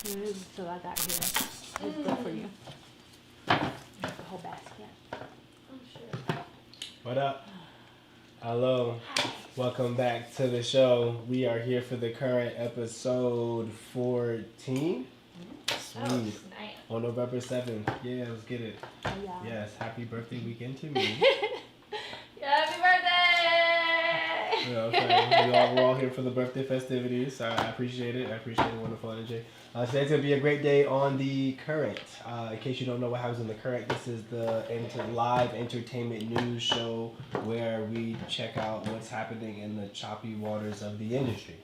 So I got here. It's good for you. The whole basket. Oh shit. What up? Hello. Welcome back to the show. We are here for the current episode 14. Sweet. Oh, nice. On November 7th. Yeah, let's get it. Oh, yeah. Yes, happy birthday weekend to me. Happy birthday! Yeah, okay. We're all here for the birthday festivities. I appreciate it. I appreciate the wonderful energy. Today's going to be a great day on the current. In case you don't know what happens on the current, this is the live entertainment news show where we check out what's happening in the choppy waters of the industry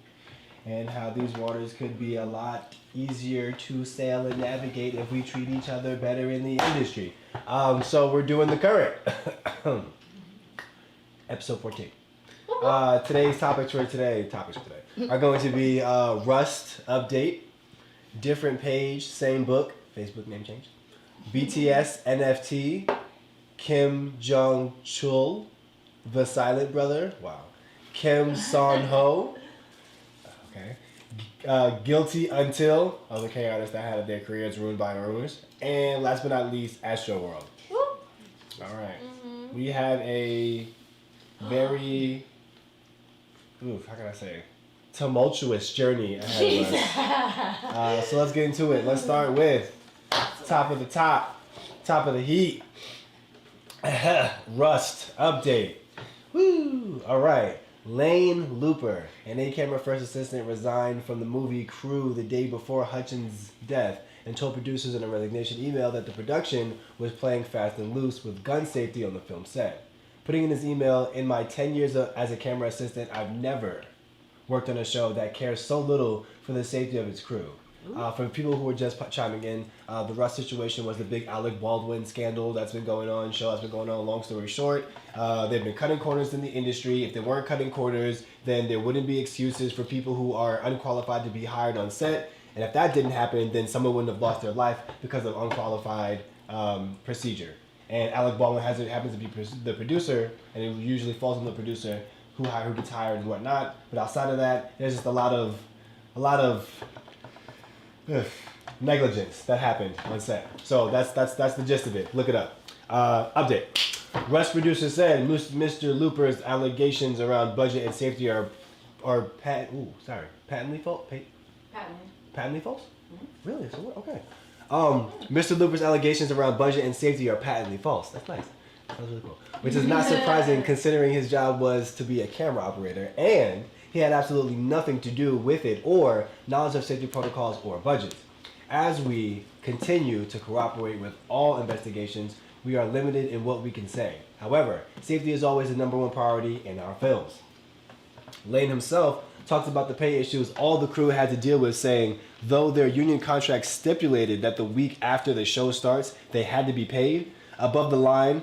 and how these waters could be a lot easier to sail and navigate if we treat each other better in the industry. So we're doing the current. Episode 14. Today's topics for today are going to be Rust update, different page, same book, Facebook name change, BTS NFT, Kim Jong-CHUL, the silent brother, wow, Kim Seon-ho, okay, guilty until other K artists that had their careers ruined by rumors, and last but not least, Astroworld. All right, we have a very, how can I say, tumultuous journey ahead of us. So let's get into it. Let's start with top of the heat. Rust update. Woo! All right. Lane Looper, an A-camera first assistant, resigned from the movie crew the day before Hutchins' death and told producers in a resignation email that the production was playing fast and loose with gun safety on the film set. Putting in his email, in my 10 years as a camera assistant, I've never worked on a show that cares so little for the safety of its crew. For people who are just chiming in, the Rust situation was the big Alec Baldwin scandal that's been going on, show that's been going on. Long story short, they've been cutting corners in the industry. If they weren't cutting corners, then there wouldn't be excuses for people who are unqualified to be hired on set. And if that didn't happen, then someone wouldn't have lost their life because of unqualified procedure. And Alec Baldwin happens to be the producer, and it usually falls on the producer who gets hired and whatnot. But outside of that, there's just a lot of negligence that happened on set. So that's the gist of it. Look it up. Update. Rust producer said Mr. Looper's allegations around budget and safety are patently false. Patently false? Mm-hmm. Really? So what? Okay. Mr. Looper's allegations around budget and safety are patently false. That's nice. That was really cool. Which is not surprising considering his job was to be a camera operator and he had absolutely nothing to do with it or knowledge of safety protocols or budgets. As we continue to cooperate with all investigations, we are limited in what we can say. However, safety is always the #1 priority in our films. Lane himself talked about the pay issues all the crew had to deal with, saying, though their union contract stipulated that the week after the show starts, they had to be paid above the line,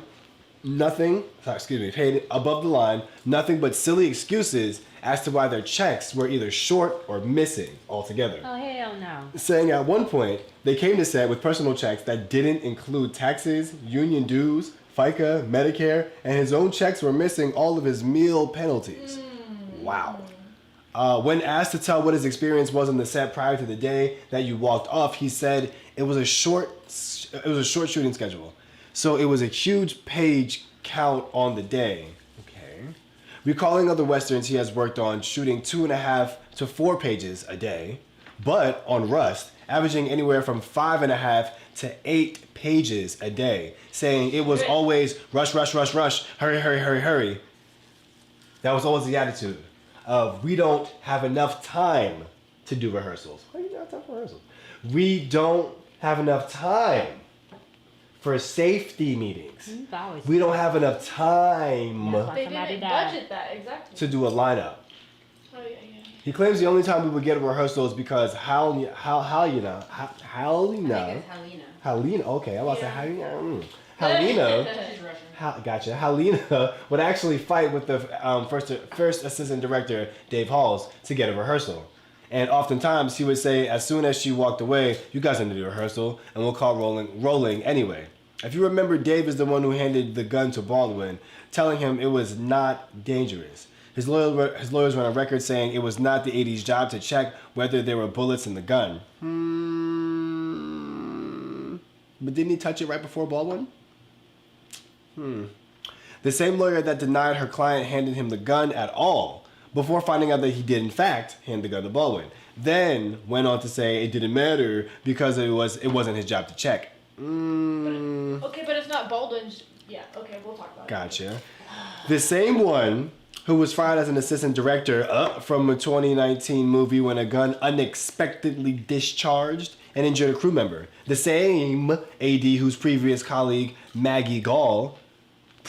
paid above the line, nothing but silly excuses as to why their checks were either short or missing altogether. Oh, hell no. Saying at one point, they came to set with personal checks that didn't include taxes, union dues, FICA, Medicare, and his own checks were missing all of his meal penalties. Wow. When asked to tell what his experience was on the set prior to the day that you walked off, he said it was a short shooting schedule. So it was a huge page count on the day. Okay. Recalling other westerns he has worked on, shooting 2.5 to 4 pages a day, but on Rust, averaging anywhere from 5.5 to 8 pages a day, saying it was always rush, hurry, hurry, hurry, hurry. That was always the attitude of we don't have enough time to do rehearsals. Why do you not have time for rehearsals? We don't have enough time for safety meetings. We don't have enough time They didn't budget that, exactly. to do a lineup. Oh, yeah. He claims the only time we would get a rehearsal is because Halina, okay, I was about to say Halina. Gotcha. Halina would actually fight with the first assistant director, Dave Halls, to get a rehearsal. And oftentimes he would say, as soon as she walked away, you guys need to do a rehearsal, and we'll call rolling anyway. If you remember, Dave is the one who handed the gun to Baldwin, telling him it was not dangerous. His lawyers went on record saying it was not the AD's job to check whether there were bullets in the gun. But didn't he touch it right before Baldwin? The same lawyer that denied her client handed him the gun at all before finding out that he did in fact hand the gun to Baldwin. Then went on to say it didn't matter because it wasn't his job to check. But it's not Baldwin's. Yeah, okay, we'll talk about it. Gotcha. The same one who was fired as an assistant director from a 2019 movie when a gun unexpectedly discharged and injured a crew member. The same AD whose previous colleague, Maggie Gall,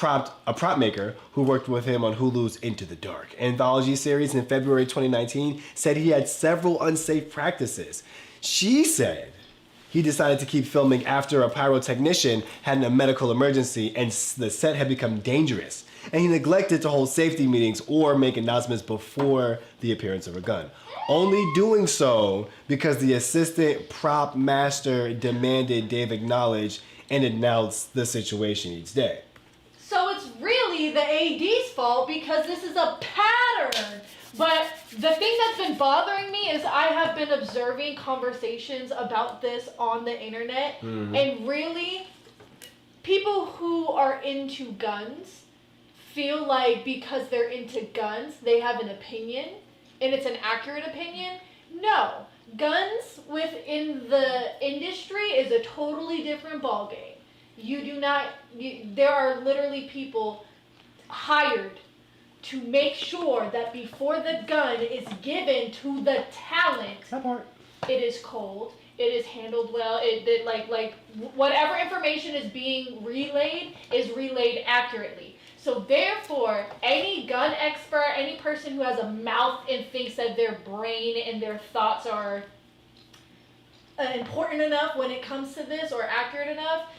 a prop maker who worked with him on Hulu's Into the Dark anthology series in February 2019, said he had several unsafe practices. She said he decided to keep filming after a pyrotechnician had a medical emergency and the set had become dangerous. And he neglected to hold safety meetings or make announcements before the appearance of a gun. Only doing so because the assistant prop master demanded Dave acknowledge and announce the situation each day. So it's really the AD's fault because this is a pattern. But the thing that's been bothering me is I have been observing conversations about this on the internet. And really, people who are into guns feel like because they're into guns, they have an opinion. And it's an accurate opinion. No. Guns within the industry is a totally different ballgame. There are literally people hired to make sure that before the gun is given to the talent, it is cold, it is handled well, whatever information is being relayed is relayed accurately. So therefore, any gun expert, any person who has a mouth and thinks that their brain and their thoughts are important enough when it comes to this or accurate enough,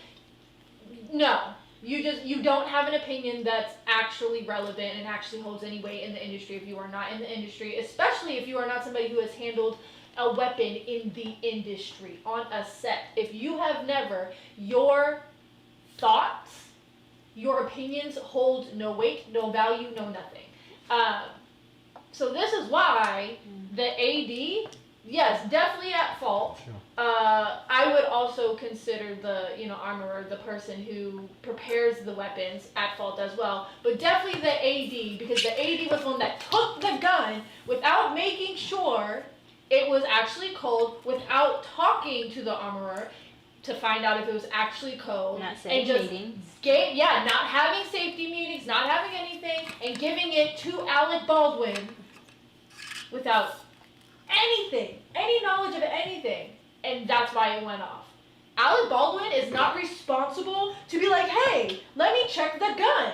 no. You don't have an opinion that's actually relevant and actually holds any weight in the industry if you are not in the industry, especially if you are not somebody who has handled a weapon in the industry on a set. If you have never, your thoughts, your opinions hold no weight, no value, no nothing. So this is why the AD, yes, definitely at fault. Sure. I would also consider the armorer, the person who prepares the weapons, at fault as well. But definitely the AD, because the AD was the one that took the gun without making sure it was actually cold, without talking to the armorer to find out if it was actually cold. Not safety meetings. Not having safety meetings, not having anything, and giving it to Alec Baldwin without anything, any knowledge of anything. And that's why it went off. Alec Baldwin is not responsible to be like, hey, let me check the gun.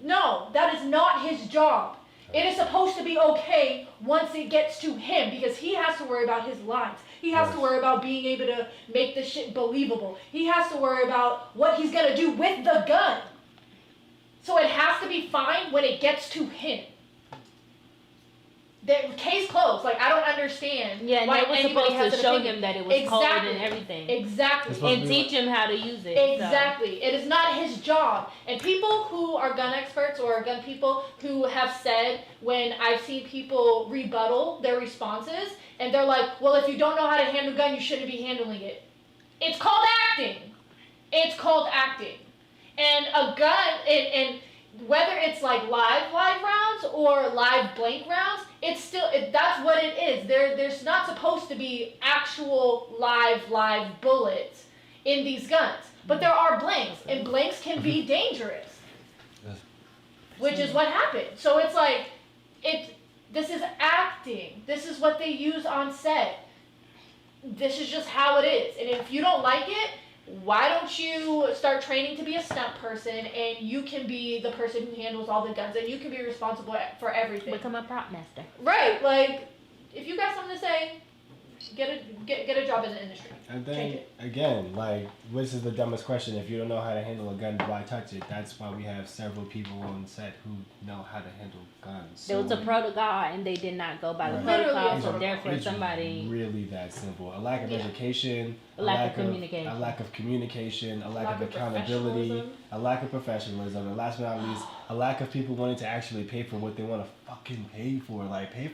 No, that is not his job. It is supposed to be okay once it gets to him because he has to worry about his lines. He has to worry about being able to make this shit believable. He has to worry about what he's going to do with the gun. So it has to be fine when it gets to him. The case closed. Like, I don't understand. Yeah, and why they were anybody supposed has to an show opinion. him that it was cold and everything. Exactly. And teach him how to use it. Exactly. It is not his job. And people who are gun experts or gun people who have said, when I've seen people rebuttal their responses, and they're like, well, if you don't know how to handle a gun, you shouldn't be handling it. It's called acting. It's called acting. And a gun, and whether it's like live rounds or live blank rounds, it's still, that's what it is. There's not supposed to be actual live bullets in these guns. But there are blanks, and blanks can be dangerous. Which is what happened. So it's like, this is acting. This is what they use on set. This is just how it is. And if you don't like it, why don't you start training to be a stunt person, and you can be the person who handles all the guns, and you can be responsible for everything. Become a prop master. Right, like, if you got something to say, get a job in the industry. And then, again, like, this is the dumbest question. If you don't know how to handle a gun, why touch it? That's why we have several people on set who know how to handle guns. There was a protocol, and they did not go by the protocol, so therefore it's somebody... really that simple. A lack of education, a lack of communication, a lack of accountability, a lack of professionalism, and last but not least, a lack of people wanting to actually pay for what they want to fucking pay for. Pay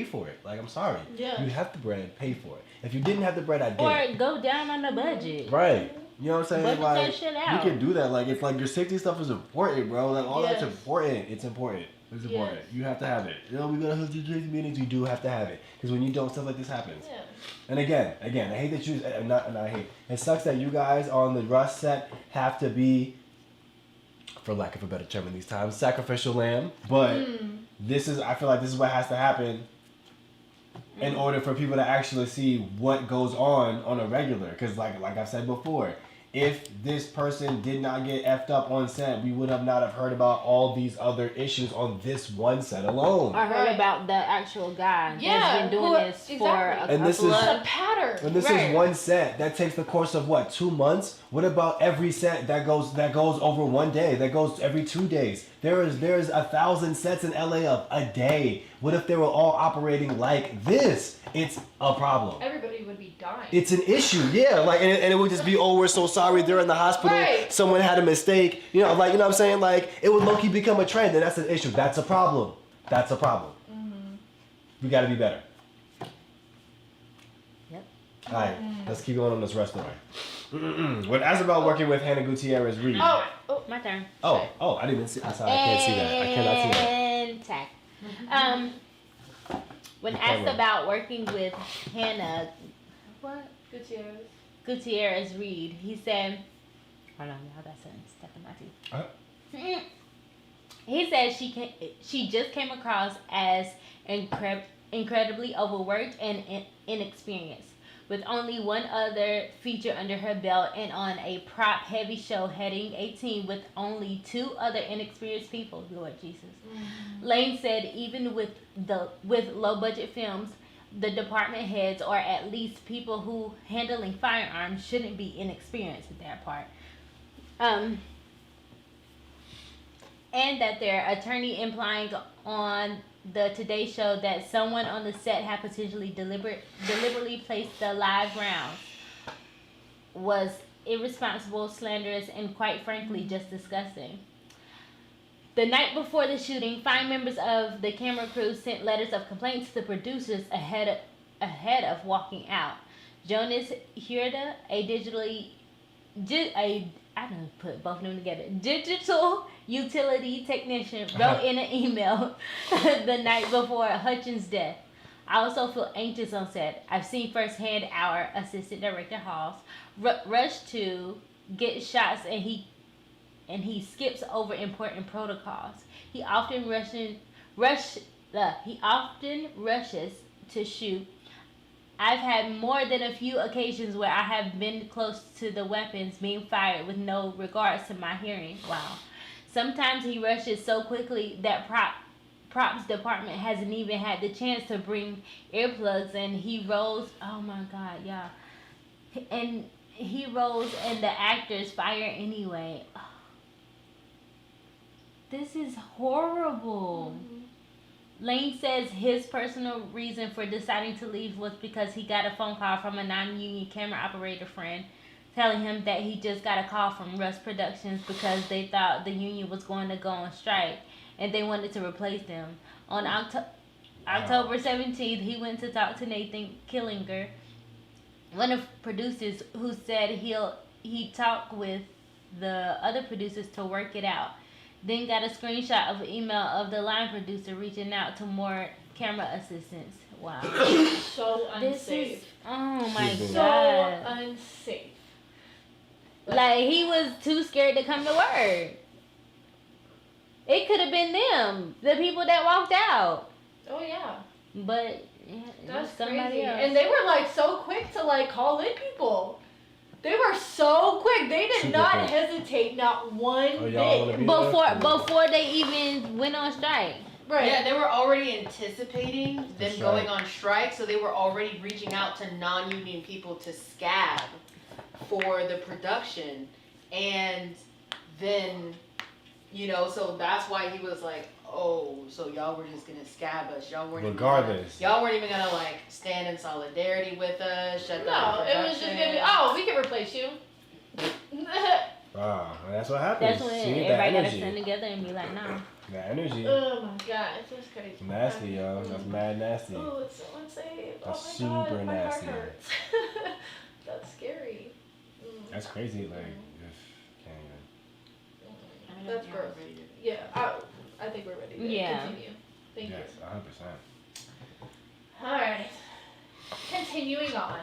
for it. I'm sorry. Yeah. You have the bread, pay for it. If you didn't have the bread, I get it. Or go down on the budget. Right. You know what I'm saying? Budget that shit out. You can do that. It's your safety stuff is important, bro. All that's Yes. important. It's important. It's important. You have to have it. We go to HUL meetings. You do have to have it, because when you don't, stuff like this happens. Yeah. And again, I hate that you. I hate. It sucks that you guys on the Rush set have to be, for lack of a better term in these times, sacrificial lamb. But I feel like this is what has to happen in order for people to actually see what goes on a regular. Because like I've said before, if this person did not get effed up on set, we would not have heard about all these other issues on this one set alone. I heard about the actual guy that's been doing this for a and this couple is of... a pattern. And this is one set that takes the course of 2 months. What about every set that goes over one day? That goes every 2 days. There is 1,000 sets in LA of a day. What if they were all operating like this? It's a problem. Everybody would be dying. It's an issue, yeah. And it would just be, oh, we're so sorry. They're in the hospital. Right. Someone had a mistake. You know what I'm saying? It would low-key become a trend, and that's an issue. That's a problem. That's a problem. We got to be better. Yep. All right, let's keep going on this Rush story. When asked about working with Hannah Gutierrez Reed. Oh, my turn. Oh, I didn't even see. I'm sorry, I can't see that. I cannot see that. And tag. When asked about working with Hannah, Gutierrez Reed, he said, hold on, y'all, that's a step in my teeth. He said she just came across as incredibly overworked and inexperienced, with only one other feature under her belt and on a prop-heavy show heading a team with only 2 other inexperienced people. Lord Jesus. Lane said even with low-budget films, the department heads, or at least people who handling firearms, shouldn't be inexperienced with that part. And that their attorney implying on the Today Show that someone on the set had potentially deliberately placed the live rounds was irresponsible, slanderous, and quite frankly just disgusting. The night before the shooting, 5 members of the camera crew sent letters of complaints to the producers ahead of walking out. Jonas Hurda, I done put both of them together. Digital utility technician wrote in an email the night before Hutchins' death. I also feel anxious on set. I've seen firsthand our assistant director Halls rush to get shots, and he skips over important protocols. He often rushes to shoot. I've had more than a few occasions where I have been close to the weapons being fired with no regards to my hearing. Wow. Sometimes he rushes so quickly that props department hasn't even had the chance to bring earplugs, and he rolls. Oh my God, yeah. And he rolls and the actors fire anyway. Oh. This is horrible. Lane says his personal reason for deciding to leave was because he got a phone call from a non-union camera operator friend telling him that he just got a call from Rush Productions because they thought the union was going to go on strike and they wanted to replace them. On October 17th, he went to talk to Nathan Killinger, one of the producers, who said he talked with the other producers to work it out. Then got a screenshot of an email of the line producer reaching out to more camera assistants. Wow. So unsafe. Oh my God. So unsafe. Like, he was too scared to come to work. It could have been them, the people that walked out. Oh yeah. But that's somebody crazy. else. And they were so quick to call in people. They were so quick. They did not hesitate, not one bit. Before they even went on strike. Right. Yeah, they were already anticipating them going on strike, so they were already reaching out to non-union people to scab for the production. And then, so that's why he was like, oh, so y'all were just gonna scab us. Y'all weren't y'all weren't even gonna stand in solidarity with us, shut down production. It was just gonna be, oh, we can replace you. Wow, that's what happens. That's when See, that everybody gotta energy. stand together and be like, nah. That energy. Oh my god, it's just crazy. Nasty, yo. That's mad nasty. Oh, it's so unsafe. That's Oh my super god, my heart nasty. hurts. That's scary. That's crazy. Like, can't even. I mean, That's yeah, gross. I'm ready to- Yeah, I think we're ready to Yeah. continue. Thank Yes, 100%. you. Alright. Continuing on.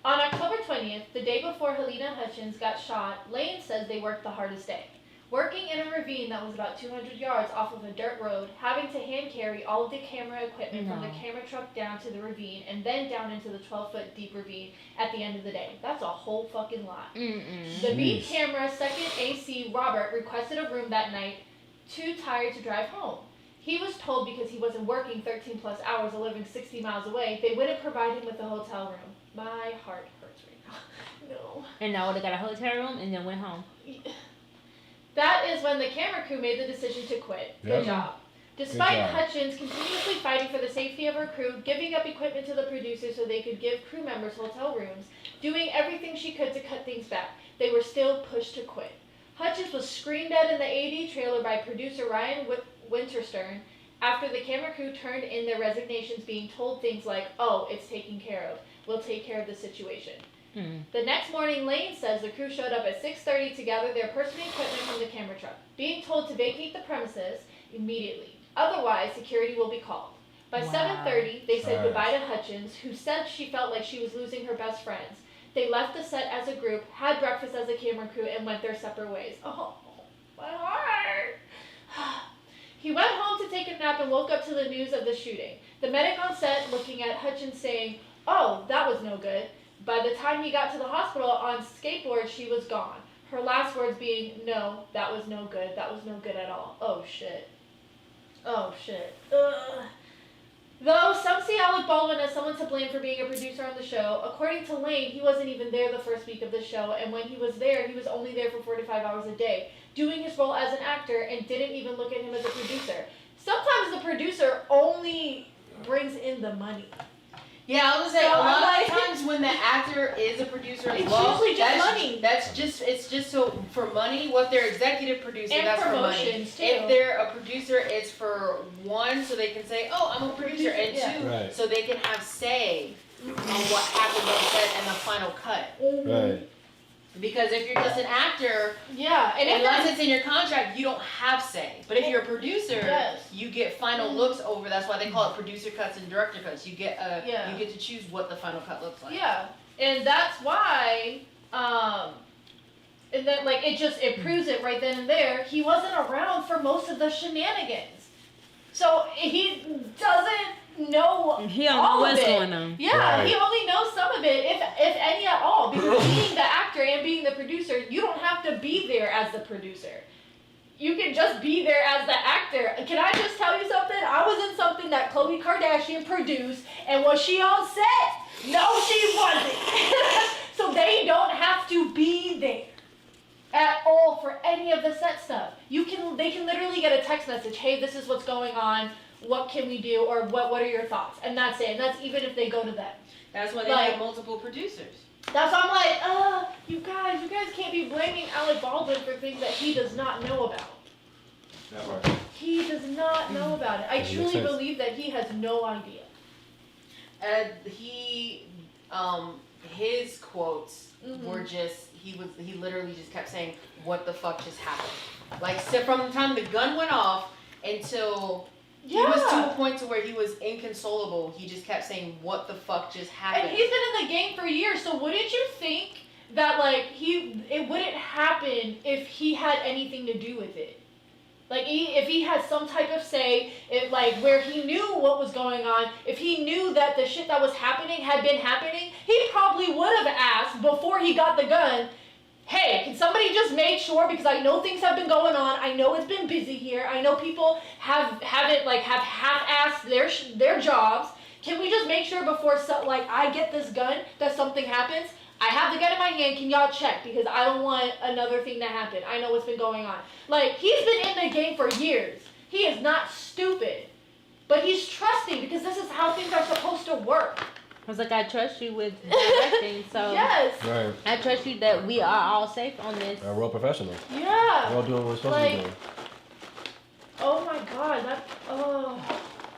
On October 20th, the day before Helena Hutchins got shot, Lane says they worked the hardest day. Working in a ravine that was about 200 yards off of a dirt road, having to hand carry all of the camera equipment from the camera truck down to the ravine and then down into the 12-foot deep ravine at the end of the day. That's a whole fucking lot. The beat camera second AC Robert requested a room that night, too tired to drive home. He was told because he wasn't working 13 plus hours and living 60 miles away, they wouldn't provide him with a hotel room. My heart hurts right now. No. And now they got a hotel room and then went home. That is when the camera crew made the decision to quit. Good job. Despite job. Hutchins continuously fighting for the safety of her crew, giving up equipment to the producers so they could give crew members hotel rooms, doing everything she could to cut things back, they were still pushed to quit. Hutchins was screamed at in the AD trailer by producer Ryan Winterstern after the camera crew turned in their resignations, being told things like, "Oh, it's taken care of. We'll take care of the situation." The next morning, Lane says the crew showed up at 6:30 to gather their personal equipment from the camera truck, being told to vacate the premises immediately. Otherwise, security will be called. By 7:30, they said goodbye to Hutchins, who said she felt like she was losing her best friends. They left the set as a group, had breakfast as a camera crew, and went their separate ways. Oh, my heart! He went home to take a nap and woke up to the news of the shooting. The medic on set looking at Hutchins saying, "Oh, that was no good." By the time he got to the hospital on skateboard, she was gone. Her last words being, "No, that was no good. That was no good at all." Oh, shit. Oh, shit. Ugh. Though some see Alec Baldwin as someone to blame for being a producer on the show, according to Lane, he wasn't even there the first week of the show, and when he was there, he was only there for 45 hours a day, doing his role as an actor, and didn't even look at him as a producer. Sometimes the producer only brings in the money. Yeah, I was gonna say, So a lot I'm of times when the actor is a producer as It's well, usually just that's, money. it's just so for money. What they're executive producing, And that's for money. promotions, too. If they're a producer, it's for one, so they can say, "Oh, I'm a producer," and Yeah. two, Right. so they can have say on what happens on set and the final cut. Right. Because if you're just an actor, Yeah, and if unless it's in your contract, you don't have say. But if you're a producer, Yes. you get final looks over. That's why they call it producer cuts and director cuts. You get Yeah. you get to choose what the final cut looks like. Yeah, and that's why, and then like it proves it right then and there. He wasn't around for most of the shenanigans, so he doesn't know. He don't all know of what's it. going on. Yeah, Right. he only knows some of it, if any at all. Because being the actor and being the producer, you don't have to be there as the producer. You can just be there as the actor. Can I just tell you something? I was in something that Khloe Kardashian produced, and was she on set? No, she wasn't. So they don't have to be there at all for any of the set stuff. They can literally get a text message, "Hey, this is what's going on. What can we do?" or what are your thoughts? And that's it. And that's even if they go to them. That's why they Like- have multiple producers. That's why I'm like, you guys can't be blaming Alec Baldwin for things that he does not know about. That part. He does not know about it. I Doesn't make truly sense. believe that he has no idea. And his quotes Mhm. were just he literally just kept saying, "What the fuck just happened?" Like, so from the time the gun went off until he was to a point to where he was inconsolable, he just kept saying, "What the fuck just happened?" And he's been in the game for years, so wouldn't you think that like it wouldn't happen if he had anything to do with it? Like if he had some type of say, like where he knew what was going on, if he knew that the shit that was happening had been happening, he probably would have asked before he got the gun, "Hey, can somebody just make sure, because I know things have been going on. I know it's been busy here. I know people have half-assed their jobs. Can we just make sure before I get this gun that something happens? I have the gun in my hand. Can y'all check? Because I don't want another thing to happen. I know what's been going on." Like, he's been in the game for years. He is not stupid. But he's trusting because this is how things are supposed to work. I was like, I trust you with directing, so Yes. Right. I trust you that we are all safe on this. We're all professionals. Yeah. We're all doing what we're supposed to be doing. Oh my god, that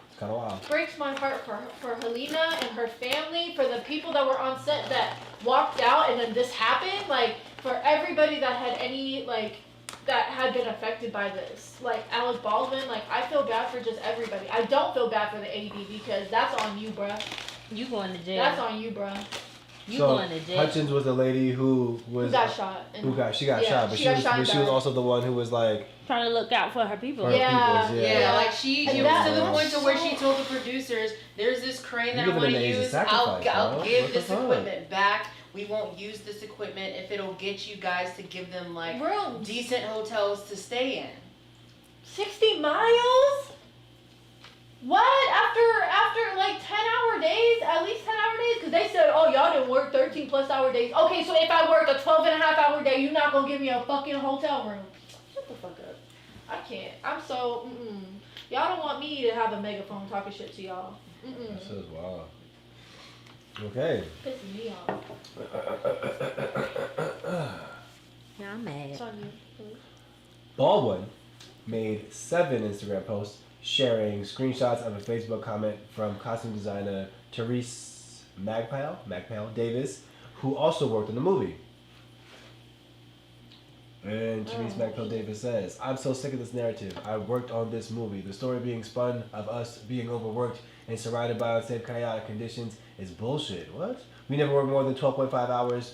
It's kind of wild. breaks my heart for Helena and her family, for the people that were on set that walked out and then this happened, like for everybody that had any that had been affected by this. Like Alec Baldwin, like I feel bad for just everybody. I don't feel bad for the AD because that's on you, bruh. You going to jail. That's on you, bruh. You So, going to jail. Hutchins was the lady who was... Who got shot. She got shot, but she she got was, shot but she was back. also the one who was like... Trying to look out for her people. For her Yeah. peoples, Yeah, like she And it was to the that's point to where so- she told the producers, "There's this crane that I You're want giving to an age of use. sacrifice, I'll bro. give What the this fuck? equipment back. We won't use this equipment if it'll get you guys to give them like Rooms. decent hotels to stay in." 60 miles? What? After like 10-hour days? At least 10-hour days? Because they said, oh, y'all didn't work 13 plus hour days. Okay, so if I work a 12.5-hour day, you're not going to give me a fucking hotel room. Shut the fuck up. I can't. I'm so, Y'all don't want me to have a megaphone talking shit to y'all. This is wild. Okay. Pissing me off. Yeah, I'm mad. It's on you. Baldwin made 7 Instagram posts sharing screenshots of a Facebook comment from costume designer Therese Magpile Davis, who also worked in the movie. And Therese Magpile Davis says, "I'm so sick of this narrative. I worked on this movie. The story being spun of us being overworked and surrounded by unsafe, chaotic conditions is bullshit. What? We never worked more than 12.5 hours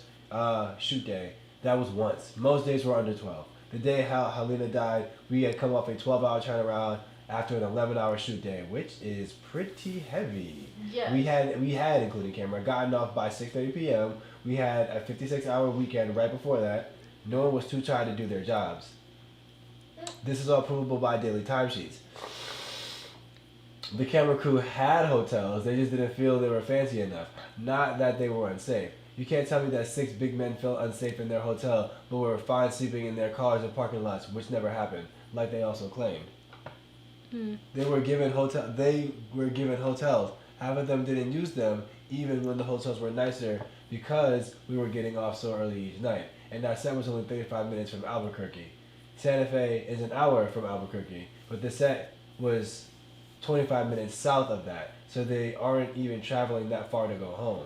shoot day. That was once. Most days were under 12. The day Helena died, we had come off a 12-hour turnaround after an 11-hour shoot day, which is pretty heavy. Yes. We had, including camera, gotten off by 6:30 p.m. We had a 56-hour weekend right before that. No one was too tired to do their jobs. This is all provable by daily timesheets. The camera crew had hotels, they just didn't feel they were fancy enough. Not that they were unsafe. You can't tell me that 6 big men felt unsafe in their hotel, but were fine sleeping in their cars or parking lots, which never happened, like they also claimed. They were given hotels. Half of them didn't use them, even when the hotels were nicer, because we were getting off so early each night. And our set was only 35 minutes from Albuquerque. Santa Fe is an hour from Albuquerque, but the set was 25 minutes south of that, so they aren't even traveling that far to go home.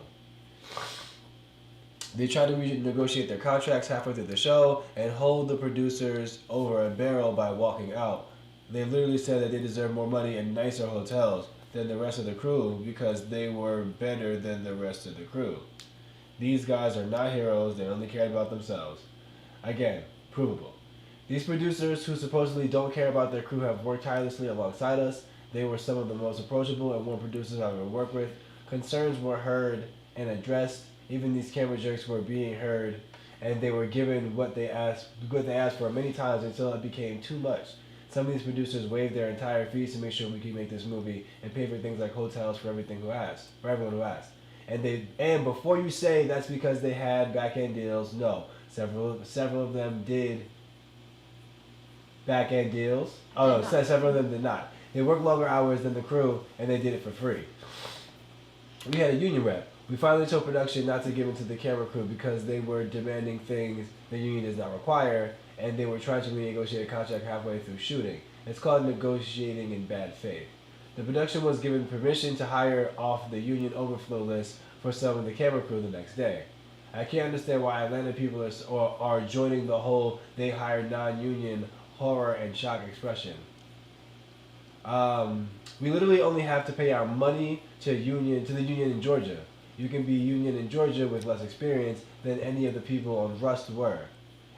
They tried to renegotiate their contracts halfway through the show and hold the producers over a barrel by walking out. They literally said that they deserve more money and nicer hotels than the rest of the crew because they were better than the rest of the crew. These guys are not heroes, they only cared about themselves. Again, provable. These producers who supposedly don't care about their crew have worked tirelessly alongside us. They were some of the most approachable and warm producers I've ever worked with. Concerns were heard and addressed. Even these camera jerks were being heard, and they were given what they asked for many times until it became too much. Some of these producers waived their entire fees to make sure we could make this movie and pay for things like hotels for everyone who asked. And before you say that's because they had back-end deals, no. Several of them did back-end deals. Oh no, several of them did not. They worked longer hours than the crew, and they did it for free. We had a union rep. We finally told production not to give in to the camera crew because they were demanding things the union does not require, and they were trying to renegotiate a contract halfway through shooting. It's called negotiating in bad faith. The production was given permission to hire off the union overflow list for some of the camera crew the next day. I can't understand why Atlanta people are joining the whole they hire non-union horror and shock expression. We literally only have to pay our money to the union in Georgia. You can be union in Georgia with less experience than any of the people on Rust were.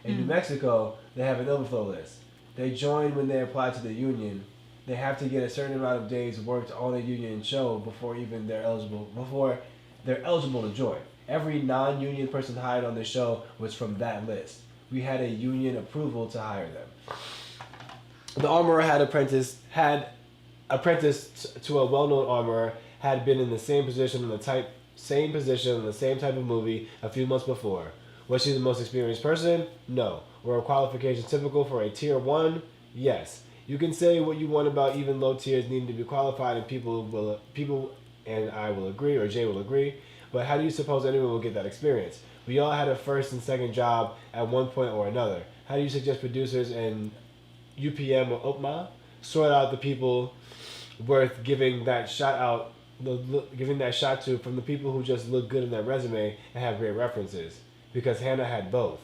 In New Mexico, they have an overflow list. They join when they apply to the union. They have to get a certain amount of days worked on a union show before they're eligible to join. Every non-union person hired on the show was from that list. We had a union approval to hire them. The armorer had apprenticed to a well-known armorer, had been in the same position in the same type of movie a few months before. Was she the most experienced person? No. Were her qualifications typical for a tier 1? Yes. You can say what you want about even low tiers needing to be qualified, and people and I will agree, or Jay will agree. But how do you suppose anyone will get that experience? We all had a first and second job at one point or another. How do you suggest producers and UPM or UPMA sort out the people worth giving that shot to from the people who just look good in their resume and have great references? Because Hannah had both.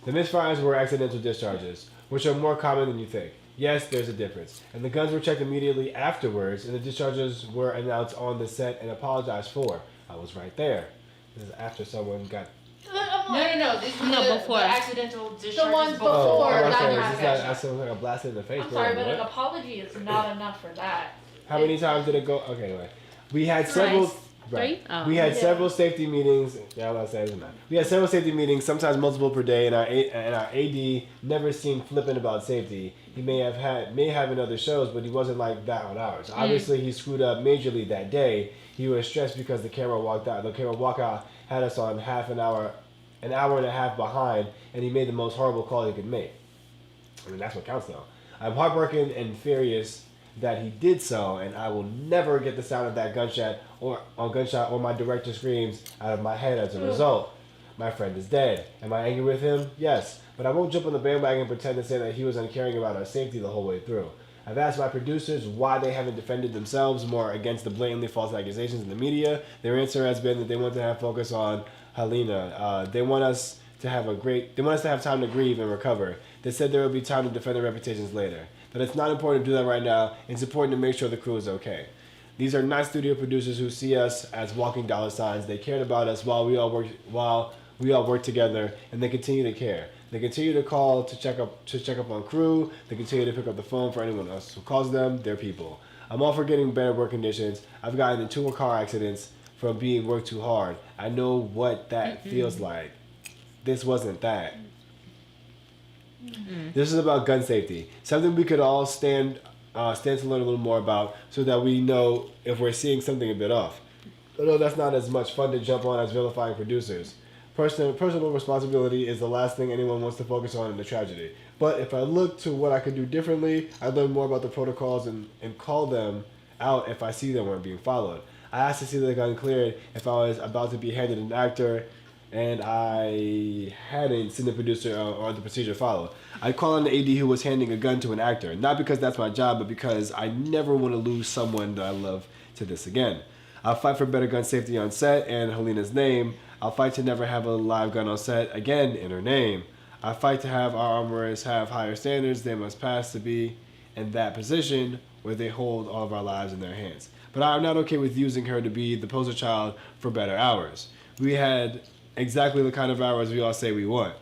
The misfires were accidental discharges, which are more common than you think. Yes, there's a difference. And the guns were checked immediately afterwards, and the discharges were announced on the set and apologized for. I was right there. This is after someone got... No. These were before. the accidental discharges The ones before before that that happened. I sound like a blast in the face. I'm sorry, but what? an apology is not enough for that. How many times did it go? Okay, anyway. We had several... Thrice. Right. 3? Oh. We had Yeah. several safety meetings. Yeah, I'm not saying it. We had several safety meetings, sometimes multiple per day, and our AD never seemed flippant about safety. He may have in other shows, but he wasn't like that on ours. Obviously, he screwed up majorly that day. He was stressed because the camera walkout had us on an hour and a half behind, and he made the most horrible call he could make. I mean, that's what counts, though. I'm heartbroken and furious that he did so, and I will never get the sound of that gunshot or my director screams out of my head as a result. My friend is dead. Am I angry with him? Yes, but I won't jump on the bandwagon and pretend to say that he was uncaring about our safety the whole way through. I've asked my producers why they haven't defended themselves more against the blatantly false accusations in the media. Their answer has been that they want to have focus on Helena. They want us to have time to grieve and recover. They said there will be time to defend their reputations later. That it's not important to do that right now. It's important to make sure the crew is okay. These are not studio producers who see us as walking dollar signs. They cared about us while we all work together, and they continue to care. They continue to call to check up on crew. They continue to pick up the phone for anyone else who calls them. They're people. I'm all for getting better work conditions. I've gotten in 2 car accidents from being worked too hard. I know what that feels like. This wasn't that. This is about gun safety. Something we could all stand to learn a little more about, so that we know if we're seeing something a bit off. Although that's not as much fun to jump on as vilifying producers. Personal responsibility is the last thing anyone wants to focus on in a tragedy. But if I look to what I could do differently, I'd learn more about the protocols and call them out if I see them weren't being followed. I asked to see the gun cleared if I was about to be handed an actor and I hadn't seen the producer or the procedure followed. I'd call on the AD who was handing a gun to an actor, not because that's my job, but because I never want to lose someone that I love to this again. I'll fight for better gun safety on set and Helena's name. I'll fight to never have a live gun on set again in her name. I fight to have our armorers have higher standards they must pass to be in that position where they hold all of our lives in their hands. But I'm not okay with using her to be the poster child for better hours. We had exactly the kind of hours we all say we want.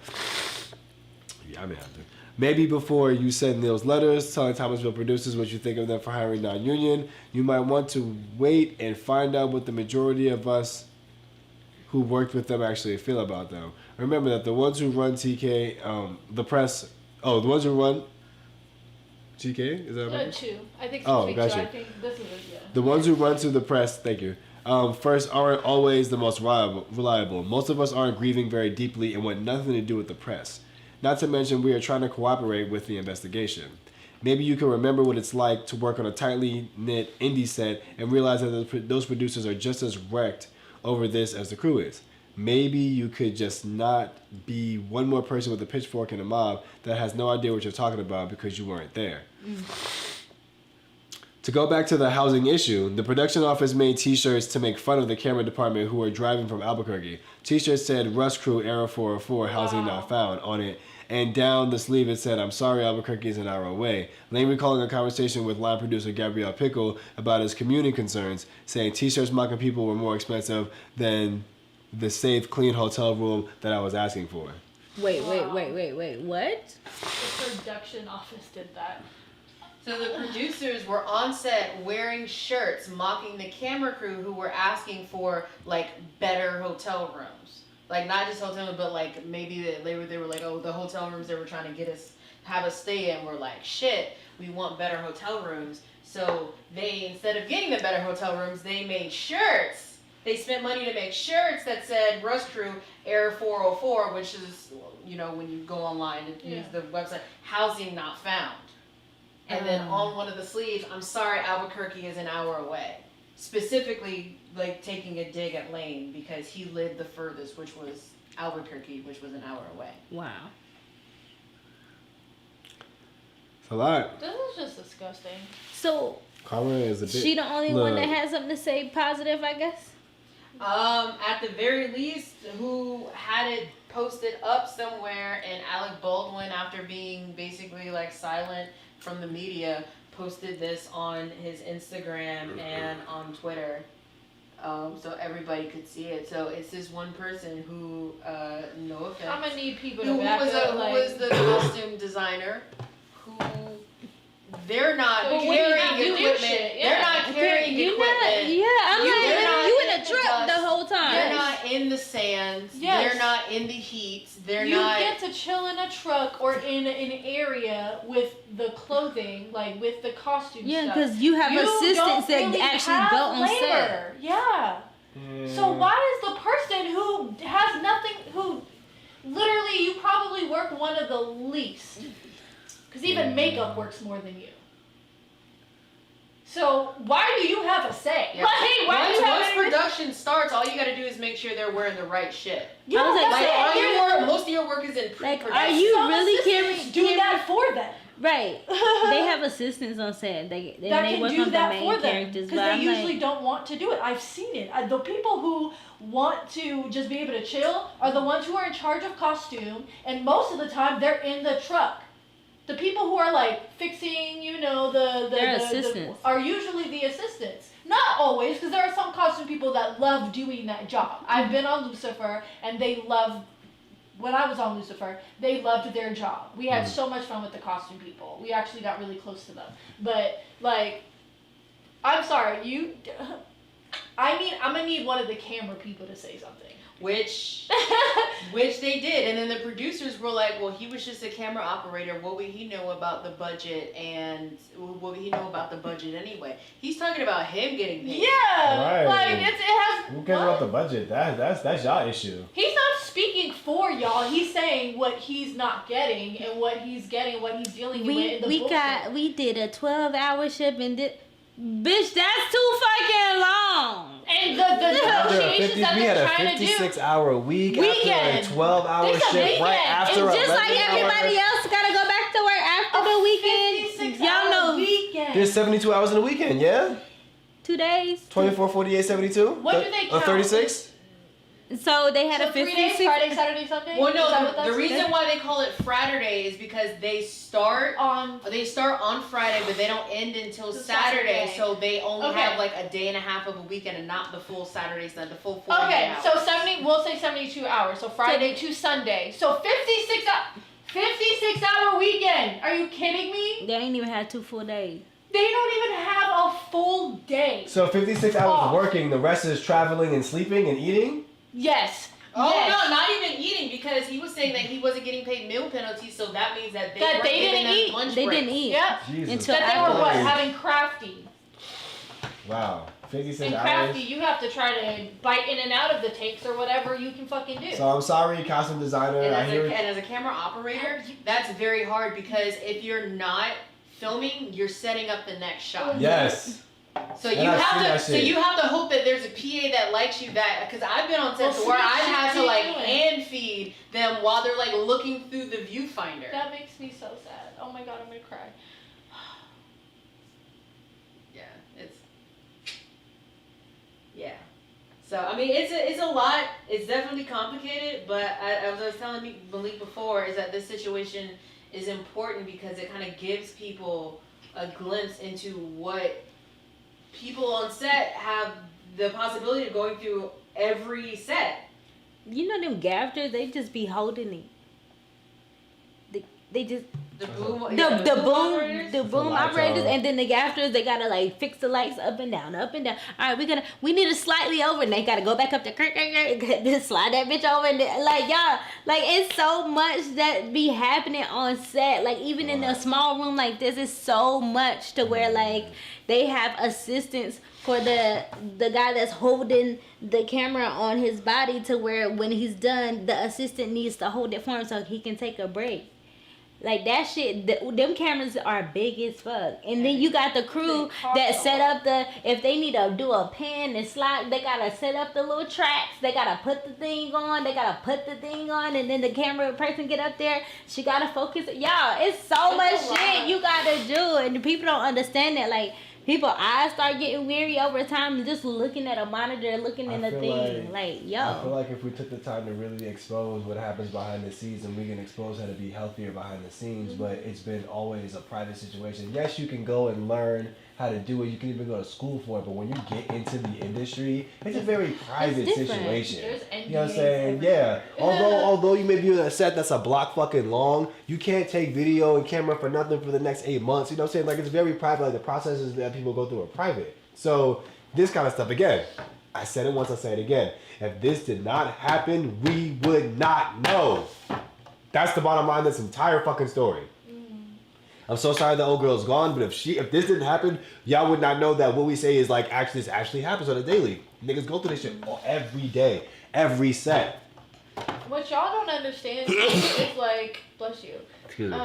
Yeah, I may have to. Maybe before you send those letters telling Thomasville producers what you think of them for hiring non-union, you might want to wait and find out what the majority of us who worked with them actually feel about them. Remember that the ones who run TK, the press, the ones who run TK, is that right? 2. I think Oh, it's gotcha. 2. I think this is it, yeah. The ones who run to the press, thank you, first aren't always the most reliable. Most of us aren't grieving very deeply and want nothing to do with the press. Not to mention we are trying to cooperate with the investigation. Maybe you can remember what it's like to work on a tightly knit indie set and realize that those producers are just as wrecked over this as the crew is. Maybe you could just not be one more person with a pitchfork and a mob that has no idea what you're talking about because you weren't there. To go back to the housing issue, the production office made t-shirts to make fun of the camera department who were driving from Albuquerque. T-shirts said Rust Crew Error 404 housing not found on it, and down the sleeve it said, I'm sorry Albuquerque is an hour away. Lane recalling a conversation with line producer Gabrielle Pickle about his commuting concerns, saying t-shirts mocking people were more expensive than the safe, clean hotel room that I was asking for. Wait, what? The production office did that. So the producers were on set wearing shirts mocking the camera crew who were asking for like better hotel rooms. Like not just hotel rooms, but like maybe they were like, oh, the hotel rooms they were trying to have us stay in were like, shit, we want better hotel rooms. So they, instead of getting the better hotel rooms, they made shirts. They spent money to make shirts that said Rust Crew Error 404, which is, you know, when you go online and use the website, housing not found. And then on one of the sleeves, I'm sorry, Albuquerque is an hour away. Specifically, like taking a dig at Lane because he lived the furthest, which was Albuquerque, which was an hour away. Wow. It's a lot. This is just disgusting. So Karma is a bit. she the only one that has something to say positive, I guess. At the very least, who had it posted up somewhere, and Alec Baldwin, after being basically like silent from the media, posted this on his Instagram and on Twitter, so everybody could see it. So it's this one person who, no offense, I'm gonna need people who to back was up. who Like, was the costume designer, who they're not But when you carrying have to do equipment. shit, They're yeah. not carrying You equipment. not, yeah, I'm They're not like, you in in a the truck dust. the whole time. They're not in the sands. Yes. They're not in the heat. They're you not. get to chill in a truck or in an area with the clothing, like with the costume Yeah, stuff. because you have You assistants don't that really actually have go on set. labor. Yeah. So why is the person who has nothing, who literally you probably work one of the least, because even makeup works more than you. So why do you have a say? Yeah. Like, why do you have Once any- production starts, all you gotta do is make sure they're wearing the right shit. Yeah, I was like, that's Like it. all You're- your work, most of your work is in Like, pre-production. are you Some really assistants do that for them? Right. They have assistants on set. They That they can work do on the that main for them characters. because But they I'm usually like, don't want to do it. I've seen it. The people who want to just be able to chill are the ones who are in charge of costume, and most of the time they're in the truck. The people who are like fixing, you know, They're the assistants. are usually the assistants. Not always, because there are some costume people that love doing that job. I've been on Lucifer, and they love. When I was on Lucifer, they loved their job. We had so much fun with the costume people. We actually got really close to them. But like, I'm sorry, I'm gonna need one of the camera people to say something. Which they did, and then the producers were like, "Well, he was just a camera operator. What would he know about the budget? And what would he know about the budget anyway?" He's talking about him getting paid. Yeah, Right. like it has. Who cares about the budget? That's y'all issue. He's not speaking for y'all. He's saying what he's not getting and what he's getting, what he's dealing with in the bullshit. we did a 12-hour shift and did, bitch, that's too fucking long. And the negotiations that We had they're a trying to do. 56-hour week after Weekend. a 12-hour It's a shift right weekend. after And a just like regular everybody hour. else gotta go back to work after the weekend. 56-hour Y'all know weekend. There's 72 hours in a weekend, yeah? 2 days. 24, 48, 72? What do they Or count? 36? So they had So a 3 days, 56. Friday, Saturday, Sunday? Well, Is that what no, that's the reason why they call it Friday is because they start on Friday, but they don't end until Till Saturday, Saturday. so they only Okay. have like a day and a half of a weekend and not the full Saturday, the full 48 Okay, hours. so 70, we'll say 72 hours. So Friday to Sunday. So 56 hour weekend. Are you kidding me? They ain't even had 2 full days. They don't even have a full day. So 56 hours Oh. working, the rest is traveling and sleeping and eating? Yes. Oh yes. no, not even eating, because he was saying that he wasn't getting paid meal penalties, so that means that they That weren't they giving didn't them eat. lunch They breaks. didn't eat. Yep. Jesus Until That they were what? Christ. Having crafty. Wow. 56 And hours? crafty, you have to try to bite in and out of the takes or whatever you can fucking do. So I'm sorry, costume designer. And I as, hear and as a camera operator, that's very hard, because if you're not filming, you're setting up the next shot. Yes. So And you I've have seen to, that so shit. you have to hope that there's a PA that likes you, that, because I've been on sets Well, where sweet I've shit had to you like doing. hand feed them while they're like looking through the viewfinder. That makes me so sad. Oh my god, I'm gonna cry. Yeah. So I mean, it's a lot. It's definitely complicated, but as I was telling Malik before, is that this situation is important because it kind of gives people a glimpse into what people on set have the possibility of going through every set. You know them gaffers, they just be holding it. They just The boom, the boom lights operators, on. and then the gaffers, they gotta like fix the lights up and down. All right, we need it slightly over, and they gotta go back up to then slide that bitch over, and then, like y'all, like it's so much that be happening on set. Like even in a small room like this, it's so much to where like they have assistants for the guy that's holding the camera on his body, to where when he's done, the assistant needs to hold it for him so he can take a break. Like that shit, them cameras are big as fuck. And then you got the crew that set up if they need to do a pan and slide, they gotta set up the little tracks. They gotta put the thing on. And then the camera person get up there. She gotta focus. Y'all, it's so much shit you gotta do. And people don't understand that. Like, people eyes start getting weary over time just looking at a monitor, looking in the thing. Like, yo. I feel like if we took the time to really expose what happens behind the scenes, and we can expose how to be healthier behind the scenes, but it's been always a private situation. Yes, you can go and learn how to do it. You can even go to school for it. But when you get into the industry, it's a very private situation. You know what I'm saying? Yeah. Although you may be on a set that's a block fucking long, you can't take video and camera for nothing for the next 8 months. You know what I'm saying? Like, it's very private. Like, the processes that people go through are private. So this kind of stuff, again, I said it once, I say it again. If this did not happen, we would not know. That's the bottom line of this entire fucking story. I'm so sorry the old girl's gone, but if this didn't happen, y'all would not know that what we say is like this actually happens on a daily. Niggas go through this shit every day, every set. What y'all don't understand is like, bless you. Excuse me.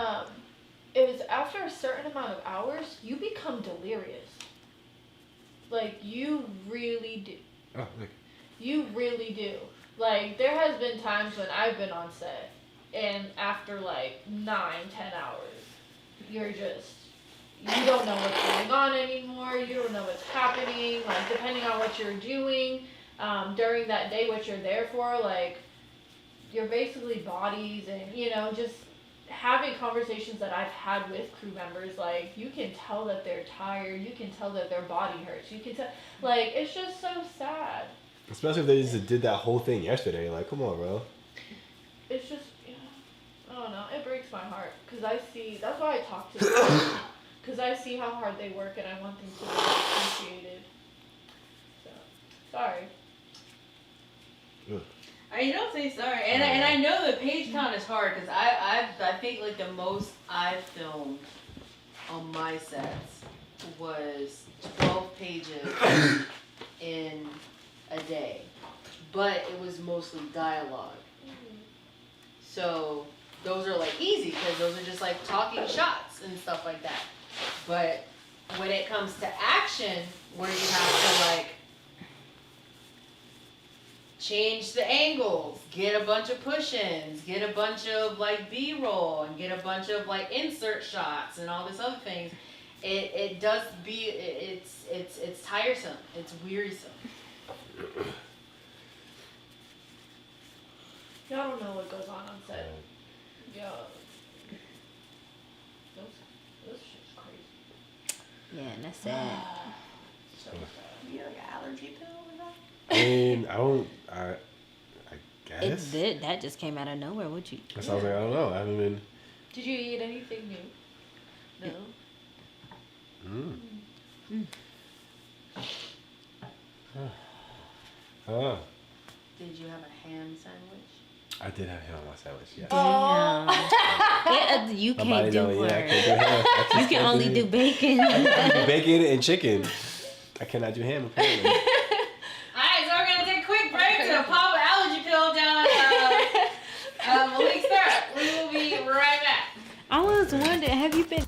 Is after a certain amount of hours, you become delirious. Like, you really do. Oh, look. You really do. Like, there has been times when I've been on set, and after like 9-10 hours, you're just, you don't know what's going on anymore, you don't know what's happening, like, depending on what you're doing, during that day, what you're there for, like, you're basically bodies, and, you know, just having conversations that I've had with crew members, like, you can tell that they're tired, you can tell that their body hurts, you can tell, like, it's just so sad. Especially if they just did that whole thing yesterday, like, come on, bro. It's just, I don't know, it breaks my heart, because I see, that's why I talk to them, because I see how hard they work, and I want them to be appreciated. So, sorry. You don't say sorry, and I know the page count is hard, because I think like the most I've filmed on my sets was 12 pages in a day, but it was mostly dialogue. So those are like easy because those are just like talking shots and stuff like that. But when it comes to action, where you have to like change the angles, get a bunch of push-ins, get a bunch of like B-roll, and get a bunch of like insert shots and all this other things, it's tiresome. It's wearisome. Y'all don't know what goes on set. Yeah. Those shit's crazy. Yeah, and that's sad. So sad. You have like an allergy pill or something? I mean, I guess. That just came out of nowhere. What you? That sounds like, I don't know. I haven't been. Did you eat anything new? No. Did you have a ham sandwich? I did have ham on my sandwich, yeah. Damn. You can't do work. You can only do bacon. Bacon and chicken. I cannot do ham, apparently. Alright, so we're gonna take a quick break to pop an allergy pill down Malik's throat. We will be right back. I was wondering, have you been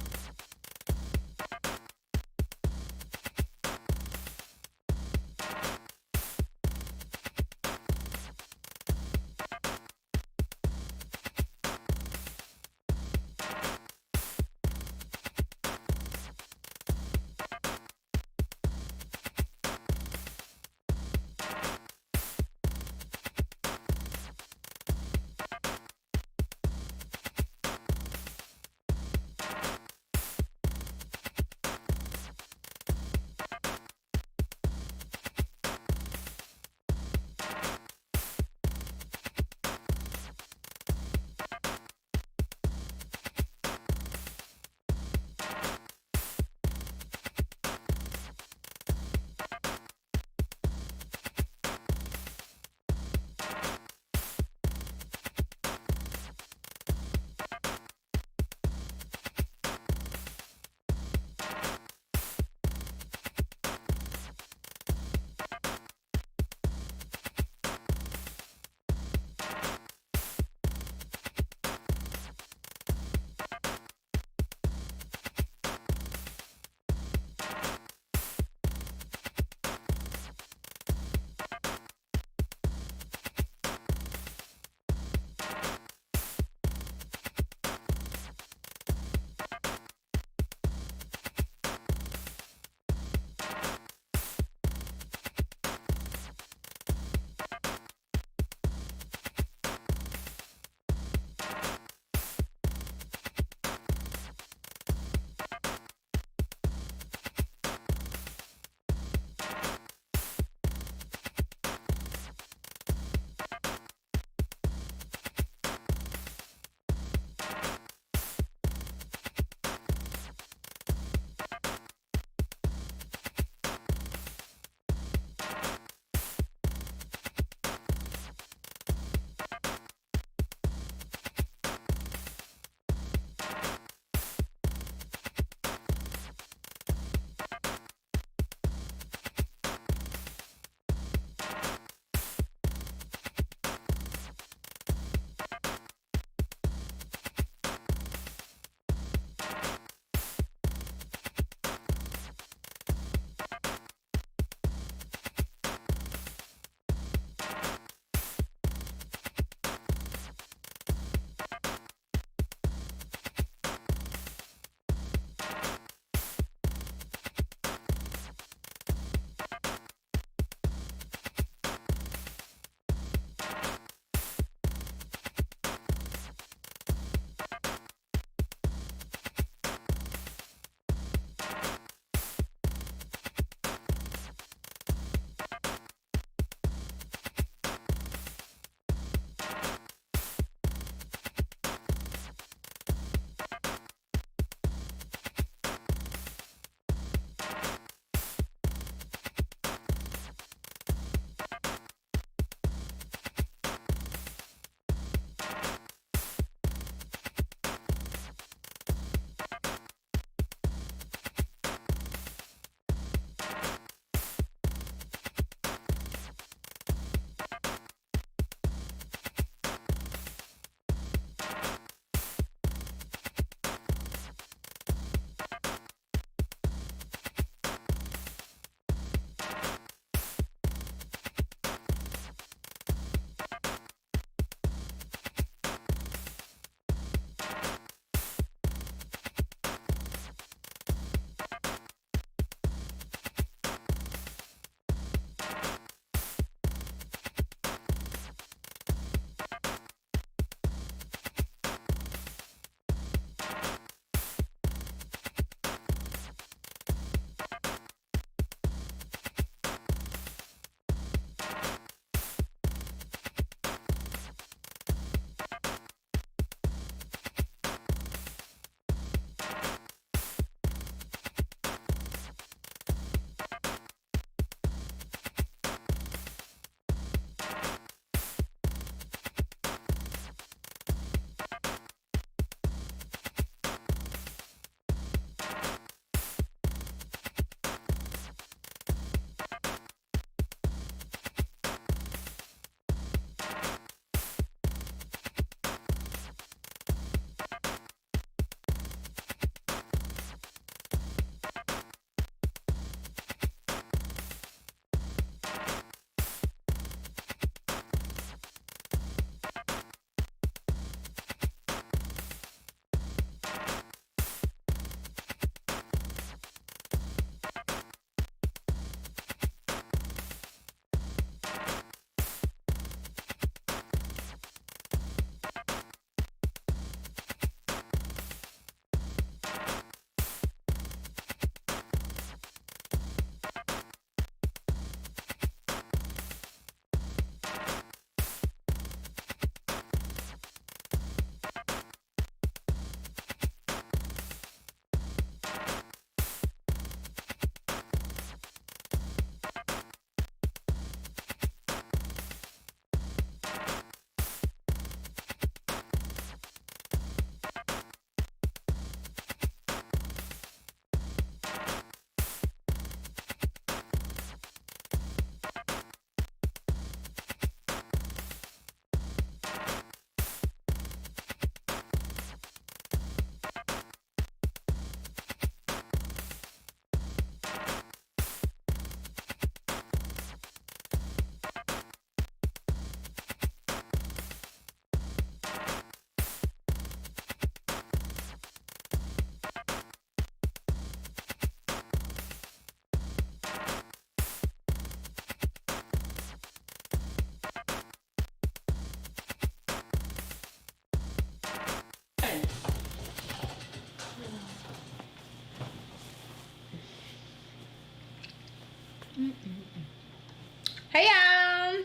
Hey y'all.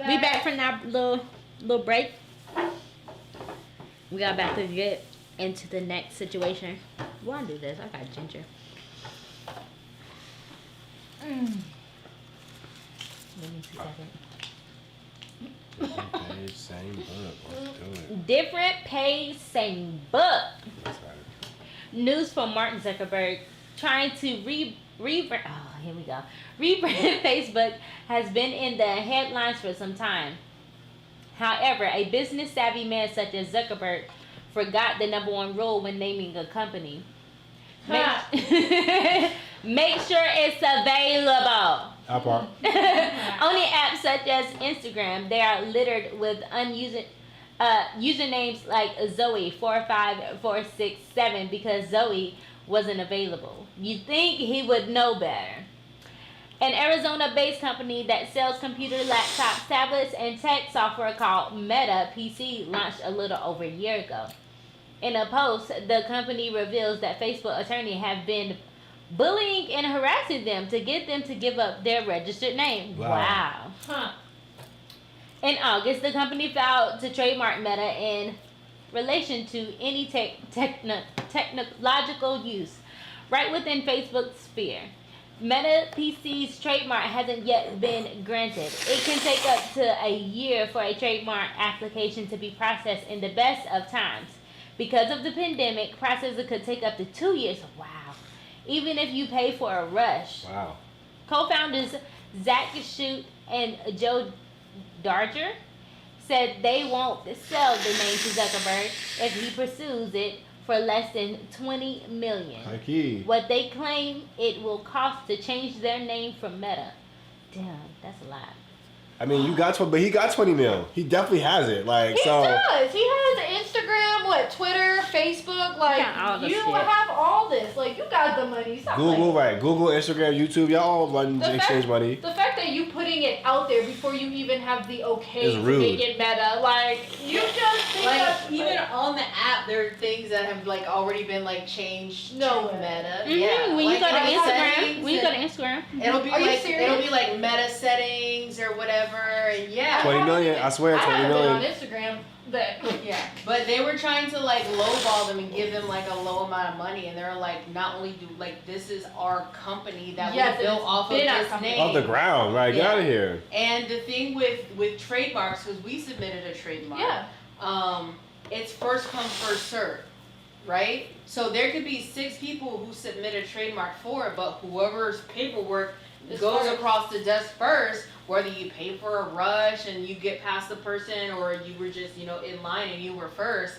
We back from that little break. We got about to get into the next situation. We want to do this. I got ginger. Let me see second. Different page, same book. Let's do it. Different page, same book. That's right. News from Mark Zuckerberg trying to rebrand. Oh, here we go. Rebrand Facebook has been in the headlines for some time. However, a business savvy man such as Zuckerberg forgot the #1 rule when naming a company. Make sure it's available. Only apps such as Instagram, they are littered with usernames like Zoe45467 because Zoe wasn't available. You'd think he would know better. An Arizona-based company that sells computer, laptops, tablets, and tech software called Meta PC launched a little over a year ago. In a post, the company reveals that Facebook attorneys have been bullying and harassing them to get them to give up their registered name. Wow. Huh. In August, the company filed to trademark Meta in relation to any technological use right within Facebook's sphere. Meta PC's trademark hasn't yet been granted. It can take up to a year for a trademark application to be processed in the best of times. Because of the pandemic, processing could take up to 2 years. Wow. Even if you pay for a rush. Wow. Co-founders Zach Shute and Joe Darger said they won't sell the name to Zuckerberg if he pursues it for less than $20 million. Hikey. What they claim it will cost to change their name from Meta. Damn, that's a lot. I mean, you got 20, but he got 20 mil. He definitely has it. Like, He so. does. He has Instagram, Twitter, Facebook. Like, got all the you shit. have all this. Like, you got the money. Stop Google, playing. right? Google, Instagram, YouTube, y'all all run The exchange fact- money. The fact that you putting it out there before you even have the okay It's to rude. make it Meta, like, you just think Like that's even on the app, there are things that have like already been like changed No to way. Meta. Mm-hmm. Yeah, When like, you go to in the Instagram, settings it'll be Are you like serious? Meta settings or whatever, and yeah. 20 million, I swear, I 20 haven't million. been on Instagram, but Yeah, but they were trying to like lowball them and give them like a low amount of money, and they're like, not only do like this is our company that Yes, we built it's off of been our this company. name. Off the ground, right? Get Yeah. out of here. And the thing with trademarks, because we submitted a trademark, yeah. it's first come first serve, right? So there could be 6 people who submit a trademark for it, but whoever's paperwork Is goes first. across the desk first, whether you pay for a rush and you get past the person or you were just, in line and you were first,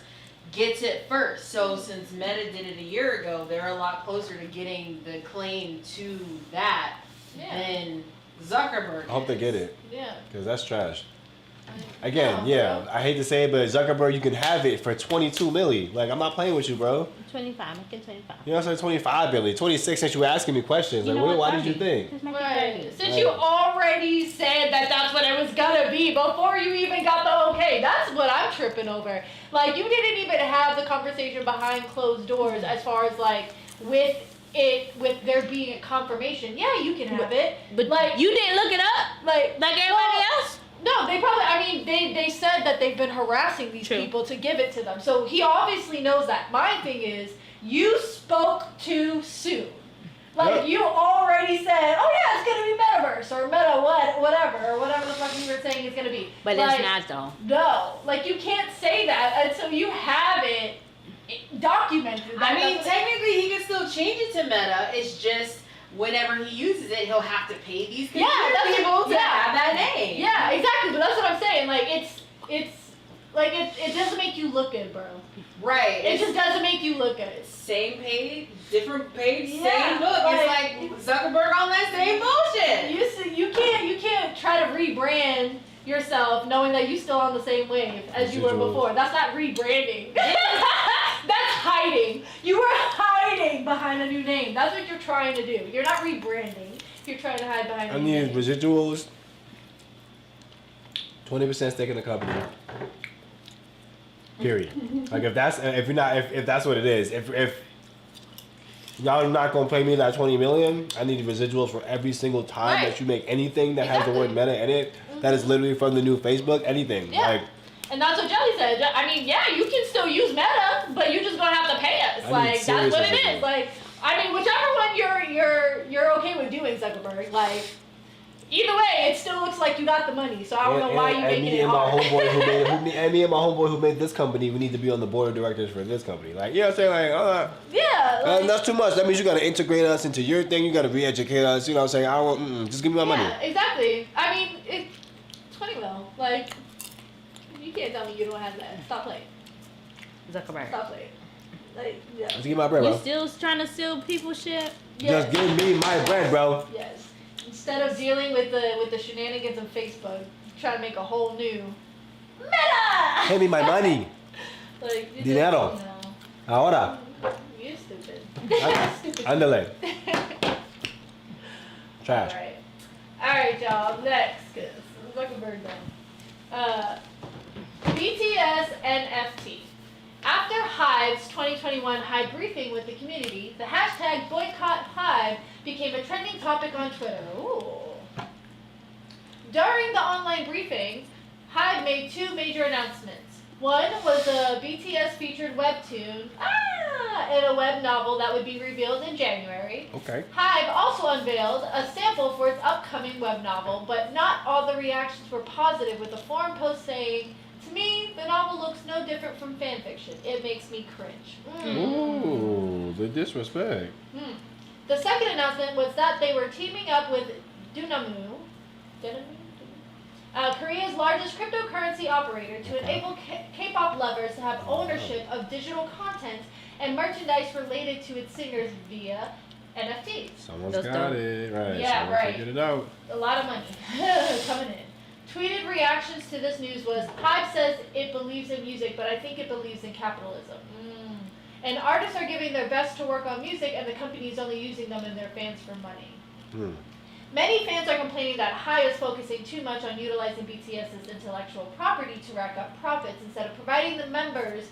gets it first. So since Meta did it a year ago, they're a lot closer to getting the claim to that Yeah. than Zuckerberg. I hope they get it, Yeah. because that's trash. Again, No, yeah, bro. I hate to say it, but Zuckerberg, you can have it for 22 milli. Like, I'm not playing with you, bro. 25, make it 25. You know what I'm saying? 25 milli. 26 since you were asking me questions. You Like, know what, why did you 30. think? Just make it Right. 30. Since you already said that that's what it was gonna be before you even got the okay, that's what I'm tripping over. Like, you didn't even have the conversation behind closed doors as far as like with there being a confirmation. Yeah, you can have it. But Like, you didn't look it up like like everybody well, else? No, they probably. I mean, they said that they've been harassing these True. people to give it to them. So he obviously knows that. My thing is, you spoke too soon. Like, Yep. you already said, oh yeah, it's gonna be metaverse or whatever the fuck you were saying it's gonna be. But like, it's not though. No, like you can't say that until you have it documented. I mean, That's- technically, he can still change it to Meta. It's just whenever he uses it, he'll have to pay these Yeah, that's- people to yeah. have that name. Yeah, exactly. But that's what I'm saying. Like it doesn't make you look good, bro. Right. It just doesn't make you look good. Same page, different page, Yeah, same book. It's like Zuckerberg on that same bullshit. You can't try to rebrand yourself knowing that you're still on the same wave as you were Residuals. before. That's not rebranding. That's hiding. You were hiding behind a new name. That's what you're trying to do. You're not rebranding. You're trying to hide behind a I new need name. residuals. 20% stake in the company. Period. Like if that's what it is. If y'all are not gonna pay me that 20 million. I need residuals for every single time Right. that you make anything that has the Exactly. word meta in it. That is literally from the new Facebook. Anything. Yeah. Like, And that's what Jelly said. I mean, yeah, you can still use Meta, but you just gonna have to pay us. I need Like that's serious what it residuals. is. Like, I mean, whichever one you're okay with doing, Zuckerberg. Like, either way, it still looks like you got the money. So I don't know why you making me it and my hard. homeboy who made this company, we need to be on the board of directors for this company. Like, you know what I'm saying? Like, Yeah. Like, that's too much. That means you gotta integrate us into your thing. You gotta re-educate us. You know what I'm saying? I don't want. Just give me my money. yeah, exactly. I mean, it's 20 mil. Like, you can't tell me you don't have that. Stop playing. Zuckerberg. Stop playing. Like, yeah. Just give me my bread, You bro. still trying to steal people's shit? Just give me my bread, bro. Yes. Instead of dealing with the shenanigans of Facebook, try to make a whole new Meta. Pay me my money. Like you Dinero. Just, Ahora. you're stupid. Stupid. Ándale. Trash. Alright, y'all. Next, cause Zuckerberg done. BTS NFT. After Hive's 2021 Hive briefing with the community, the hashtag boycott Hive became a trending topic on Twitter. Ooh. During the online briefing, Hive made two major announcements. One was a BTS featured webtoon and a web novel that would be revealed in January. Okay. Hive also unveiled a sample for its upcoming web novel, but not all the reactions were positive, with a forum post saying, "To me, the novel looks no different from fanfiction. It makes me cringe." Ooh, the disrespect. The second announcement was that they were teaming up with Dunamu, Korea's largest cryptocurrency operator, to enable K-pop lovers to have ownership of digital content and merchandise related to its singers via NFTs. Someone's That's got dope. it. Right. Yeah, Someone right. figured it out. A lot of money coming in. Tweeted reactions to this news was, Hive says it believes in music, but I think it believes in capitalism. And artists are giving their best to work on music, and the company is only using them and their fans for money. Many fans are complaining that Hive is focusing too much on utilizing BTS's intellectual property to rack up profits instead of providing the members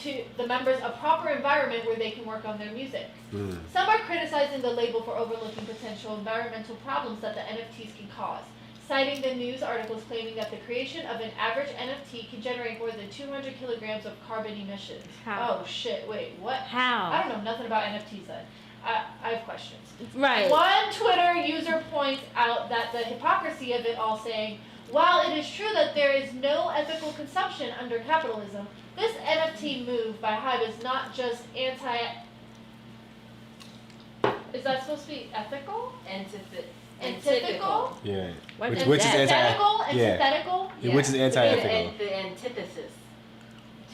a proper environment where they can work on their music. Some are criticizing the label for overlooking potential environmental problems that the NFTs can cause, citing the news articles claiming that the creation of an average NFT can generate more than 200 kilograms of carbon emissions. How? Oh shit, wait, what? How? I don't know nothing about NFTs then. I have questions. Right. One Twitter user points out that the hypocrisy of it all, saying, while it is true that there is no ethical consumption under capitalism, this NFT move by Hive is not just is that supposed to be ethical? Antithetical? Yeah. What Which is is that? Antithetical? Yeah. Antithetical? Yeah, which is anti-ethical. The antithesis.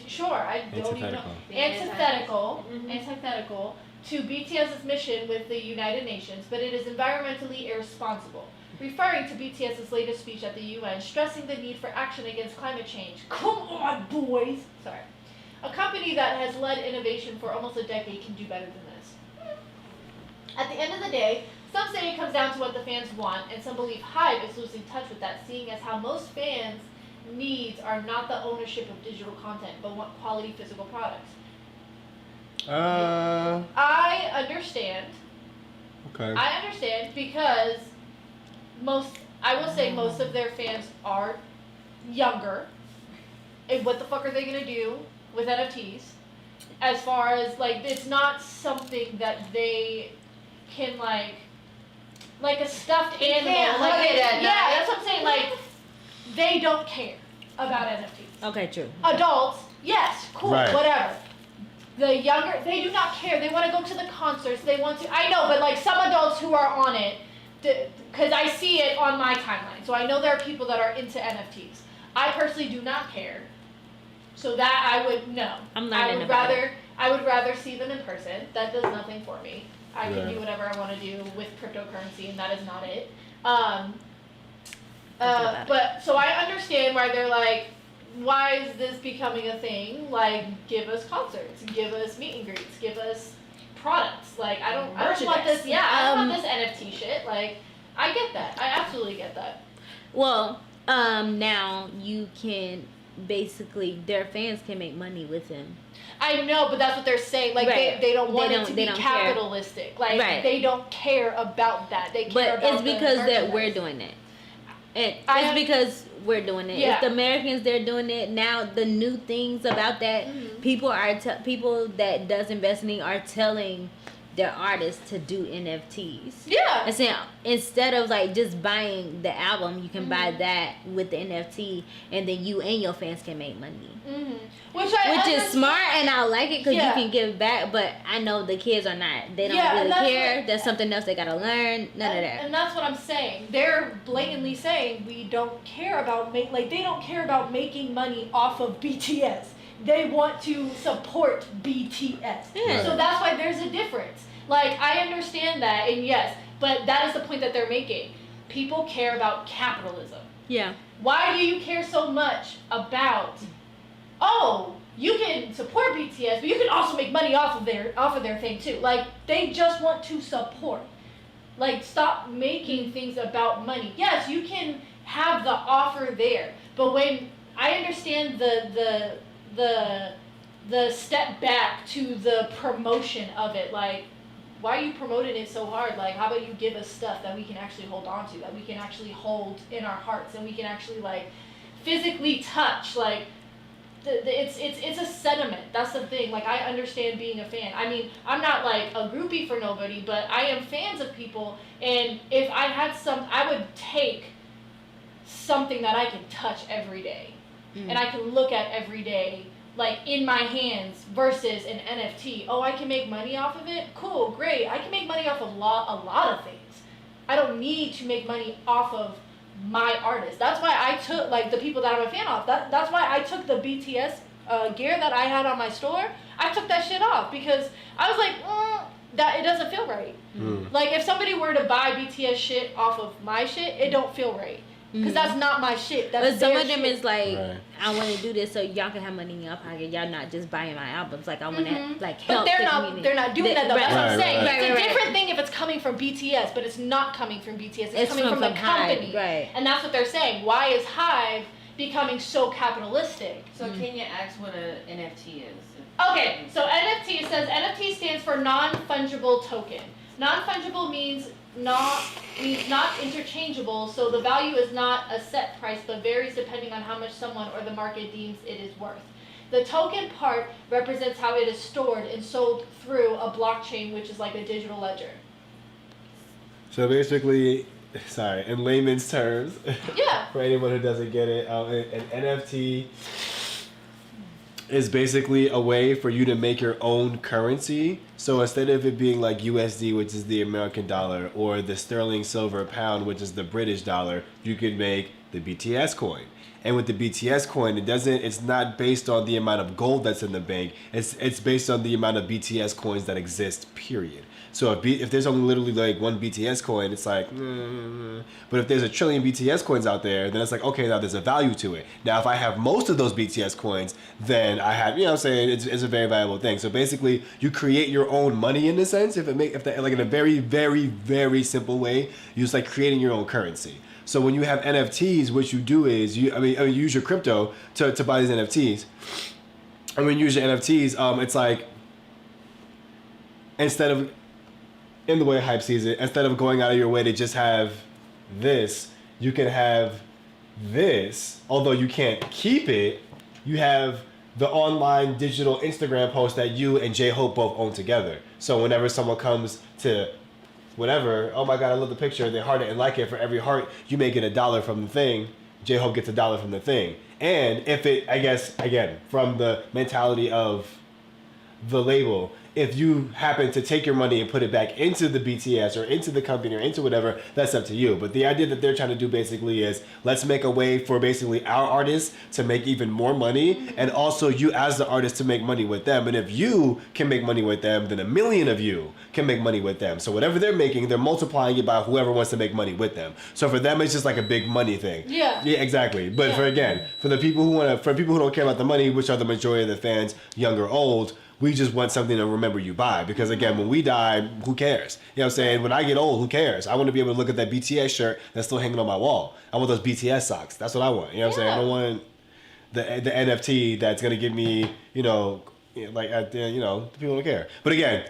Sure, I don't even know. Antithetical. Antithetical to BTS's mission with the United Nations, but it is environmentally irresponsible. Referring to BTS's latest speech at the UN, stressing the need for action against climate change. Come on, boys! Sorry. A company that has led innovation for almost a decade can do better than this. At the end of the day, some say it comes down to what the fans want, and some believe Hive is losing touch with that, seeing as how most fans' needs are not the ownership of digital content, but want quality physical products. I understand. Okay. I understand because I will say most of their fans are younger. And what the fuck are they gonna do with NFTs? As far as it's not something that they can like a stuffed animal. can't hug it at yeah, night. that's what I'm saying. They don't care about NFTs. Okay, true. Adults, yes, cool, Right. whatever. The younger, they do not care. They want to go to the concerts. They want to. I know, but some adults who are on it, because I see it on my timeline. So I know there are people that are into NFTs. I personally do not care. So that I would no. I'm I learning would about rather I would rather see them in person. That does nothing for me. I can Right. do whatever I want to do with cryptocurrency, and that is not it. But so I understand why they're like, why is this becoming a thing? Give us concerts, give us meet and greets, give us products. I don't want this. Yeah, I don't want this NFT shit. I get that. I absolutely get that. Well, now you can basically their fans can make money with him. I know, but that's what they're saying. Like Right. they don't want it to They be don't capitalistic. Like Right. they don't care about that. They care But about it's because the that we're merchandise. doing it. And I it's am- because we're doing it. Yeah. It's the Americans, they're doing it now. The new things about that, Mhm. people that does investing are telling their artists to do NFTs. Yeah. And saying instead of like just buying the album, you can buy Mhm. that with the NFT, and then you and your fans can make money. Mm-hmm. Which Which is smart, and I like it because Yeah. you can give back. But I know the kids are not. They don't Yeah, and really that's care. what- There's something else they gotta learn. None of that. And that's what I'm saying. They're blatantly saying we don't care about they don't care about making money off of BTS. They want to support BTS. Yeah. So that's why there's a difference. Like I understand that, and yes, but that is the point that they're making. People care about capitalism. Yeah. Why do you care so much about? Oh, you can support BTS, but you can also make money off of their thing too. Like they just want to support. Like stop making things about money. Yes, you can have the offer there, but when I understand the step back to the promotion of it, like why are you promoting it so hard? Like how about you give us stuff that we can actually hold on to, that we can actually hold in our hearts, and we can actually like physically touch, like it's a sentiment. That's the thing. Like I understand being a fan. I mean, I'm not like a groupie for nobody, but I am fans of people, and if I had I would take something that I can touch every day and I can look at every day, like in my hands, versus an NFT. Oh, I can make money off of it? Cool, great. I can make money off of a lot of things. I don't need to make money off of my artist. That's why I took like the people that I'm a fan of. That's why I took the BTS gear that I had on my store. I took that shit off because I was like, that it doesn't feel right. Like if somebody were to buy BTS shit off of my shit, it don't feel right. Because that's not my shit. That's But some their of them shit. is like, Right. I want to do this so y'all can have money in your pocket. Y'all not just buying my albums. Like I want to like help. But they're the not. community. They're not doing that though. Right. That's what I'm Right, saying. right. It's a Right. different thing if it's coming from BTS, but it's not coming from BTS. It's coming from the Hive, company. right? And that's what they're saying. Why is Hive becoming so capitalistic? So Kenya asks what a NFT is. Okay, so NFT says NFT stands for non-fungible token. Non-fungible means not interchangeable, so the value is not a set price but varies depending on how much someone or the market deems it is worth. The token part represents how it is stored and sold through a blockchain, which is like a digital ledger. So basically, sorry, in layman's terms, Yeah. for anyone who doesn't get it, an NFT is basically a way for you to make your own currency. So instead of it being like USD, which is the American dollar, or the sterling silver pound, which is the British dollar, you could make the BTS coin. And with the BTS coin, it's not based on the amount of gold that's in the bank. It's based on the amount of BTS coins that exist, period. So if there's only literally like one BTS coin, it's like, but if there's a trillion BTS coins out there, then it's like, okay, now there's a value to it. Now, if I have most of those BTS coins, then I have, what I'm saying, it's a very valuable thing. So basically, you create your own money in a sense, like in a very, very, very simple way, you're just like creating your own currency. So when you have NFTs, what you do is you use your crypto to buy these NFTs. And when you use your NFTs, it's like, instead of, in the way Hype sees it, instead of going out of your way to just have this, you can have this. Although you can't keep it, you have the online digital Instagram post that you and J-Hope both own together. So whenever someone comes to whatever, oh my God, I love the picture, they heart it and like it, for every heart, you may get $1 from the thing. J-Hope gets $1 from the thing. And if it, I guess, again, from the mentality of the label, if you happen to take your money and put it back into the BTS or into the company or into whatever, that's up to you. But the idea that they're trying to do basically is, let's make a way for basically our artists to make even more money, and also you as the artist to make money with them. And if you can make money with them, then 1 million of you can make money with them. So whatever they're making, they're multiplying it by whoever wants to make money with them. So for them, it's just like a big money thing. Yeah. Yeah, exactly. But Yeah. for the people who don't care about the money, which are the majority of the fans, young or old, we just want something to remember you by. Because again, when we die, who cares? You know what I'm saying? When I get old, who cares? I want to be able to look at that BTS shirt that's still hanging on my wall. I want those BTS socks. That's what I want. You know what I'm saying? the NFT that's gonna give me, like at the, people don't care. But again,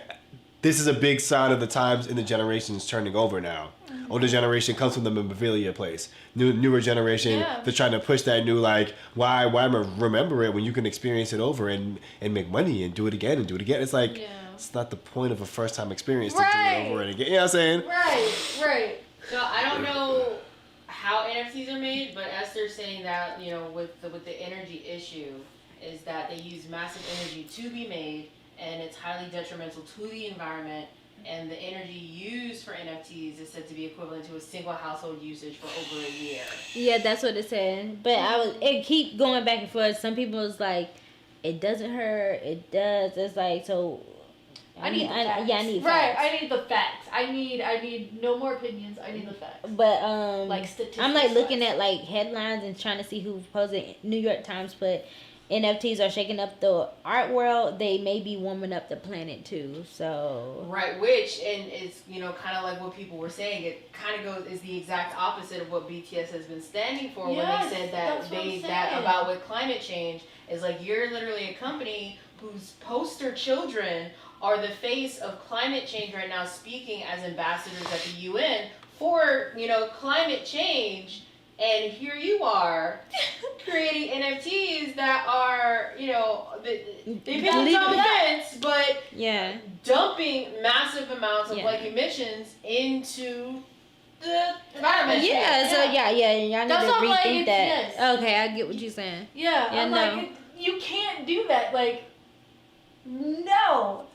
this is a big sign of the times and the generations turning over now. Older generation comes from the memorabilia place. Newer generation, they're trying to push that new, like, why remember it when you can experience it over and make money and do it again and do it again. It's like, it's not the point of a first time experience to do it over and again. You know what I'm saying? Right. So I don't know how NFTs are made, but Esther's saying that, with the energy issue, is that they use massive energy to be made, and it's highly detrimental to the environment. And the energy used for NFTs is said to be equivalent to a single household usage for over a year. Yeah, that's what it said. But it keep going back and forth. Some people is like, it doesn't hurt. It does. It's like, so. I need the facts. I need facts. Right, I need the facts. I need no more opinions. I need the facts. But like statistics. I'm like looking at like headlines and trying to see who posted. New York Times put NFTs are shaking up the art world. They may be warming up the planet too. So right, which and it's kind of like what people were saying. It kind of is the exact opposite of what BTS has been standing for when they said that about with climate change is like you're literally a company whose poster children are the face of climate change right now, speaking as ambassadors at the UN for climate change. And here you are creating NFTs that are, they pick up some fence, but dumping massive amounts of like emissions into the environment. Y'all need to rethink that. Yes. Okay, I get what you're saying. Yeah, I'm like, you can't do that. Like, no.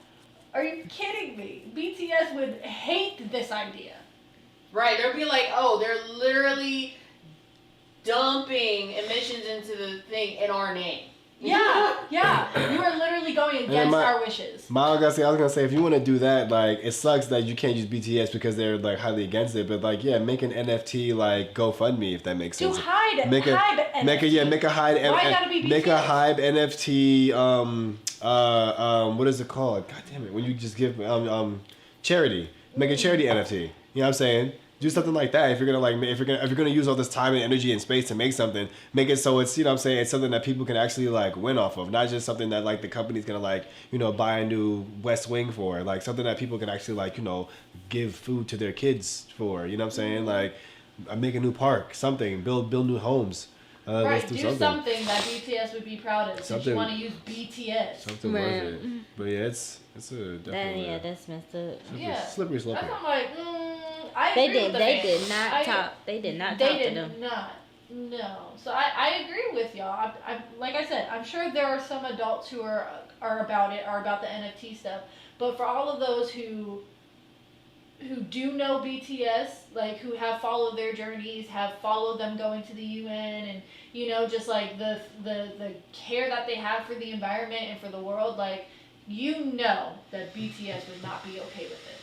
Are you kidding me? BTS would hate this idea. Right, they'll be like, oh, they're literally dumping emissions into the thing in our name. Yeah. You are literally going against our wishes. I was gonna say, if you want to do that, like, it sucks that you can't use BTS because they're like highly against it. But like, make an NFT like GoFundMe, if that makes sense. To hide make a NFT. make a hide. Why gotta be BTS? Make a hide NFT. What is it called? God damn it! When you just give charity, make a charity NFT. You know what I'm saying? Do something like that. If you're gonna use all this time and energy and space to make something, make it so it's it's something that people can actually like win off of, not just something that like the company's gonna buy a new West Wing for, like something that people can actually give food to their kids for. You know what I'm saying? Like make a new park, something, build new homes. Right, do something that BTS would be proud of. Since you want to use BTS. Something worth it. But yeah, it's a definitely. That's messed up. Slippery slope. That's why I'm like, I agree with the They did not talk to them. No. So I agree with y'all. I like I said, I'm sure there are some adults who are about it, are about the NFT stuff. But for all of those who do know BTS, like who have followed their journeys, have followed them going to the UN, and just like the care that they have for the environment and for the world, like that BTS would not be okay with this.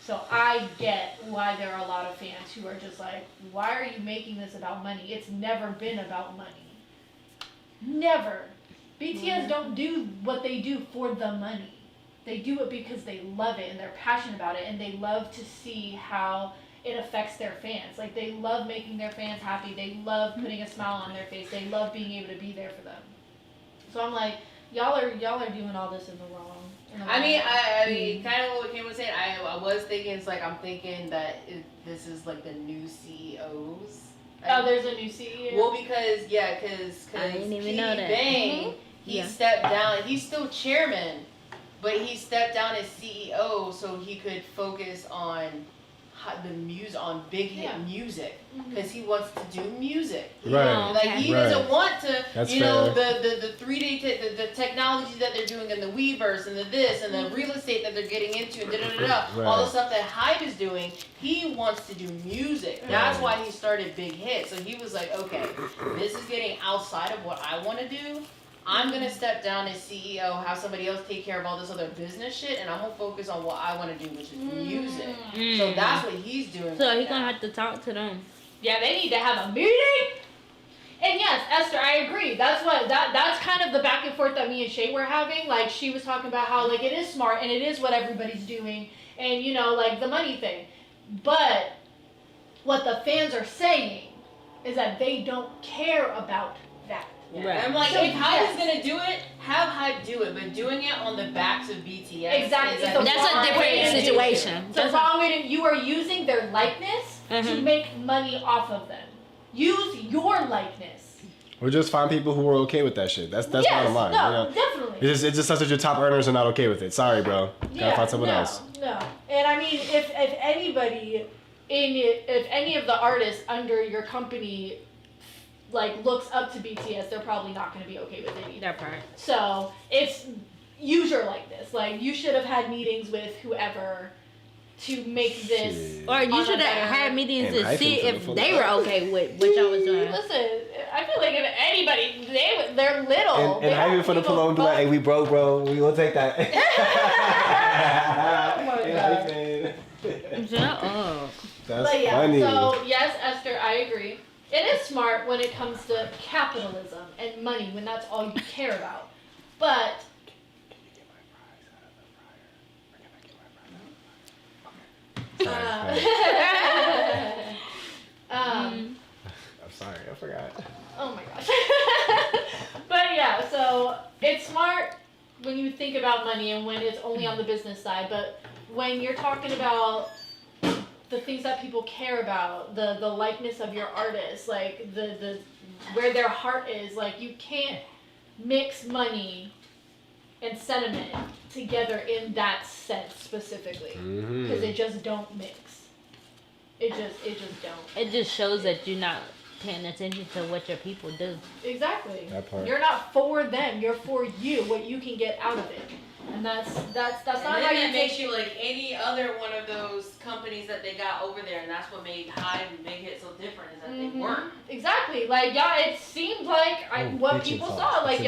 So I get why there are a lot of fans who are just like, why are you making this about money? It's never been about money. Never. BTS don't do what they do for the money. They do it because they love it and they're passionate about it, and they love to see how it affects their fans. Like, they love making their fans happy. They love putting a smile on their face. They love being able to be there for them. So I'm like, y'all are doing all this in the wrong. I mean, kind of what Kim was saying. I was thinking, I'm thinking that this is like the new CEOs. There's a new CEO. Well, because I didn't even know that. Bang, he stepped down. He's still chairman, but he stepped down as CEO so he could focus on big hit music, because he wants to do music. Right. Like he doesn't want to, That's the 3D the technology that they're doing in the Weverse and the this and the real estate that they're getting into and all the stuff that Hype is doing. He wants to do music. That's why he started Big Hit. So he was like, okay, this is getting outside of what I want to do. I'm going to step down as CEO, have somebody else take care of all this other business shit, and I'm going to focus on what I want to do, which is music. So that's what he's doing. So he's going to have to talk to them. Yeah, they need to have a meeting. And yes, Esther, I agree. That's kind of the back and forth that me and Shay were having. Like, she was talking about how, like, it is smart and it is what everybody's doing, and, like, the money thing. But what the fans are saying is that they don't care about that. Yeah. Right. I'm like, So, if Hype yes. is gonna do it, have Hype do it, but doing it on the backs of BTS. Exactly. Is It's the That's wrong a way different to do it. situation. It's the wrong way to. You are using their likeness to Mhm. make money off of them. Use your likeness. Or just find people who are okay with that shit. That's Yes, bottom line. no, you know? definitely. It's just such that your top earners are not okay with it. Sorry, bro. Gotta find someone no, else. No, and I mean, if anybody if any of the artists under your company like looks up to BTS, they're probably not going to be okay with it either. That part. So it's use your likeness. Like you should have had meetings with whoever to make this. Shit. Or you on a should have better- had meetings And to hyphen see to the if full they were okay with what y'all was doing. Listen, I feel like if anybody, they're little. And Hyphen for the pull and be like, hey, we broke, bro. We gonna take that. Oh my Hey, God. Hyphen. Shut up. That's But yeah, funny. so yes, Esther, I agree. It is smart when it comes to capitalism and money, when that's all you care about. But I'm sorry, I forgot. oh my gosh. But yeah, so it's smart when you think about money and when it's only on the business side. But when you're talking about the things that people care about, the likeness of your artist, like the where their heart is, like you can't mix money and sentiment together in that sense specifically, because it just don't mix. It just don't. It just shows that you're not paying attention to what your people do. Exactly. That part. You're not for them. You're for you. What you can get out of it, and that's And not then how that you makes take. you like any other one of those companies that they got over there, and that's what made Hype and Big Hit so different, is that Mhm. they weren't. Exactly. Like y'all, it seemed like what people saw. Like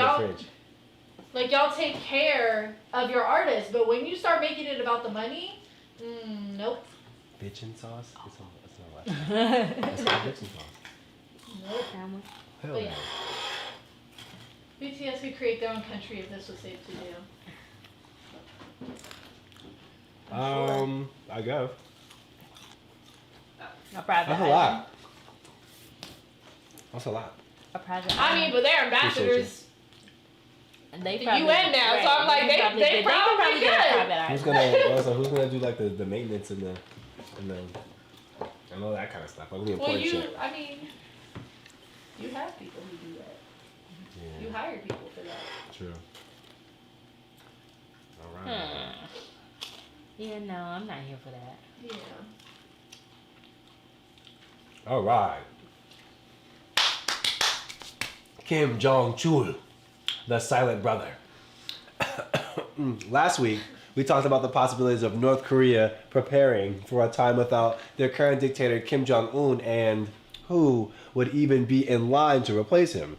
y'all take care of your artist, but when you start making it about the money, nope. Bitchin' sauce? It's not That's not bitchin' sauce. Nope. Hell But yeah. BTS could create their own country if this was safe to do. I go. A private That's a island. lot. That's a lot. A private I mean, but they're ambassadors. And they the probably, UN now, so I'm like, they could probably get a good. private Who's island. gonna do like the maintenance and and all that kind of stuff? Like the Well, important you, shit. I mean, you have people who do that. You Yeah, hire people for that. true. All right. Yeah, no, I'm not here for that. Yeah. All right. Kim Jong-chul, the silent brother. Last week, we talked about the possibilities of North Korea preparing for a time without their current dictator Kim Jong-un and who would even be in line to replace him.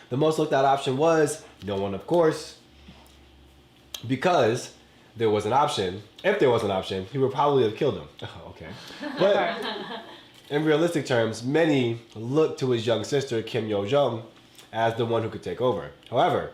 The most looked at option was no one, of course, because there was an option. If there was an option, he would probably have killed him. Oh, okay. But in realistic terms, many look to his young sister, Kim Yo-jong, as the one who could take over. However,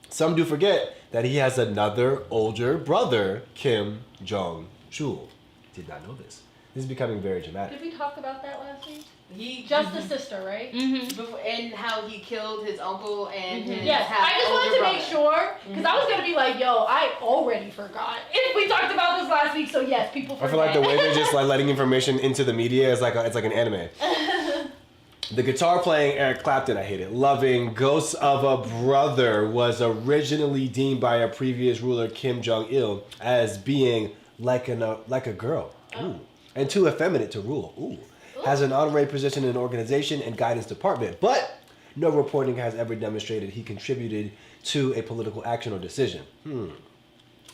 some do forget that he has another older brother, Kim Jong-chul. Did not know this. This is becoming very dramatic. Did we talk about that last week? He Just the sister, right? and how he killed his uncle and his Yes, I just wanted to make sure, because I was going to be like, yo, I already forgot. If we talked about this last week, so yes, people forget. I feel like the way they're just like letting information into the media is like it's like an anime. The guitar playing Eric Clapton, I hate it. Loving Ghosts of a Brother was originally deemed by a previous ruler, Kim Jong-il, as being like a girl. Ooh. And too effeminate to rule. Ooh. Has an honorary position in an organization and guidance department, but no reporting has ever demonstrated he contributed to a political action or decision.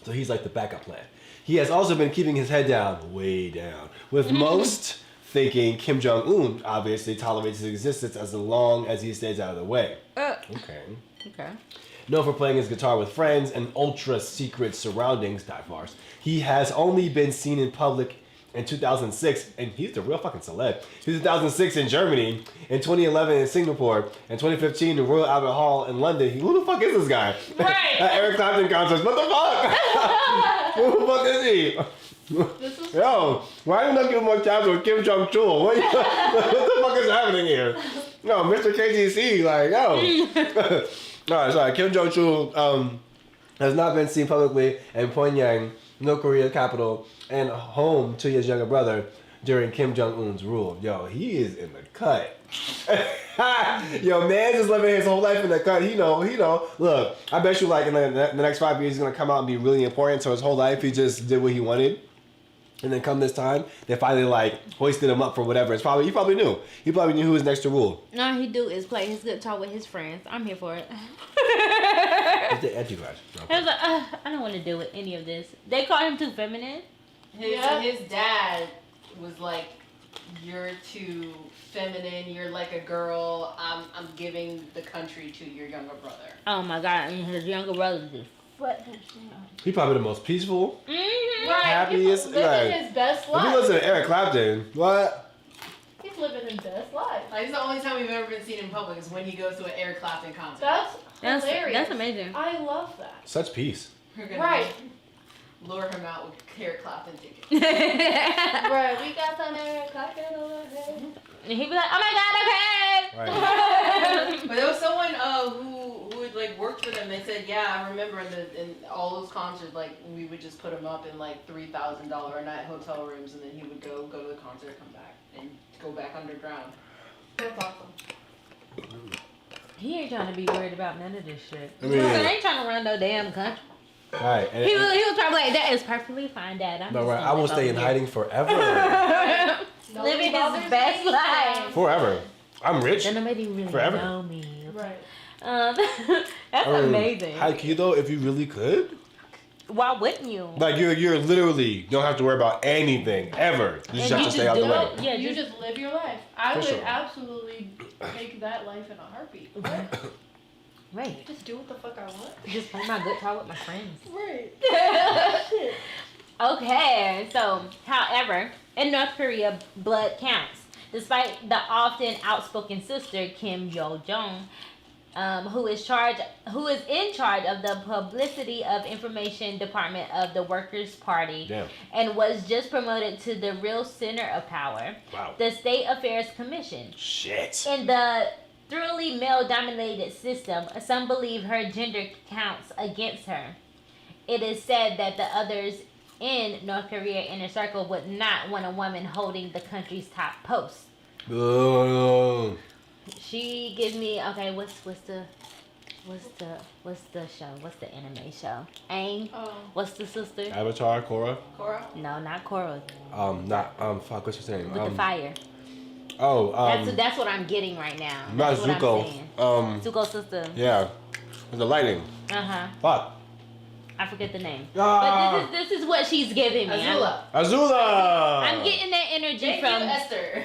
So he's like the backup plan. He has also been keeping his head down, way down, with most thinking Kim Jong-un obviously tolerates his existence as long as he stays out of the way. Okay. Known for playing his guitar with friends and ultra-secret surroundings, diverse, he has only been seen in public in 2006, and he's the real fucking celeb. He's 2006 in Germany, in 2011 in Singapore, in 2015 in Royal Albert Hall in London. Who the fuck is this guy? Right. At Eric Clapton concerts. What the fuck? Who the fuck is he? This is Yo, why you not give more time to Kim Jong-chul? What the fuck is happening here? No, Mr. KTC, like, yo. Alright, sorry. Kim Jong-chul has not been seen publicly in Pyongyang, North Korea's capital, and home to his younger brother during Kim Jong-un's rule. Yo, he is in the cut. Yo, man is living his whole life in the cut. He know. Look, I bet you like in the next 5 years he's gonna come out and be really important. So his whole life he just did what he wanted. And then come this time, they finally like hoisted him up for whatever. He probably knew. He probably knew who was next to rule. All he do is play his guitar with his friends. I'm here for it. It's the Antichrist. He was like, I don't want to deal with any of this. They call him too feminine. His dad was like, "You're too feminine. You're like a girl. I'm giving the country to your younger brother." Oh my God! And his younger brother just fucked his shit up. He probably the most peaceful, right. happiest. He's living his best If you life. listen to Eric Clapton, what? He's living his best life. Like, it's the only time we've ever been seen in public is when he goes to an Eric Clapton concert. That's hilarious. That's amazing. I love that. Such peace. We're gonna Right. lure him out with Eric Clapton tickets. Right. We got some Eric Clapton over here. And he'd be like, "Oh my God, okay." Right. But there was someone who had like worked for them. They said, "Yeah, I remember in all those concerts, like we would just put him up in like $3,000 a night hotel rooms, and then he would go to the concert, come back, and go back underground." That's awesome. He ain't trying to be worried about none of this shit. I mean, He ain't trying to run no damn country. right. And, He was probably like, "That is perfectly fine, Dad. I'm no, just right. gonna I will live stay in over hiding forever. here." Nobody Living bothers his best me. life. Forever. I'm rich. Then nobody really Forever. know me. Right. That's amazing. High key though, if you really could, Why wouldn't you? like you're literally you don't have to worry about anything ever. You just And have to stay out the do way. it. Yeah, you just live your life. I For would sure. absolutely take that life in a heartbeat. Right. Right. Just do what the fuck I want. Just play my guitar with my friends. Right. Okay, so, however, in North Korea, blood counts. Despite the often outspoken sister, Kim Yo-jong, who is in charge of the Publicity of Information Department of the Workers' Party, Damn. and was just promoted to the real center of power, Wow. the State Affairs Commission. Shit. In the thoroughly male-dominated system, some believe her gender counts against her. It is said that the others in North Korea inner circle would not want a woman holding the country's top post. Ugh. She gives me what's the show? What's the anime show? Aang. Oh. What's the sister? Avatar, Korra. Cora? No, not Korra. Fuck, what's her name? With the fire. That's That's what I'm getting right now. not That's what I'm Zuko. saying. Zuko's sister. Yeah, with the lightning. Fuck. I forget the name. Ah. But this is what she's giving me. Azula. Azula. I'm getting that energy Thank from you, Esther.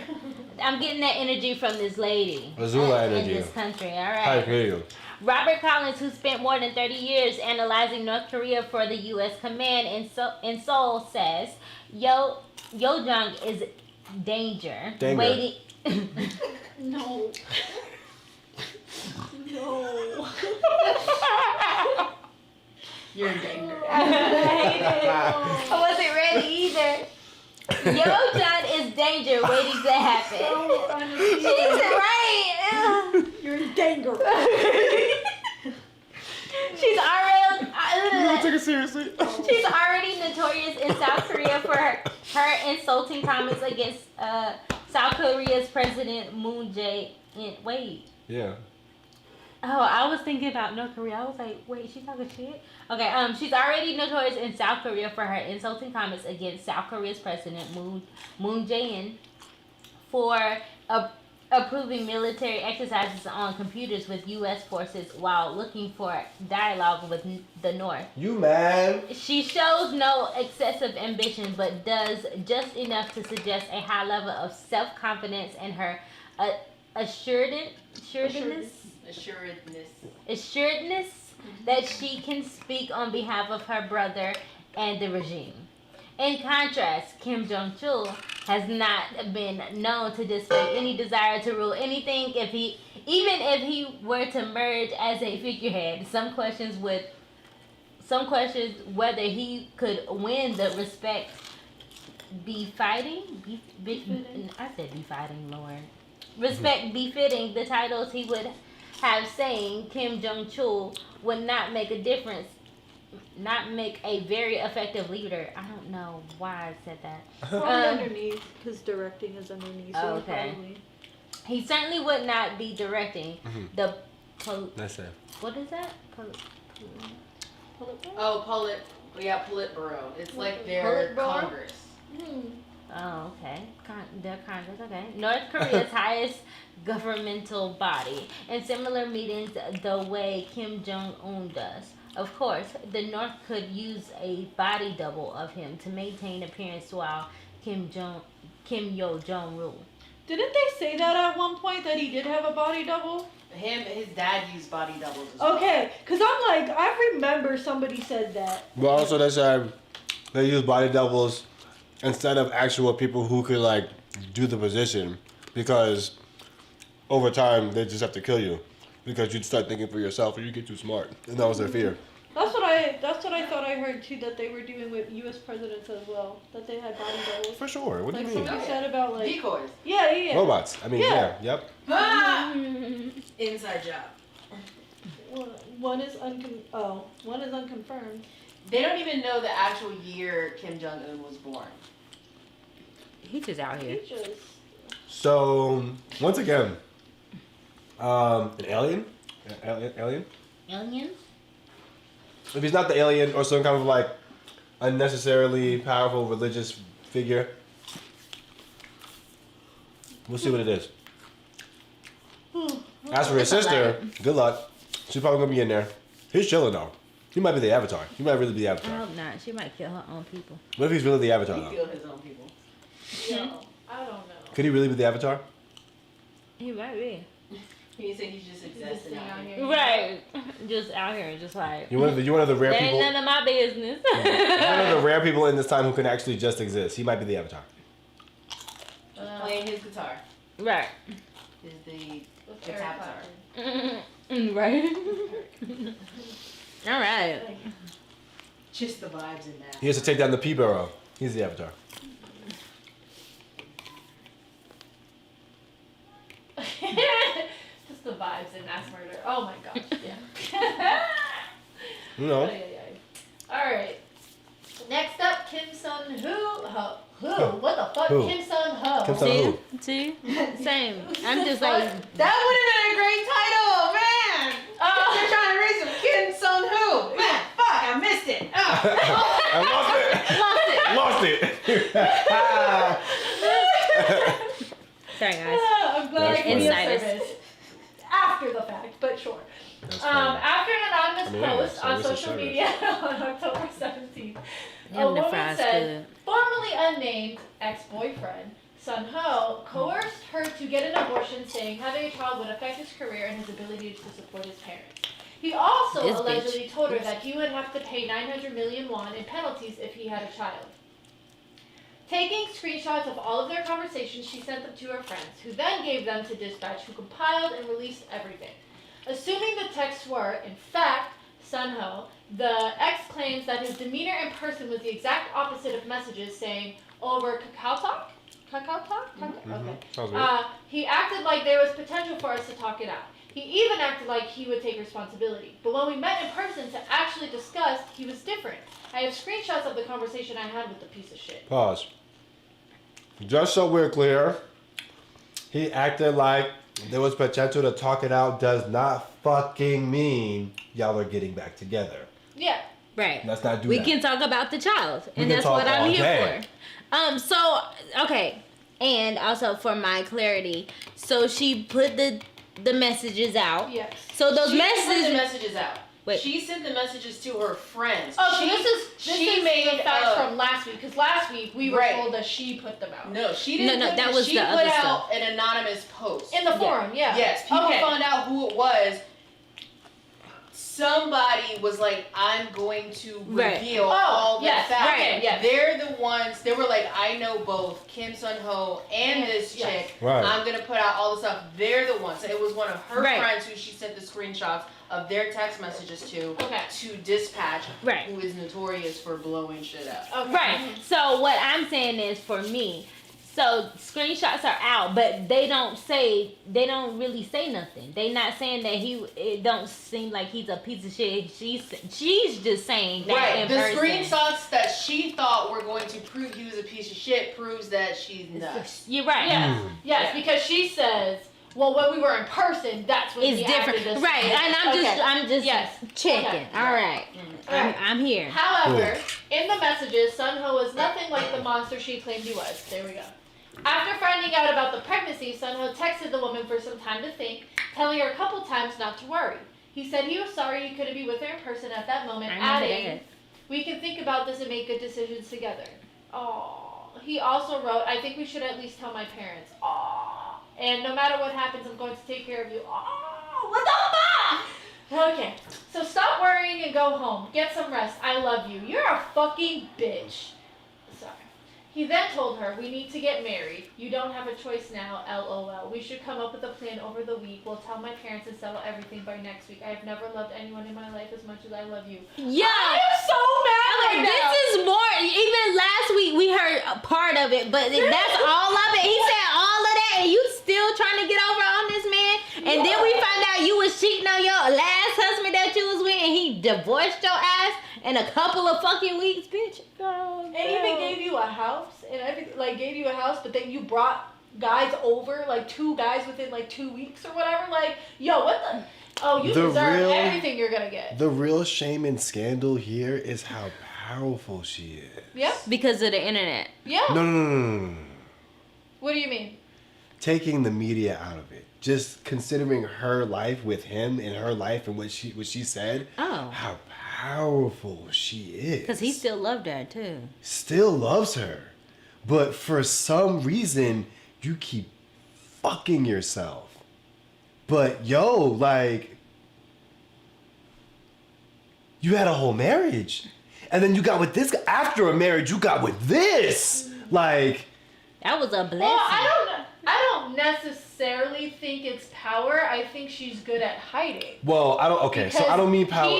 I'm getting that energy from this lady. Azula in energy. this country. All High right. key. Robert Collins, who spent more than 30 years analyzing North Korea for the U.S. command in Seoul, says Yo-jong is danger. Danger. Waiting. No. No. You're in danger. I wasn't ready either. Yo-jong is danger waiting to happen. She's right. You're in danger. She's already. Take it seriously. She's already notorious in South Korea for her insulting comments against South Korea's President Moon Jae-in. Wait. Yeah. Oh, I was thinking about North Korea. I was like, wait, she's talking shit? Okay, she's already notorious in South Korea for her insulting comments against South Korea's President Moon Jae-in for approving military exercises on computers with U.S. forces while looking for dialogue with the North. You man. She shows no excessive ambition, but does just enough to suggest a high level of self-confidence and her assuredness that she can speak on behalf of her brother and the regime. In contrast, Kim Jong-chul has not been known to display any desire to rule anything. Even if he were to merge as a figurehead, some questions whether he could win the respect I said befitting, Lord. Respect befitting the titles he would have, saying Kim Jong-chul would not make a difference, not make a very effective leader. I don't know why I said that. Probably underneath, because directing is underneath. So Okay. probably. He certainly would not be directing the. That's it. What is that? Politburo. It's like their Politburo? Congress. Oh, okay. Their Congress, okay. North Korea's highest governmental body. In similar meetings, the way Kim Jong-un does. Of course, the North could use a body double of him to maintain appearance while Kim Yo-jong rule. Didn't they say that at one point that he did have a body double? His dad used body doubles as well. Okay, because I'm like, I remember somebody said that. But also they said they use body doubles instead of actual people who could like do the position, because over time they just have to kill you because you'd start thinking for yourself or you get too smart, and that was their fear. That's what I thought I heard too, that they were doing with U.S. presidents as well, that they had body doubles. For sure. What do Like you mean? somebody said about like Decoys. yeah. Robots. I mean, Yeah. Yep. Ah! Inside job. One is unconfirmed. They don't even know the actual year Kim Jong-un was born. He just out here. He just So once again, an alien. Alien. Aliens? If he's not the alien or some kind of like unnecessarily powerful religious figure, we'll see what it is. As for his sister, good luck. She's probably gonna be in there. He's chilling though. He might be the Avatar. He might really be the I Avatar. hope not. She might kill her own people. What if he's really the Avatar He though? killed his own people. no, I don't know. Could he really be the Avatar? He might be. He said he's just existing out here. Right. Just out here, just like. You're one of the rare That ain't people. none of my business. One of the rare people in this time who can actually just exist. He might be the Avatar. Playing his guitar Right. is the Eric Avatar. Right. All right. Just the vibes in that. He has to take down the P-Burrow. He's the Avatar. Just the vibes in mass murder. Oh my gosh, yeah. No. Alright. Next up, Kim Seon-ho. Who? What the fuck? Who? Kim Seon-ho. Kim Seon-ho. See? Same. I'm just like. That would have been a great title, man. They're trying to raise some Kim Seon-ho. Man, fuck, I missed it. I lost it. Sorry, guys. I'm glad I That's can be of funny. service. After the fact, but sure. That's funny. After an anonymous I mean, yeah, post on service is social service. media on October 17th, a Them the woman fries said, formerly unnamed ex-boyfriend, Seon-ho, coerced her to get an abortion, saying having a child would affect his career and his ability to support his parents. He also This allegedly bitch. told her that he would have to pay 900 million won in penalties if he had a child. Taking screenshots of all of their conversations, she sent them to her friends, who then gave them to Dispatch, who compiled and released everything. Assuming the texts were, in fact, Seon-ho, the ex claims that his demeanor in person was the exact opposite of messages saying, over Kakao Talk? Kakao Talk? Okay. Sounds good. He acted like there was potential for us to talk it out. He even acted like he would take responsibility. But when we met in person to actually discuss, he was different. I have screenshots of the conversation I had with the piece of shit. Pause. Just so we're clear, he acted like there was potential to talk it out does not fucking mean y'all are getting back together. Yeah. Right. Let's not do We that. can talk about the child, We and can that's talk what I'm all here day. for. So okay, and also for my clarity, so she put the messages out. Yes. So those She didn't put the messages. messages out. Wait. She sent the messages to her friends. Oh, so she, this is made the facts a- from last week, because last week we were Right. told that she put them out. No, she didn't. No, put that it- was she the put other out stuff. an anonymous post. In the forum, yeah. Yes, people Okay. found out who it was. Somebody was like, I'm going to Right. reveal Oh, all the yes, facts. right, yes. They're the ones. They were like, I know both Kim Seon-ho and this chick. Right. I'm gonna put out all the stuff. They're the ones. So it was one of her Right. friends who she sent the screenshots of their text messages to Dispatch, Right. who is notorious for blowing shit up. Okay. Right. So what I'm saying is, for me, so screenshots are out, but they don't really say nothing. They not saying that it don't seem like he's a piece of shit. She's just saying that Right. in The person. screenshots that she thought were going to prove he was a piece of shit proves that she's nuts. You're right. Yes, yes, because she says, well, when we were in person, that's when It's he different, acted this right? way. And I'm just Yes. checking. Okay. All right, Right. I'm here. However, in the messages, SeonHo was nothing like the monster she claimed he was. There we go. After finding out about the pregnancy, SeonHo texted the woman for some time to think, telling her a couple times not to worry. He said he was sorry he couldn't be with her in person at that moment, adding, we can think about this and make good decisions together. Oh, he also wrote, I think we should at least tell my parents. Oh, and no matter what happens, I'm going to take care of you. Oh, what the fuck? Okay, so stop worrying and go home. Get some rest. I love you. You're a fucking bitch. Sorry. He then told her, we need to get married. You don't have a choice now, LOL. We should come up with a plan over the week. We'll tell my parents and settle everything by next week. I have never loved anyone in my life as much as I love you. Yeah. I'm so mad right now. This is more. Even last week we heard a part of it, but that's all of it. He said all of that, and you still trying to get over on this man. And then we found out you was cheating on your last husband that you was with, and he divorced your ass in a couple of fucking weeks, bitch. Oh, And even gave you a house and everything, like gave you a house, but then you brought guys over, like 2 guys within like 2 weeks or whatever. Like, yo, what the? Oh, you deserve everything you're gonna get. The real shame and scandal here is how powerful she is. Yep. because of the internet. Yeah. No. What do you mean? Taking the media out of it. Just considering her life with him and her life and what she said. Oh. How powerful she is. Because he still loved her too. Still loves her. But for some reason, you keep fucking yourself. But yo, like, you had a whole marriage. And then you got with this guy. After a marriage, you got with this. Like, That was a blessing. Well, I don't necessarily think it's power. I think she's good at hiding. well, I don't, okay, so I don't mean power.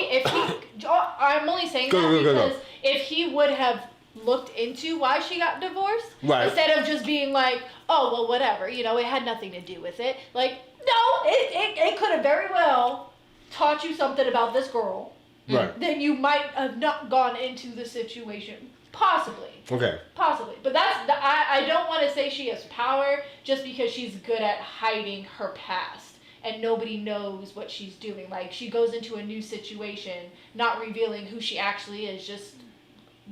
I'm only saying Go. because if he would have looked into why she got divorced, Right. instead of just being like, oh, well, whatever, it had nothing to do with it. Like, no, it could have very well taught you something about this girl. Right. Then you might have not gone into the situation. Possibly. Okay. Possibly. But I don't want to say she has power just because she's good at hiding her past and nobody knows what she's doing. Like, she goes into a new situation not revealing who she actually is, just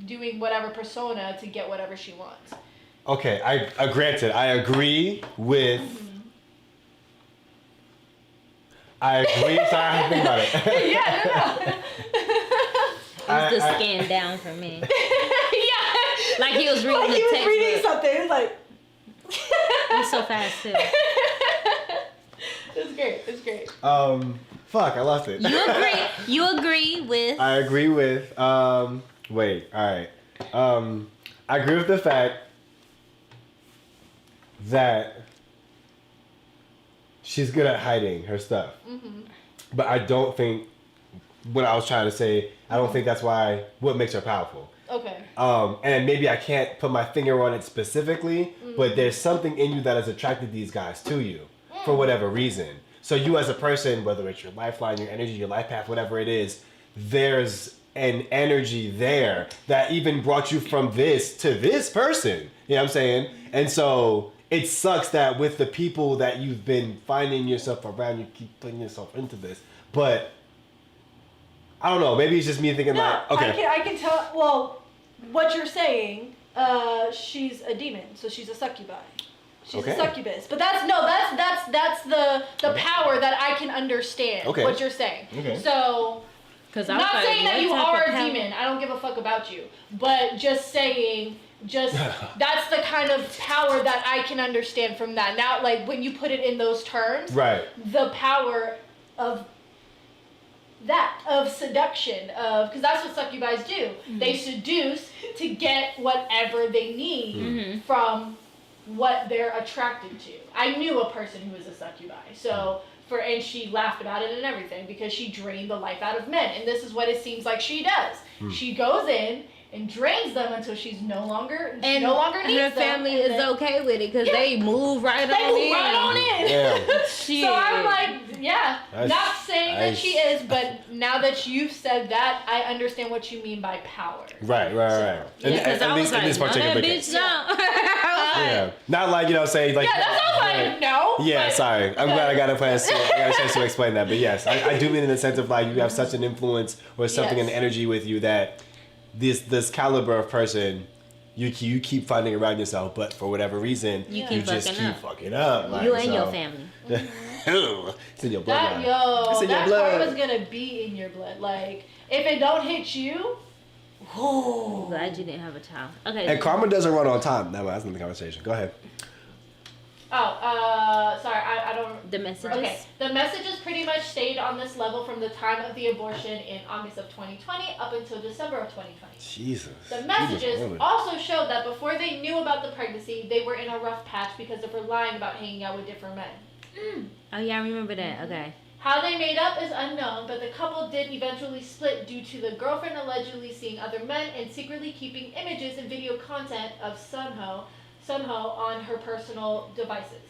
doing whatever persona to get whatever she wants. Okay, granted, I agree with... I agree. Sorry, I have to think about it. Yeah, no. It was the scan down for me. Yeah. Like he was reading Like the he was textbook. reading something. It was like... It was so fast too. It's great. It's great. Fuck, I lost it. You agree with... I agree with, wait, alright. I agree with the fact that she's good at hiding her stuff. Mm-hmm. But I don't think, what I was trying to say, I don't think that's what makes her powerful. Okay. And maybe I can't put my finger on it specifically, but there's something in you that has attracted these guys to you for whatever reason. So you as a person, whether it's your lifeline, your energy, your life path, whatever it is, there's an energy there that even brought you from this to this person. You know what I'm saying? And so it sucks that with the people that you've been finding yourself around, you keep putting yourself into this. But I don't know. Maybe it's just me thinking like, okay. I can tell. Well, what you're saying, she's a demon, so she's a succubi. She's a succubus. But that's the power that I can understand. Okay. What you're saying. Okay. So, not saying that you are a demon. I don't give a fuck about you. But just saying, that's the kind of power that I can understand from that. Now, like when you put it in those terms, Right. the power of that of seduction, of because that's what succubis do. They seduce to get whatever they need from what they're attracted to. I knew a person who was a succubi, so and she laughed about it and everything because she drained the life out of men, and this is what it seems like she does. She goes in and drains them until she's no longer needs her family them, is okay with it because they move right on in. Yeah. So I'm like, not saying that she is, but now that you've said that, I understand what you mean by power. Right. Because I was like, no, that bitch don't. Yeah. Not like, say like. Yeah, that sounds like no. Yeah, sorry. I'm glad I got a chance to explain that. But yes, I do mean in the sense of like you have such an influence or something in energy with you that this caliber of person, you keep finding around yourself, but for whatever reason, you just keep fucking up. Like, you and your family. It's in your blood. That in your blood. karma's gonna be in your blood. Like, if it don't hit you, Glad you didn't have a child. Okay. And karma doesn't run on time. That's not the conversation. Go ahead. Sorry, I don't... The messages? Okay, the messages pretty much stayed on this level from the time of the abortion in August of 2020 up until December of 2020. Jesus. The messages also showed that before they knew about the pregnancy, they were in a rough patch because of her lying about hanging out with different men. Oh, yeah, I remember that. Okay. How they made up is unknown, but the couple did eventually split due to the girlfriend allegedly seeing other men and secretly keeping images and video content of Seon-ho on her personal devices.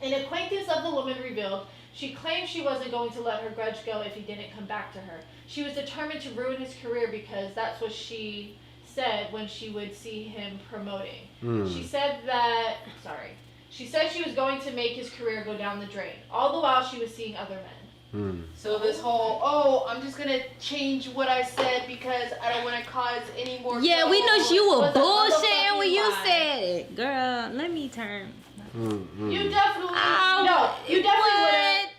An acquaintance of the woman revealed she claimed she wasn't going to let her grudge go if he didn't come back to her. She was determined to ruin his career because that's what she said when she would see him promoting. She said she was going to make his career go down the drain, all the while she was seeing other men. So this whole, I'm just going to change what I said because I don't want to cause any more Yeah, we know you were Was a bullshitting when you motherfucking lie. said it. Girl, let me turn. You definitely, Oh, what?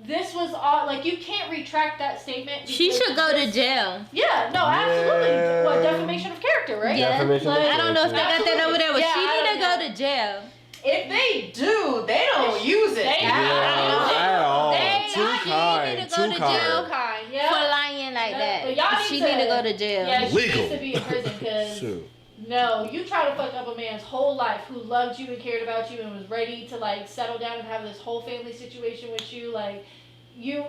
This was all, like, you can't retract that statement. She because should go to this- jail. Yeah, no, absolutely. What, defamation of character, right? Yeah. Defamation of I don't know if they got that over there, but Yeah, she I need to don't go to jail. If they do, they don't use it. They At all. They Too need kind. to go Too to kind. jail. kind, For yeah. lying like Yeah, but that. y'all She need need to to- go to jail. Yeah, she Legal. needs to be in prison because Shoot. no, you try to fuck up a man's whole life who loved you and cared about you and was ready to like settle down and have this whole family situation with you, like you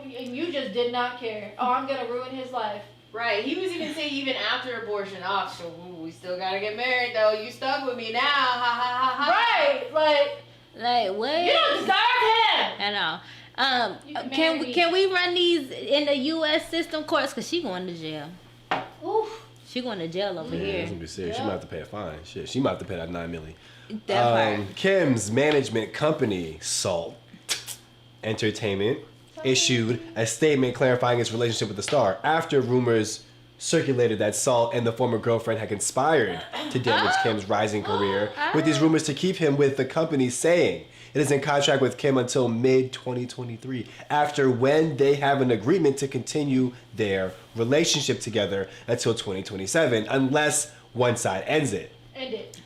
just did not care. Oh, I'm gonna ruin his life. Right. He was even saying even after abortion, oh, so we still got to get married though. You stuck with me now. Ha ha ha ha. Right, Like what? you don't deserve him. I know. You can Can marry we me. can we run these in the U.S. system courts? Cause she going to jail. Oof. She going to jail over Yeah, here. that's gonna be serious. She might have to pay a fine. Shit, she might have to pay that $9 million. That part. Kim's management company, SALT Entertainment, issued a statement clarifying its relationship with the star after rumors circulated that Salt and the former girlfriend had conspired to damage Kim's rising career, with these rumors to keep him with the company, saying it is in contract with Kim until mid-2023, after when they have an agreement to continue their relationship together until 2027, unless one side ends it. End it.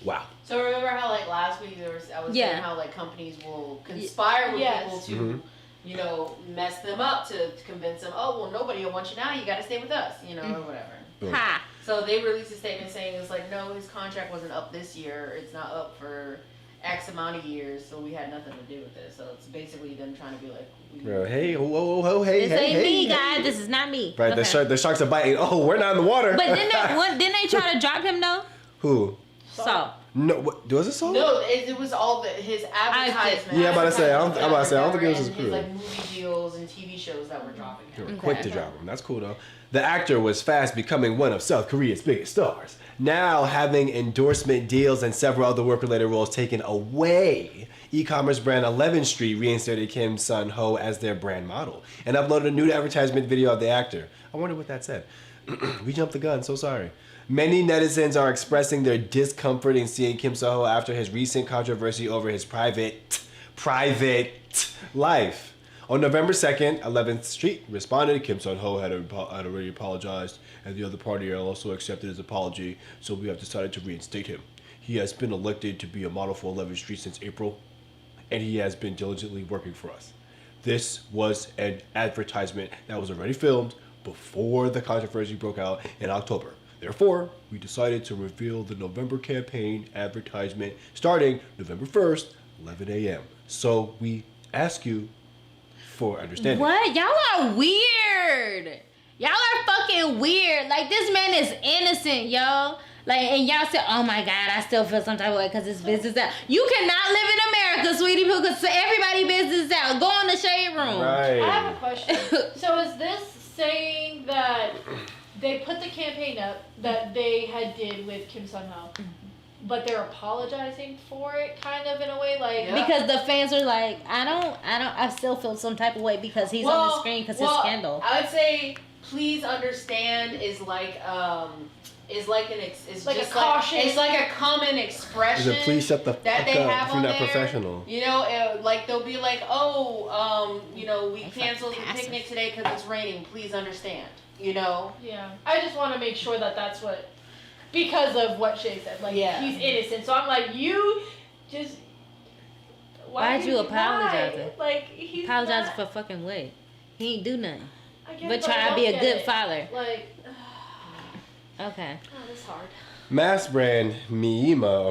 Wow. So remember how like last week I was saying how like companies will conspire with Yes. people to, you know, mess them up to convince them, oh well nobody will want you now, you got to stay with us, you know, or whatever. Boom. Ha. So they released a statement saying it's like no, his contract wasn't up this year, it's not up for X amount of years, so we had nothing to do with it. So it's basically them trying to be like, Bro, hey, whoa, hey, This hey, ain't hey, me, hey. guys. This is not me. Right, Okay. the sharks are biting. Oh, we're not in the water. But didn't they try to drop him though? Who? So. No, what, was it Salt? no, it was all his advertisement. Yeah, I'm about to say, I don't think it was his and crew. like movie deals and TV shows that were dropping They him. were quick to drop him. That's cool though. The actor was fast becoming one of South Korea's biggest stars. Now having endorsement deals and several other work-related roles taken away, e-commerce brand 11th Street reinstated Kim Seon-ho as their brand model and uploaded a nude advertisement video of the actor. I wonder what that said. We jumped the gun, so sorry. Many netizens are expressing their discomfort in seeing Kim Seon-ho after his recent controversy over his private life. On November 2nd, 11th Street responded. Kim Seon-ho had already apologized, and the other party also accepted his apology, so we have decided to reinstate him. He has been elected to be a model for 11th Street since April, and he has been diligently working for us. This was an advertisement that was already filmed before the controversy broke out in October. Therefore, we decided to reveal the November campaign advertisement starting November 1st, 11 a.m. So we ask you for understanding. What? Y'all are weird. Y'all are fucking weird. Like, this man is innocent, yo. Like, and y'all say, oh my God, I still feel some type of way because his business out. You cannot live in America, sweetie poo, because everybody business out. Go on the shade room. Right. I have a question. So is this saying that they put the campaign up that they had did with Kim Seon-ho, but they're apologizing for it, kind of in a way, like because the fans are like, I still feel some type of way because he's on the screen because his scandal. I would say, please understand is like it's like like a caution. It's like a common expression. Is it, please shut the that fuck they up have if you're on not there. professional. You know, like they'll be like, oh, we They canceled the fucking picnic today because it's raining. Please understand. You know. Yeah, I just want to make sure that that's what, because of what Shay said, like he's innocent. So I'm like, you just. Why'd you apologize? Like he's Apologizing not, for fucking what? He ain't do nothing. I get But it, try I to be don't a get good it. father. Like, Okay. oh, this is hard. Mass brand Mima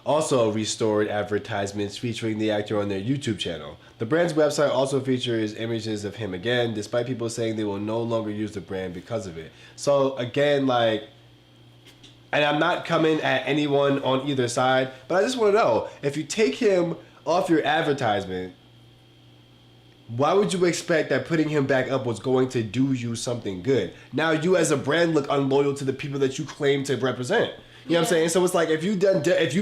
also restored advertisements featuring the actor on their YouTube channel. The brand's website also features images of him again, despite people saying they will no longer use the brand because of it. So again, like, and I'm not coming at anyone on either side, but I just want to know, if you take him off your advertisement, why would you expect that putting him back up was going to do you something good? Now you as a brand look unloyal to the people that you claim to represent. You know what I'm saying? So it's like, if you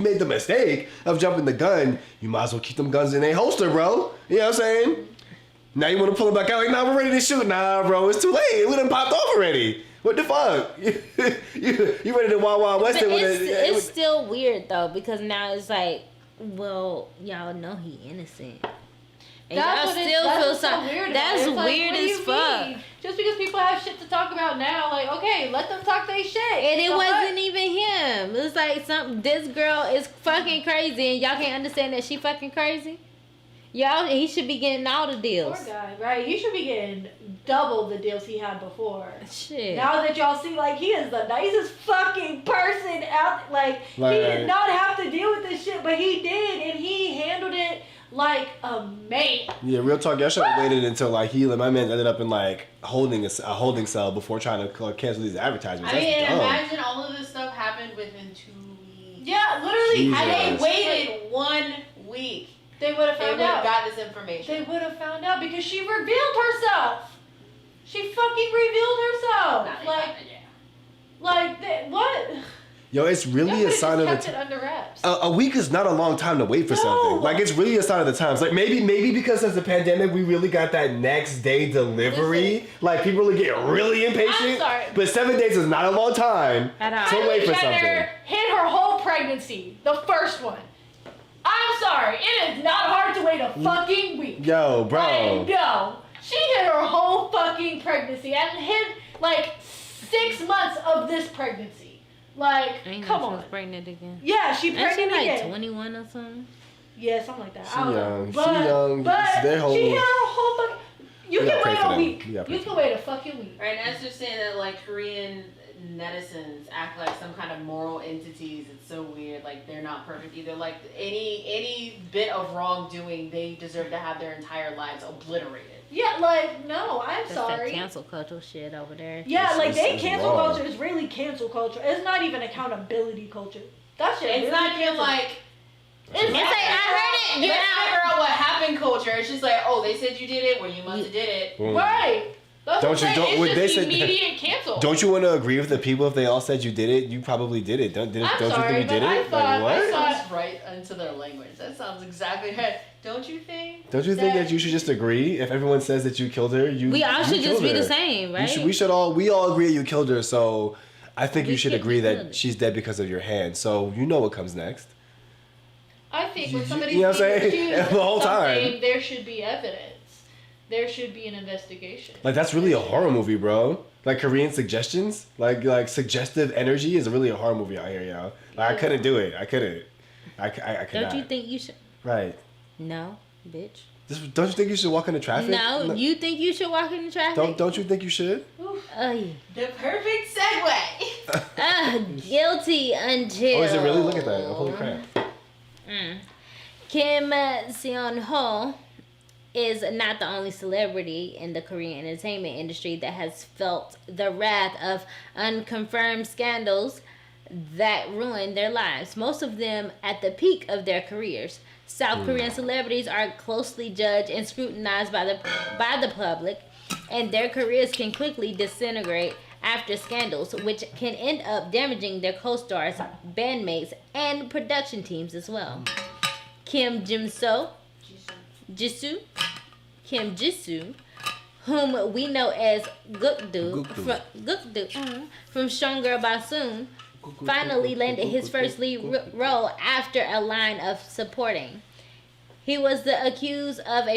made the mistake of jumping the gun, you might as well keep them guns in a holster, bro. You know what I'm saying? Now you want to pull it back out, like, nah, we're ready to shoot. Nah, bro, it's too late. We done popped off already. What the fuck? you ready to Wild Wild West? But it's still weird though, because now it's like, well, y'all know he innocent. And That's y'all still feel so weird. That's it's like, weird what do as you fuck. mean? Just because people have shit to talk about now, like, okay, let them talk their shit. And it The wasn't fuck? even him. It was like this girl is fucking crazy and y'all can't understand that she fucking crazy. Y'all, he should be getting all the deals. Poor guy, right? He should be getting double the deals he had before. Shit. Now that y'all see, like, he is the nicest fucking person out. Like, he did not have to deal with this shit, but he did, and he handled it like a man. Yeah, real talk. Y'all should have waited until like my man ended up in like a holding cell before trying to cancel these advertisements. I That's mean, dumb. imagine all of this stuff happened within 2 weeks. Yeah, literally. Jesus. Had they waited 1 week, They would have they found would have out. got this information. They would have found out because she revealed herself. She fucking revealed herself. Nah, they Like, found it, yeah. what? Yo, it's really Y'all a could've sign of just the kept it under wraps. A week is not a long time to wait for No. something. Like, it's really a sign of the times. Like, maybe because since the pandemic, we really got that next day delivery. Like, people really get really impatient. I'm sorry. But 7 days is not a long time At all. to wait for Kylie something. Jenner hid her whole pregnancy, the first one. I'm sorry, it is not hard to wait a fucking week. Yo, bro. Like, no. She hid her whole fucking pregnancy and hid like 6 months of this pregnancy. Like, Ain't come no on. she's pregnant again. Yeah, she Ain't she pregnant like again. 21 or something? Yeah, something like that. She I don't know. young. She But, young. But Their whole- she hid her whole fucking. You We can gotta pray wait for a them. week. We gotta pray You for can wait a fucking week. Right, and that's just saying that like Korean netizens act like some kind of moral entities. It's so weird. Like they're not perfect either. Like any bit of wrongdoing, they deserve to have their entire lives obliterated. Yeah, like, no, I'm That's sorry. that cancel culture shit over there. Yeah, like they It's cancel wrong. culture is really cancel culture. It's not even accountability culture. That shit. It's really not even cancel. like It's It's like, I heard it. let's figure out what happened culture. It's just like, oh, they said you did it. Well, you must have did it. Mm. Right. That's Don't what you- I'm don't- saying. would It's they just say- immediate cancel. Don't you want to agree with the people if they all said you did it? You probably did it. Don't I'm you sorry, think you did but I it? thought- Like, what? I thought- That sounds right into their language. That sounds exactly right. Don't you think? Don't you think that you should just agree? If everyone says that you killed her, We all you should just killed be her. the same, right? We all agree you killed her. So I think We you should should agree be that good. she's dead because of your hand. So you know what comes next. I think when You somebody's know what I'm being saying? accused The of whole time. something, there should be evidence. There should be an investigation. Like, that's really a horror movie, bro. Like, Korean suggestions, like suggestive energy is really a horror movie out here, yo. Like, I couldn't do it. I couldn't. I could Don't not. you think you should? Right. No. bitch. Don't you think you should walk into traffic? No, you think you should walk into traffic? Don't you think you should? Oh, yeah. The perfect segue. Guilty until. Oh, is it really? Look at that. Holy crap. Kim Seon-ho is not the only celebrity in the Korean entertainment industry that has felt the wrath of unconfirmed scandals that ruined their lives, most of them at the peak of their careers. South Korean celebrities are closely judged and scrutinized by the public, and their careers can quickly disintegrate after scandals, which can end up damaging their co-stars, bandmates, and production teams as well. Kim Jisoo, whom we know as Gukdu from Strong Girl Bassoon, finally landed his first lead role after a line of supporting. He was accused of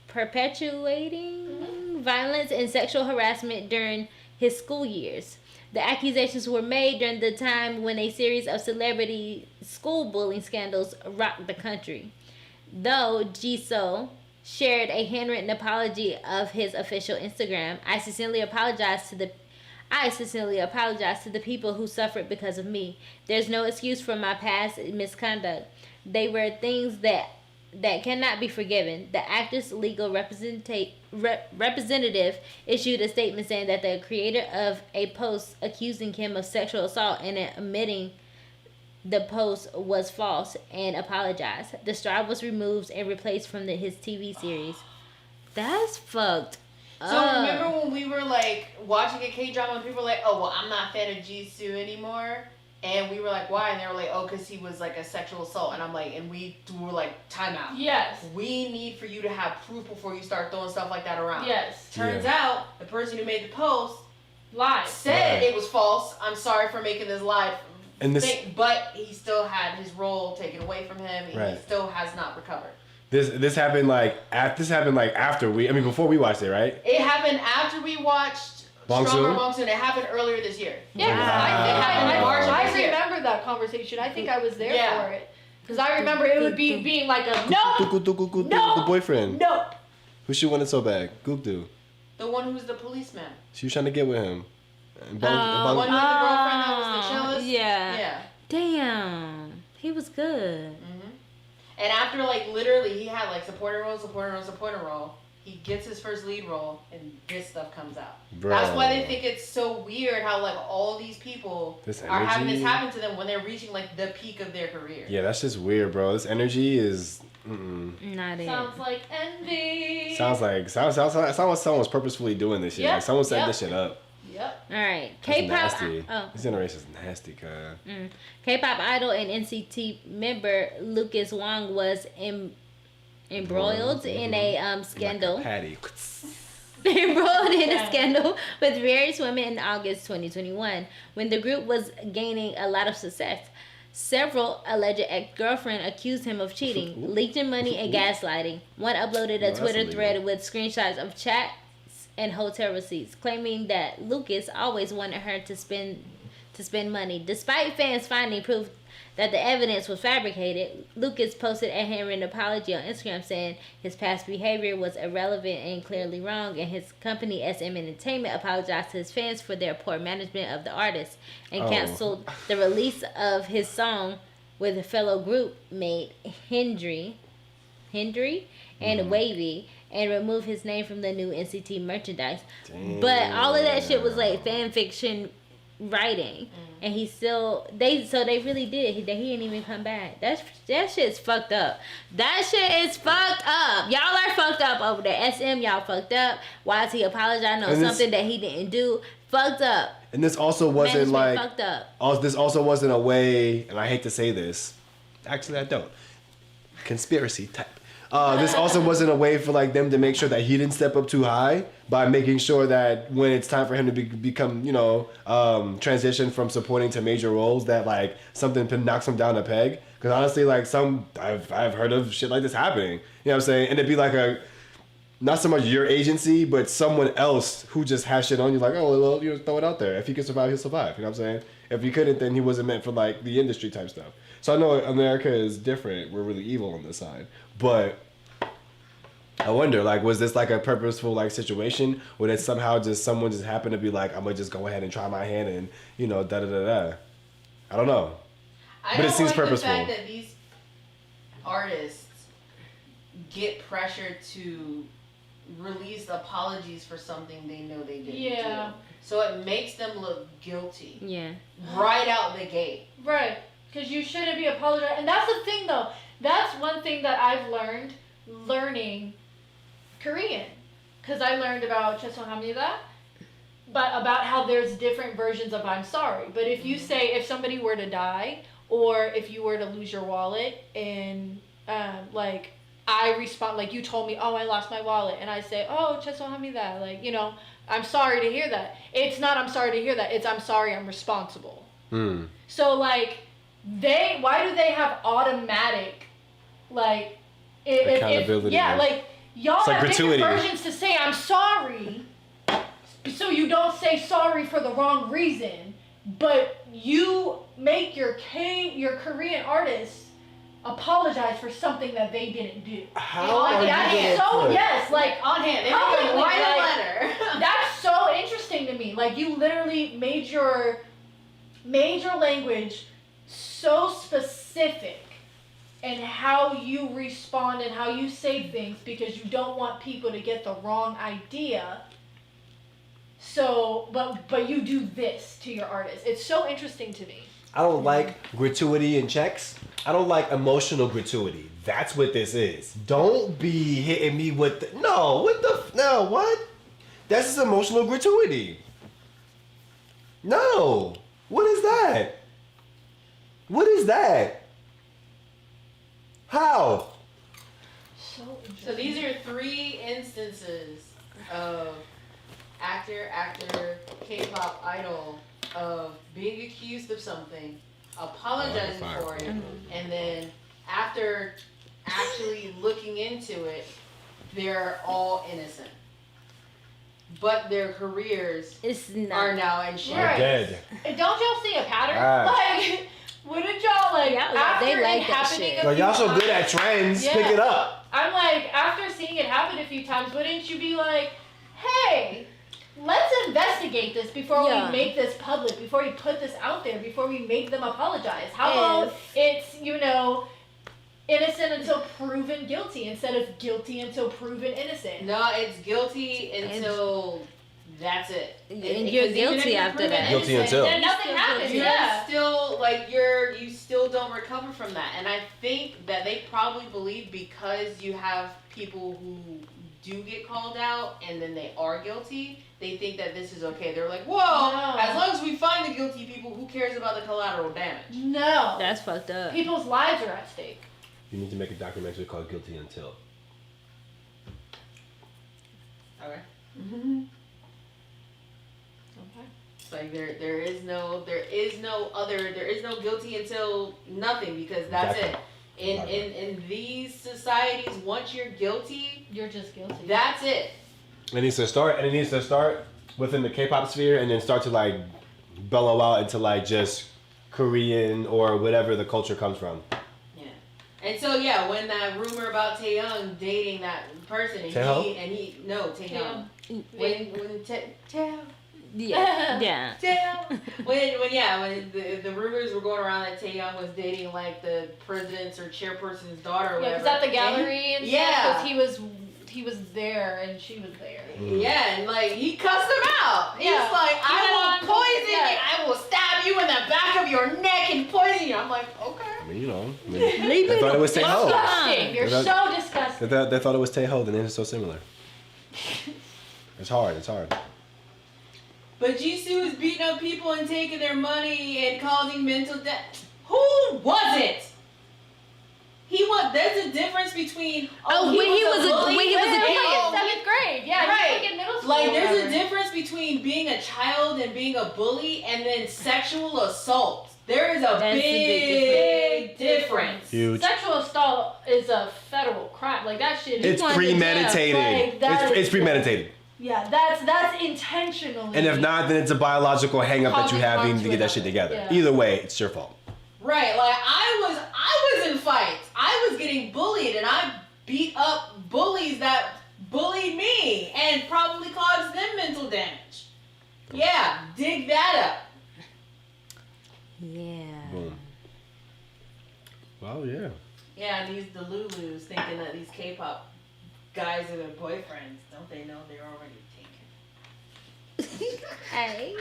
perpetuating violence and sexual harassment during his school years. The accusations were made during the time when a series of celebrity school bullying scandals rocked the country. Though Jisoo shared a handwritten apology of his official Instagram, I sincerely apologize to the people who suffered because of me. There's no excuse for my past misconduct. They were things that cannot be forgiven. The actor's legal representative issued a statement saying that the creator of a post accusing Kim of sexual assault and admitting the post was false and apologized. The star was removed and replaced from his TV series. That's fucked. So remember when we were like watching a K-drama and people were like, oh, well, I'm not a fan of Jisoo anymore? And we were like, why? And they were like, oh, because he was like a sexual assault. And I'm like, and we were like, time out. Yes. We need for you to have proof before you start throwing stuff like that around. Yes. Turns out the person who made the post Lied. said it was false. I'm sorry for making this lie. And this, but he still had his role taken away from him, and right. he still has not recovered. This happened after before we watched it, right? It happened after we watched Stronger Monsoon. It happened earlier this year. Yeah, I remember that conversation. I think I was there for it. Because I remember it would be being like a no, the boyfriend. No. Who she wanted so bad? Gukdu. The one who's the policeman. She was trying to get with him. The one with the girlfriend that was the cellist. Yeah. Yeah. Damn. He was good. Mm-hmm. And after literally he had supporting role. He gets his first lead role, and this stuff comes out. Bro. That's why they think it's so weird how all these people are having this happen to them when they're reaching the peak of their career. Yeah, that's just weird, bro. This energy is not it. Sounds like envy. Sounds like someone's purposefully doing this shit. Yep. Like someone set this shit up. Yep. All right, K-pop. K-pop. This generation's nasty, cuz. K-pop idol and NCT member Lucas Wang was embroiled in a scandal. Like a patty. Embroiled in a scandal with various women in August 2021 when the group was gaining a lot of success. Several alleged ex-girlfriends accused him of cheating, leaking money, and gaslighting. One uploaded a Twitter thread with screenshots of chats and hotel receipts, claiming that Lucas always wanted her to spend money. Despite fans finding proof that the evidence was fabricated, Lucas posted a handwritten apology on Instagram saying his past behavior was irrelevant and clearly wrong, and his company SM Entertainment apologized to his fans for their poor management of the artist and canceled the release of his song with a fellow group mate Hendry and Wavy, and remove his name from the new NCT merchandise. Damn. But all of that shit was fan fiction writing, and they really did. He didn't even come back. That shit's fucked up. That shit is fucked up. Y'all are fucked up over there. SM, y'all fucked up. Why is he apologizing on something that he didn't do? Fucked up. And this also wasn't fucked up. This also wasn't a way, and I hate to say this. Actually, I don't. Conspiracy type. This also wasn't a way for them to make sure that he didn't step up too high by making sure that when it's time for him to become, transition from supporting to major roles, that something knocks him down a peg. Because honestly, I've heard of shit like this happening. You know what I'm saying? And it'd be not so much your agency, but someone else who just has shit on you. Throw it out there. If he can survive, he'll survive. You know what I'm saying? If he couldn't, then he wasn't meant for the industry type stuff. So I know America is different. We're really evil on this side. But I wonder, like, was this like a purposeful like situation, or did somehow just someone just happened to be like, I'm gonna just go ahead and try my hand and da da da da. I don't know. I But it don't seems like purposeful. the fact that these artists get pressured to release apologies for something they know they didn't do. So it makes them look guilty. Yeah. Right out the gate. Right. Because you shouldn't be apologizing. And that's the thing, though. That's one thing that I've learned learning Korean. Because I learned about 죄송합니다, but about how there's different versions of I'm sorry. But if you say, if somebody were to die, or if you were to lose your wallet, and like I respond, like you told me, oh, I lost my wallet, and I say, oh, 죄송합니다, like, I'm sorry to hear that. It's not I'm sorry to hear that. It's I'm sorry, I'm responsible. So like why do they have automatic like accountability? Like y'all it's like have gratuity. different versions to say I'm sorry, so you don't say sorry for the wrong reason, but you make your Korean artists apologize for something that they didn't do. How like, are that you is so yes, like on hand. They how can can we, write a like, letter. that's so interesting to me. Like you literally made your language so specific in how you respond and how you say things because you don't want people to get the wrong idea. So, but you do this to your artists. It's so interesting to me. I don't like gratuity and checks. I don't like emotional gratuity. That's what this is. Don't be hitting me with what? That's just emotional gratuity. No. What is that? What is that? How? So interesting. So these are 3 instances of actor, K-pop idol, of being accused of something, apologizing for it, and then after actually looking into it, they're all innocent. But their careers are now in shambles. Right. Dead. And don't y'all see a pattern? Ah. Like, wouldn't y'all after they like it that happening shit. a Like few y'all so times, good at trends. Yeah. Pick it up. I'm like, after seeing it happen a few times, wouldn't you be like, hey, let's investigate this before we make this public, before we put this out there, before we make them apologize? How about it's, innocent until proven guilty instead of guilty until proven innocent? No, it's guilty until that's it. And you're guilty after that. Guilty until. Then nothing happens. You're Yeah. still you still don't recover from that. And I think that they probably believe because you have people who do get called out and then they are guilty, they think that this is okay. They're like, whoa, No. as long as we find the guilty people, who cares about the collateral damage? No. That's fucked up. People's lives are at stake. You need to make a documentary called Guilty Until. Okay. Okay. It's like there is no guilty until nothing, because that's Exactly. it. In these societies, once you're guilty, You're just guilty. that's it. It needs to start within the K-pop sphere and then start to like bellow out into like just Korean or whatever the culture comes from. Yeah. And so when that rumor about Taehyung dating that person and Taeho? Taehyung. When Taehyung. Yeah. When the rumors were going around that Taehyung was dating like the president's or chairperson's daughter or Yeah, whatever. because at the gallery and Yeah. stuff, 'cause he was there and she was there. Yeah, and like he cussed him out. He's Yeah. like, He went I on- will poison yeah. you. I will stab you in the back of your neck and poison you. I'm like, okay. I mean, they thought it was Taeho. Disgusting. You're They so disgusting. They thought it was Taeho, the names are so similar. It's hard. But Jisoo is beating up people and taking their money and causing mental death. Who was it? There's a difference between when he was a bully. kid. In 7th grade. Yeah, Right. he's like in middle school. Like, or there's a whatever. difference between being a child and being a bully and then sexual assault. There is a That's a big difference. Huge. Sexual assault is a federal crime. Like that shit. It's going to jail. premeditated. Like, that It's is- premeditated. Yeah, that's intentionally. And if not, then it's a biological hang up that you Causing have harm to to get that shit another. together. Yeah. Either way, it's your fault. Right, like I was in fights. I was getting bullied and I beat up bullies that bullied me and probably caused them mental damage. Yeah, dig that up. Yeah. Boom. Well, yeah. Yeah, these Delulus thinking that these K-pop guys are their boyfriends. Don't they know they're already taken? Hey.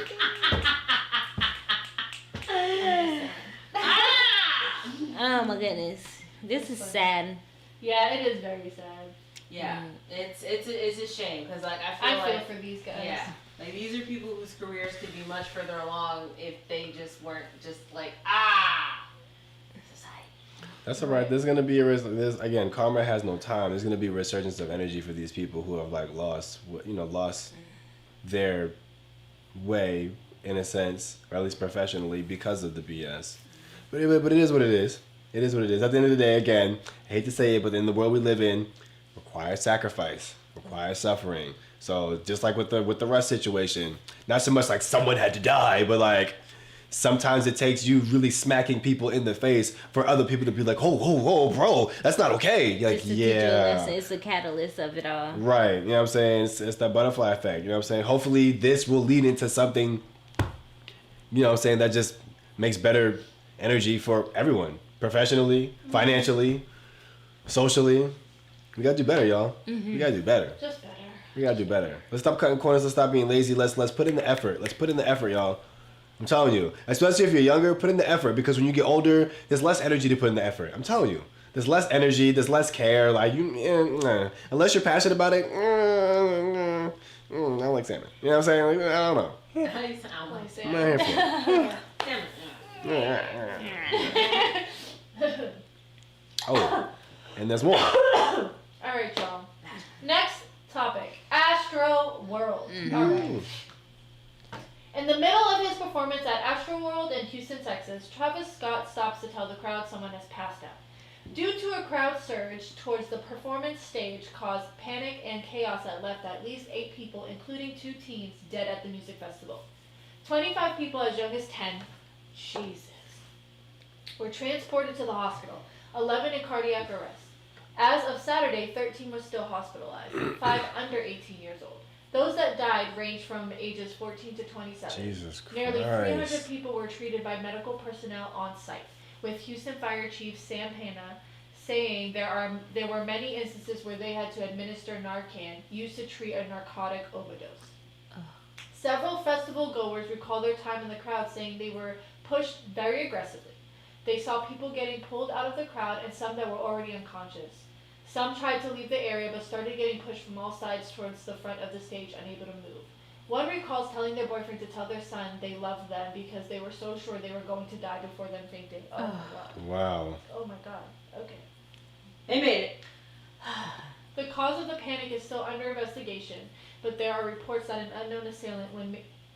Oh my goodness. This is sad. Yeah, it is very sad. Yeah, it's a shame because like I I feel feel for these guys. yeah, like these are people whose careers could be much further along if they just weren't just like society. That's all right. There's gonna be there's again, karma has no time. There's gonna be a resurgence of energy for these people who have like lost their way in a sense, or at least professionally, because of the BS. But it is what it is. It is what it is. At the end of the day, again, I hate to say it, but in the world we live in, requires sacrifice, requires suffering. So just like with the Russ situation, not so much like someone had to die, but like sometimes it takes you really smacking people in the face for other people to be like, oh, bro, that's not okay. You're like, It's a teacher lesson. It's the catalyst of it all. Right. You know what I'm saying? It's that butterfly effect. You know what I'm saying? Hopefully this will lead into something, you know what I'm saying, that just makes better energy for everyone. Professionally, financially, socially. We gotta do better, y'all. We gotta do better. Just better. We gotta do better. Let's stop cutting corners. Let's stop being lazy. Let's put in the effort. Let's put in the effort, y'all. I'm telling you. Especially if you're younger, put in the effort, because when you get older, there's less energy to put in the effort. I'm telling you. There's less energy. There's less care. Like unless you're passionate about it. I don't like salmon. You know what I'm saying? Like, I don't know. How do you sound like I'm not here for it. Oh, and there's more. Alright, y'all. Next topic. Astroworld. Alright. In the middle of his performance at Astroworld in Houston, Texas, Travis Scott stops to tell the crowd someone has passed out. Due to a crowd surge towards the performance stage caused panic and chaos that left at least 8 people, including 2 teens, dead at the music festival. 25 people as young as 10, Jesus, were transported to the hospital, 11 in cardiac arrest. As of Saturday, 13 were still hospitalized, 5 under 18 years old. Those that died ranged from ages 14 to 27. Jesus Christ. Nearly 300 people were treated by medical personnel on site, with Houston Fire Chief Sam Hanna saying there were many instances where they had to administer Narcan, used to treat a narcotic overdose. Several festival goers recall their time in the crowd, saying they were pushed very aggressively. They saw people getting pulled out of the crowd and some that were already unconscious. Some tried to leave the area but started getting pushed from all sides towards the front of the stage, unable to move. One recalls telling their boyfriend to tell their son they loved them because they were so sure they were going to die before them fainting. Oh my god. Wow. Oh my god. Okay. They made it. The cause of the panic is still under investigation, but there are reports that an unknown assailant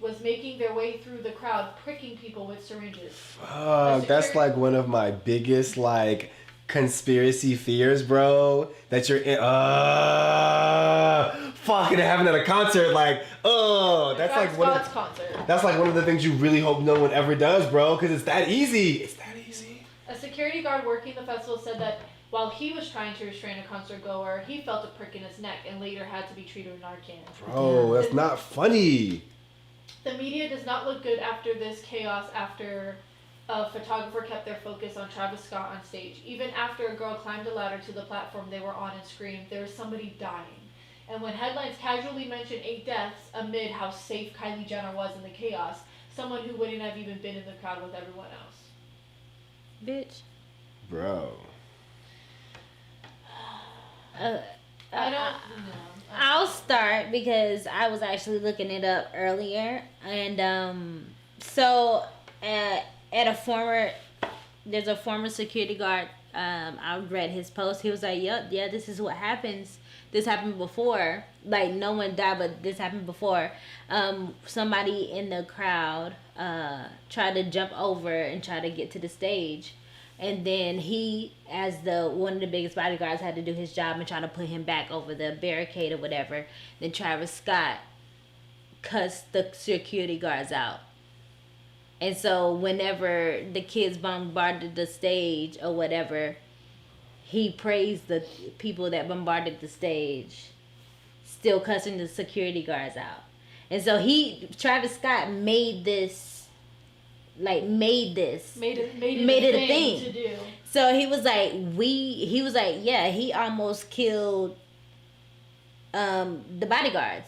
was making their way through the crowd, pricking people with syringes. Fuck, that's like one of my biggest like conspiracy fears, bro. That you're in fucking having at a concert, like, that's like one of the, concert. that's like one of the things you really hope no one ever does, bro, because it's that easy. It's that easy. A security guard working the festival said that while he was trying to restrain a concert goer, he felt a prick in his neck and later had to be treated with Narcan. Bro, that's not funny. The media does not look good after this chaos after a photographer kept their focus on Travis Scott on stage. Even after a girl climbed a ladder to the platform they were on and screamed, "There is somebody dying." And when headlines casually mentioned 8 deaths amid how safe Kylie Jenner was in the chaos, someone who wouldn't have even been in the crowd with everyone else. Bitch. Bro. I don't know. I'll start because I was actually looking it up earlier, and so at there's a former security guard. I read his post. He was like, "Yep, yeah, this is what happens. This happened before. Like no one died, but this happened before. Somebody in the crowd tried to jump over and try to get to the stage." And then he, as one of the biggest bodyguards, had to do his job and try to put him back over the barricade or whatever. Then Travis Scott cussed the security guards out. And so whenever the kids bombarded the stage or whatever, he praised the people that bombarded the stage, still cussing the security guards out. And so Travis Scott made this a thing to do. So he was like, yeah, he almost killed the bodyguards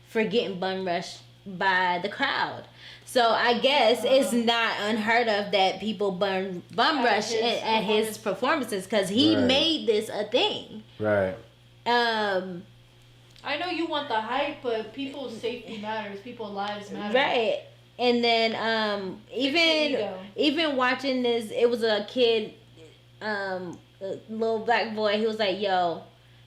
for getting bum rushed by the crowd. So I guess it's not unheard of that people bum rush at his performances, because he made this a thing. Right. I know you want the hype, but people's safety matters. People's lives matter. Right. And then even watching this, it was a kid, a little black boy. He was like, "Yo,"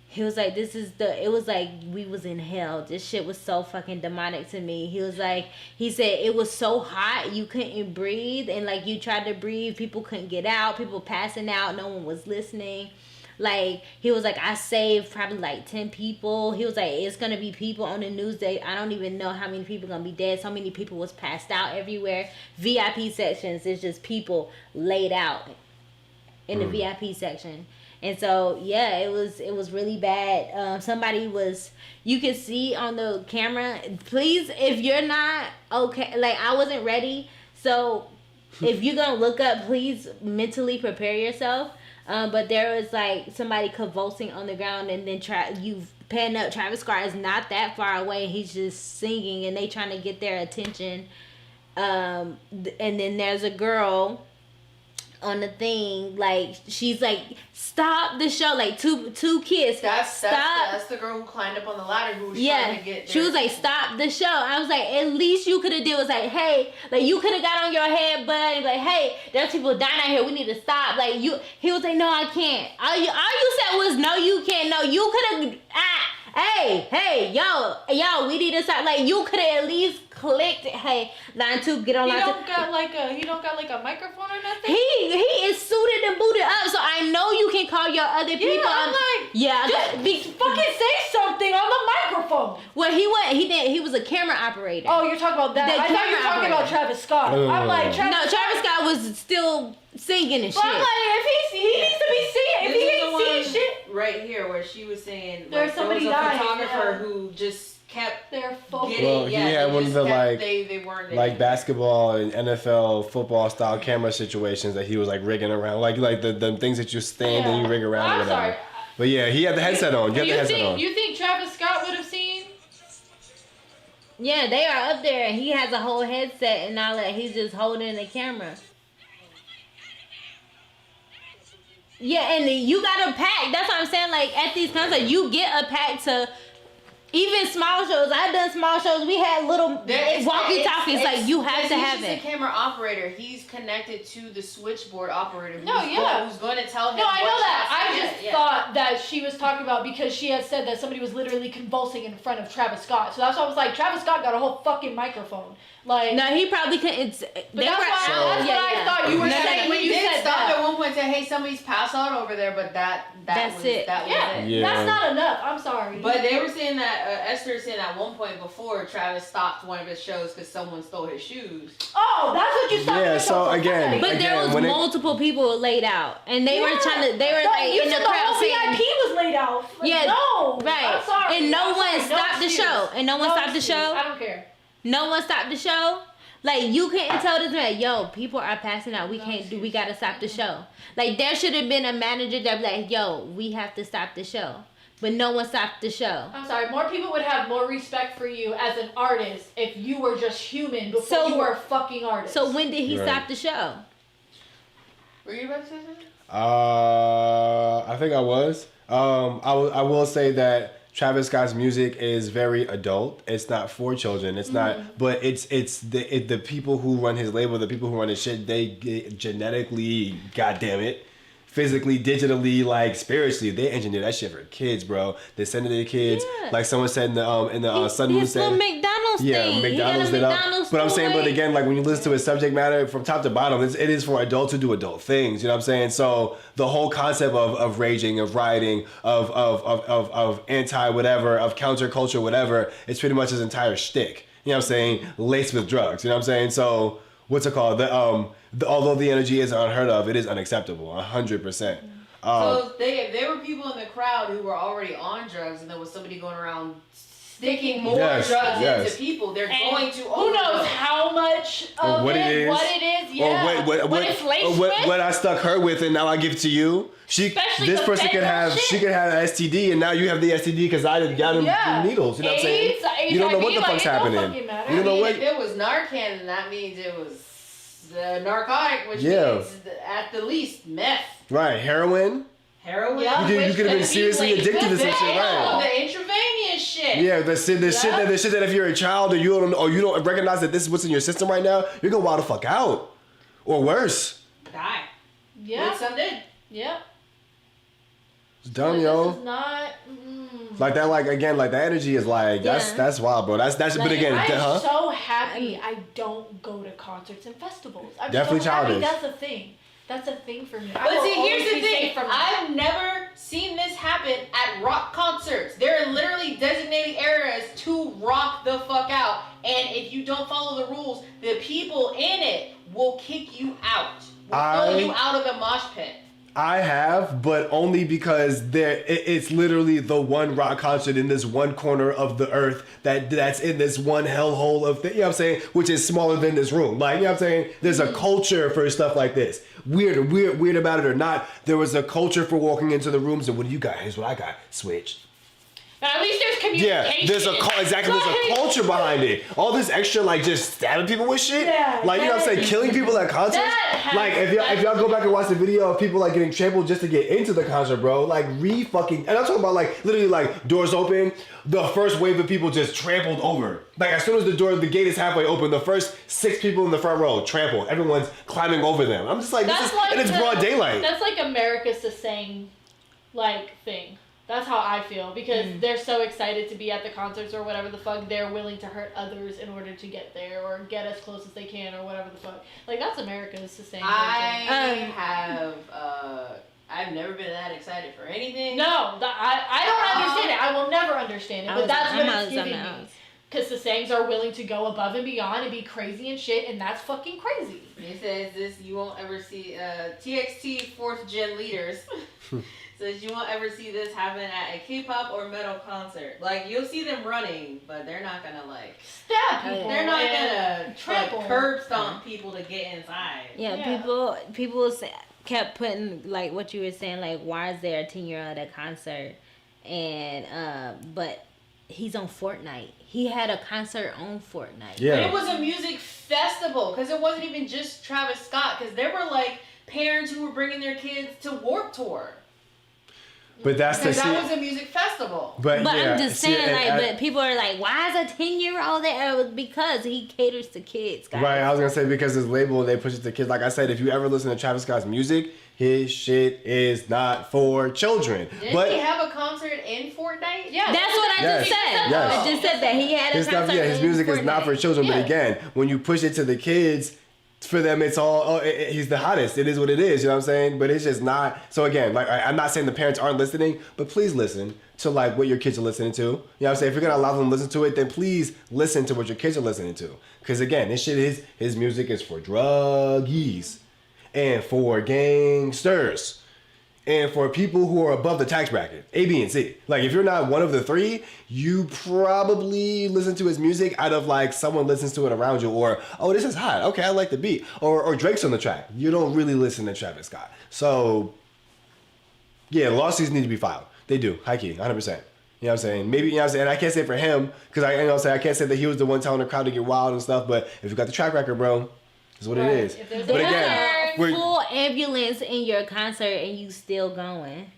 he was like, it was like we was in hell. This shit was so fucking demonic to me. He said it was so hot you couldn't breathe, and like you tried to breathe, people couldn't get out, people passing out, no one was listening. Like, he was like, I saved probably like 10 people. He was like, it's gonna be people on the news that I don't even know how many people gonna be dead. So many people was passed out everywhere. VIP sections, it's just people laid out in the VIP section. And so yeah, it was really bad. You could see on the camera, please, if you're not okay, like I wasn't ready, so if you're gonna look up, please mentally prepare yourself. But there was like somebody convulsing on the ground, and then you pan up, Travis Scott is not that far away, he's just singing, and they trying to get their attention. And then there's a girl on the thing, like she's like, stop the show, like two kids, that's the girl who climbed up on the ladder who was trying to get there. She was like, stop the show. I was like, at least you could have did was like, hey, like you could have got on your head, bud, and like, hey, there's people dying out here, we need to stop. Like he was like, no, I can't. All you said was, no, you can't. No, you could have, hey, yo, we need to stop. Like you could have at least clicked, hey, line 2, get on line 2. He don't got like a microphone or nothing? He is suited and booted up, so I know you can call your other people. I'm like, fucking say something on the microphone. Well, he was a camera operator. Oh, you're talking about that. I thought you were talking about Travis Scott. I'm like, Travis Scott was still singing and shit. I'm like, if he needs to be singing, if he ain't seeing shit. Right here where she was saying, there's like, somebody there was a dying, photographer who just kept their focus. Well, he had one of the they weren't like basketball and NFL football style camera situations that he was like rigging around, like the things that you stand and you rig around or whatever. Sorry. But yeah, he had the headset on. You think Travis Scott would have seen? Yeah, they are up there, and he has a whole headset and all that. He's just holding the camera. Yeah, and you got a pack. That's what I'm saying. Like, at these concerts, you get a pack to even small shows. I've done small shows. We had little walkie-talkies. Like, you have to have it. He's a camera operator. He's connected to the switchboard operator. Who's going to tell him. No, I know that. I just thought that she was talking about because she had said that somebody was literally convulsing in front of Travis Scott. So that's why I was like, Travis Scott got a whole fucking microphone. Like, no, he probably couldn't. That's what I thought you were saying when you said stop that. At one point and say, hey, somebody's passed out over there, but that's it. That was it. That's not enough. I'm sorry. But they were saying that Esther said at one point before Travis stopped one of his shows because someone stole his shoes. Oh, that's what you stopped. Yeah. So again, but there was multiple people laid out, and they were trying to. They were like in the crowd saying, VIP was laid out. Yeah. No. Right. I'm sorry. And no one stopped the show. And no one stopped the show. I don't care. No one stopped the show. Like, you couldn't tell this man, yo, people are passing out. We gotta stop the show. Like, there should have been a manager that be like, yo, we have to stop the show. But no one stopped the show. I'm sorry, more people would have more respect for you as an artist if you were just human before you were a fucking artist. So when did he stop the show? Were you about to say something? I think I was. I will say that Travis Scott's music is very adult. It's not for children. It's not, but it's the people who run his label, the people who run his shit, they get genetically, goddamn it, physically, digitally, like spiritually, they engineer that shit for kids, bro. They send it to their kids. Yeah. Like someone said in the Sunday said, McDonald's thing. McDonald's lit up. But I'm saying, but again, like when you listen to his subject matter from top to bottom, it is for adults who do adult things. You know what I'm saying? So the whole concept of raging, of rioting, of anti whatever, of counterculture whatever, it's pretty much his entire shtick. You know what I'm saying? Laced with drugs. You know what I'm saying? So what's it called? Although the energy is unheard of, it is unacceptable, 100%. So they were people in the crowd who were already on drugs, and there was somebody going around sticking more drugs into people. They're going to who knows how much of what it is, yeah. what it's laced with. what I stuck her with, and now I give it to you. Especially This the person could have, fentanyl she shit. could have an STD, and now you have the STD because I got him the needles. You know what I'm saying? You don't know what the fuck's happening. You don't know what. If it was Narcan, then that means it was narcotic, which means at the least meth. Right, heroin. Heroin. Yeah, You could have been seriously addicted to some shit, right? The intravenous shit. Yeah, the shit that if you're a child or you don't recognize that this is what's in your system right now, you're gonna wild the fuck out, or worse. Die. Yeah. Like some did. Yeah. It's dumb, This yo. is not. Like that, like again, like the energy is like that's wild, bro. That's but again, I'm so happy I don't go to concerts and festivals. I'm Definitely so happy. childish. That's a thing. That's a thing for me. But see, here's the thing. I've never seen this happen at rock concerts. There are literally designated areas to rock the fuck out. And if you don't follow the rules, the people in it will kick you out. Will throw you out of the mosh pit. I have, but only because it's literally the one rock concert in this one corner of the earth that's in this one hellhole of you know what I'm saying, which is smaller than this room. Like, you know what I'm saying? There's a culture for stuff like this. Weird about it or not, there was a culture for walking into the rooms and what do you got? Here's what I got. Switch. But at least there's communication. Yeah, there's a culture behind it. All this extra like just stabbing people with shit. Yeah, like you know what I'm saying, killing people at concerts. Like if y'all go back and watch the video of people like getting trampled just to get into the concert, bro. Like and I'm talking about like literally like doors open, the first wave of people just trampled over. Like as soon as the gate is halfway open, the first 6 people in the front row trampled. Everyone's climbing over them. I'm just like, and it's broad daylight. That's like America's Sasang like thing. That's how I feel because they're so excited to be at the concerts or whatever the fuck. They're willing to hurt others in order to get there or get as close as they can or whatever the fuck. Like that's America's the same. I've never been that excited for anything. No, I don't understand it. I will never understand it. But that's what it's giving me. Because the Sangs are willing to go above and beyond and be crazy and shit, and that's fucking crazy. It says this, you won't ever see TXT 4th gen leaders. Says you won't ever see this happen at a K-pop or metal concert. Like you'll see them running, but they're not gonna like stab people. They're not gonna trample, like, curb stomp people to get inside. Yeah. People kept putting like what you were saying, like why is there a 10-year-old at a concert? And but he's on Fortnite. He had a concert on Fortnite. Yeah. But it was a music festival because it wasn't even just Travis Scott. Because there were like parents who were bringing their kids to Warped Tour. But that was a music festival. But I'm just saying, but people are like, why is a 10-year-old there? Because he caters to kids, guys. Right, I was gonna say because his label they push it to kids. Like I said, if you ever listen to Travis Scott's music, his shit is not for children. Didn't he have a concert in Fortnite? Yeah, that's what I just said. Yes. I just said that he had a concert. His music is not for children. Yeah. But again, when you push it to the kids, for them it's all he's the hottest. It is what it is. You know what I'm saying? But it's just not. So again, like I'm not saying the parents aren't listening, but please listen to like what your kids are listening to. You know what I'm saying? If you're gonna allow them to listen to it, then please listen to what your kids are listening to. Because again, this shit is his music is for druggies and for gangsters. And for people who are above the tax bracket, A, B, and C. Like, if you're not one of the 3, you probably listen to his music out of, like, someone listens to it around you. Or, oh, this is hot. Okay, I like the beat. Or Drake's on the track. You don't really listen to Travis Scott. So, yeah, lawsuits need to be filed. They do. High key, 100%. You know what I'm saying? Maybe, you know what I'm saying? And I can't say for him, because I can't say that he was the one telling the crowd to get wild and stuff. But if you got the track record, bro, it's what it is. But again, full ambulance in your concert and you still going.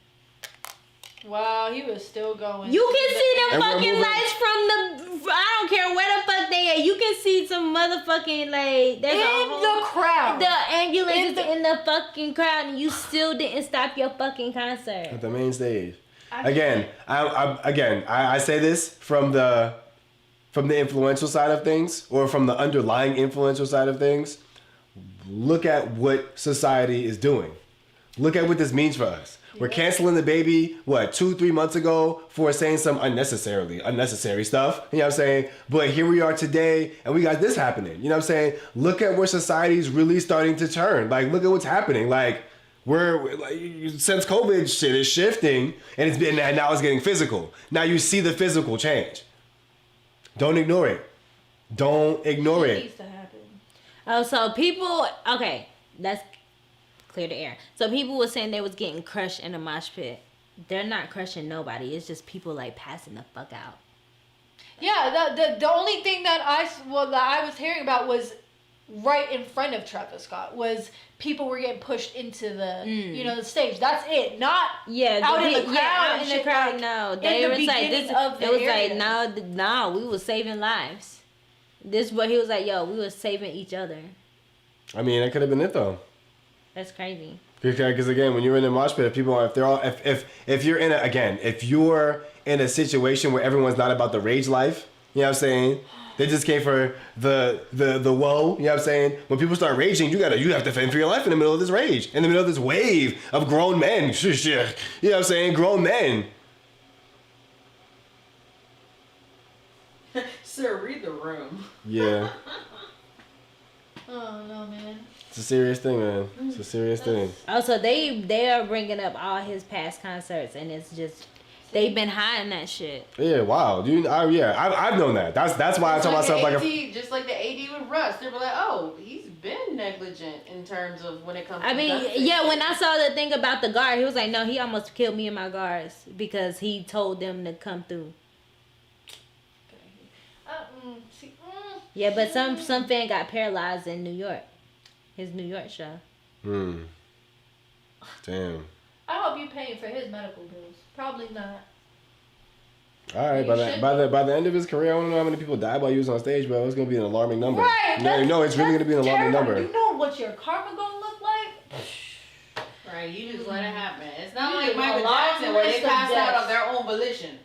Wow, he was still going. You can see them fucking lights from the. I don't care where the fuck they at. You can see some motherfucking like. There's in the crowd. The ambulance is in the fucking crowd, and you still didn't stop your fucking concert. At the main stage. Again, I say this from the influential side of things, or from the underlying influential side of things. Look at what society is doing. Look at what this means for us. We're canceling the baby, 2-3 months ago for saying some unnecessary stuff. You know what I'm saying? But here we are today and we got this happening. You know what I'm saying? Look at where society's really starting to turn. Like, look at what's happening. Like, We're like, since COVID shit is shifting and now it's getting physical. Now you see the physical change. Don't ignore it. Don't ignore It it. needs to happen. Oh, so people, okay, let's clear the air. So people were saying they was getting crushed in a mosh pit. They're not crushing nobody. It's just people like passing the fuck out. Yeah, the only thing that I was hearing about was right in front of Travis Scott was people were getting pushed into the the stage. That's it. Not out in the crowd. Yeah, out in the shit, crowd. like, No, in they the was like beginning this. of the It was area. like no, we was saving lives. This what he was like. Yo, we was saving each other. I mean, that could have been it though. That's crazy. Because again, when you're in a mosh pit, if you're in a situation where everyone's not about the rage life, you know what I'm saying? They just came for the woe, you know what I'm saying? When people start raging, you have to fend for your life in the middle of this rage, in the middle of this wave of grown men. You know what I'm saying? Grown men. Sir, read the room. Yeah. Oh no, man. It's a serious thing, man. It's a serious thing. Also, they are bringing up all his past concerts, and it's just they've been hiding that shit. Yeah, wow. I've known that. That's why I tell myself Just like the AD with Russ, they were like, oh, he's been negligent in terms of when it comes to I mean, production. yeah, when I saw the thing about the guard, he was like, no, he almost killed me and my guards because he told them to come through. Yeah, but some fan got paralyzed in New York. His New York show. Damn. I hope you paying for his medical bills. Probably not. All right, by the end of his career, I want to know how many people died while he was on stage, bro. It's gonna be an alarming number. Right. No, it's really gonna be an alarming number. You know what your karma gonna look like? Right, you just let it happen. It's not You like just Michael allow Jackson the where they list of passed out deaths. of their own volition.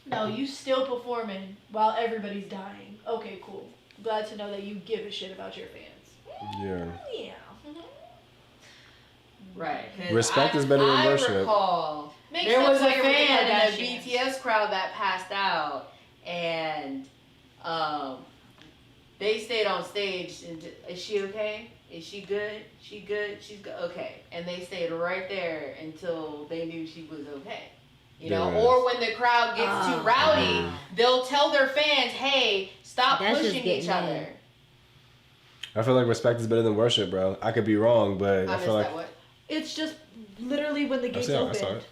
No, you still performing while everybody's dying. Okay, cool. Glad to know that you give a shit about your fans. Yeah. Yeah. Right. Respect is better than worship. I recall Makes there was a sense why you're with the fan in the Kardashians. BTS crowd that passed out, and they stayed on stage. And is she okay? Is she good? She good? She's good. Okay. And they stayed right there until they knew she was okay. You know, Yes. or when the crowd gets too rowdy, they'll tell their fans, "Hey, stop That's just pushing getting each other." mad. I feel like respect is better than worship, bro. I could be wrong, but I I missed feel like that. What? It's just literally when the gates I saw opened. it.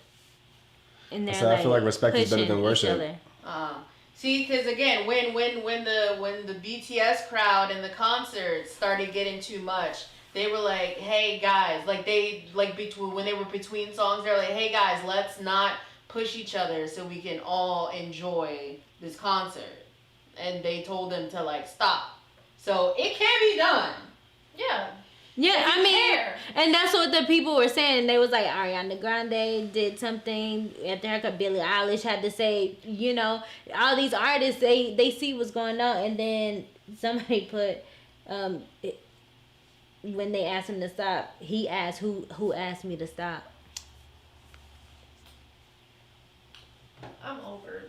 And I they're said, I feel like respect is better pushing than each worship. other. See, because again, when the BTS crowd and the concerts started getting too much, they were like, "Hey guys," like when they were between songs, they were like, "Hey guys, let's not push each other so we can all enjoy this concert." And they told them to like stop. So it can be done. Yeah. Yeah, I mean, care. and that's what the people were saying. They was like, Ariana Grande did something. After her, Billie Eilish had to say, you know, all these artists, they see what's going on. And then somebody put, when they asked him to stop, he asked, who asked me to stop? I'm over.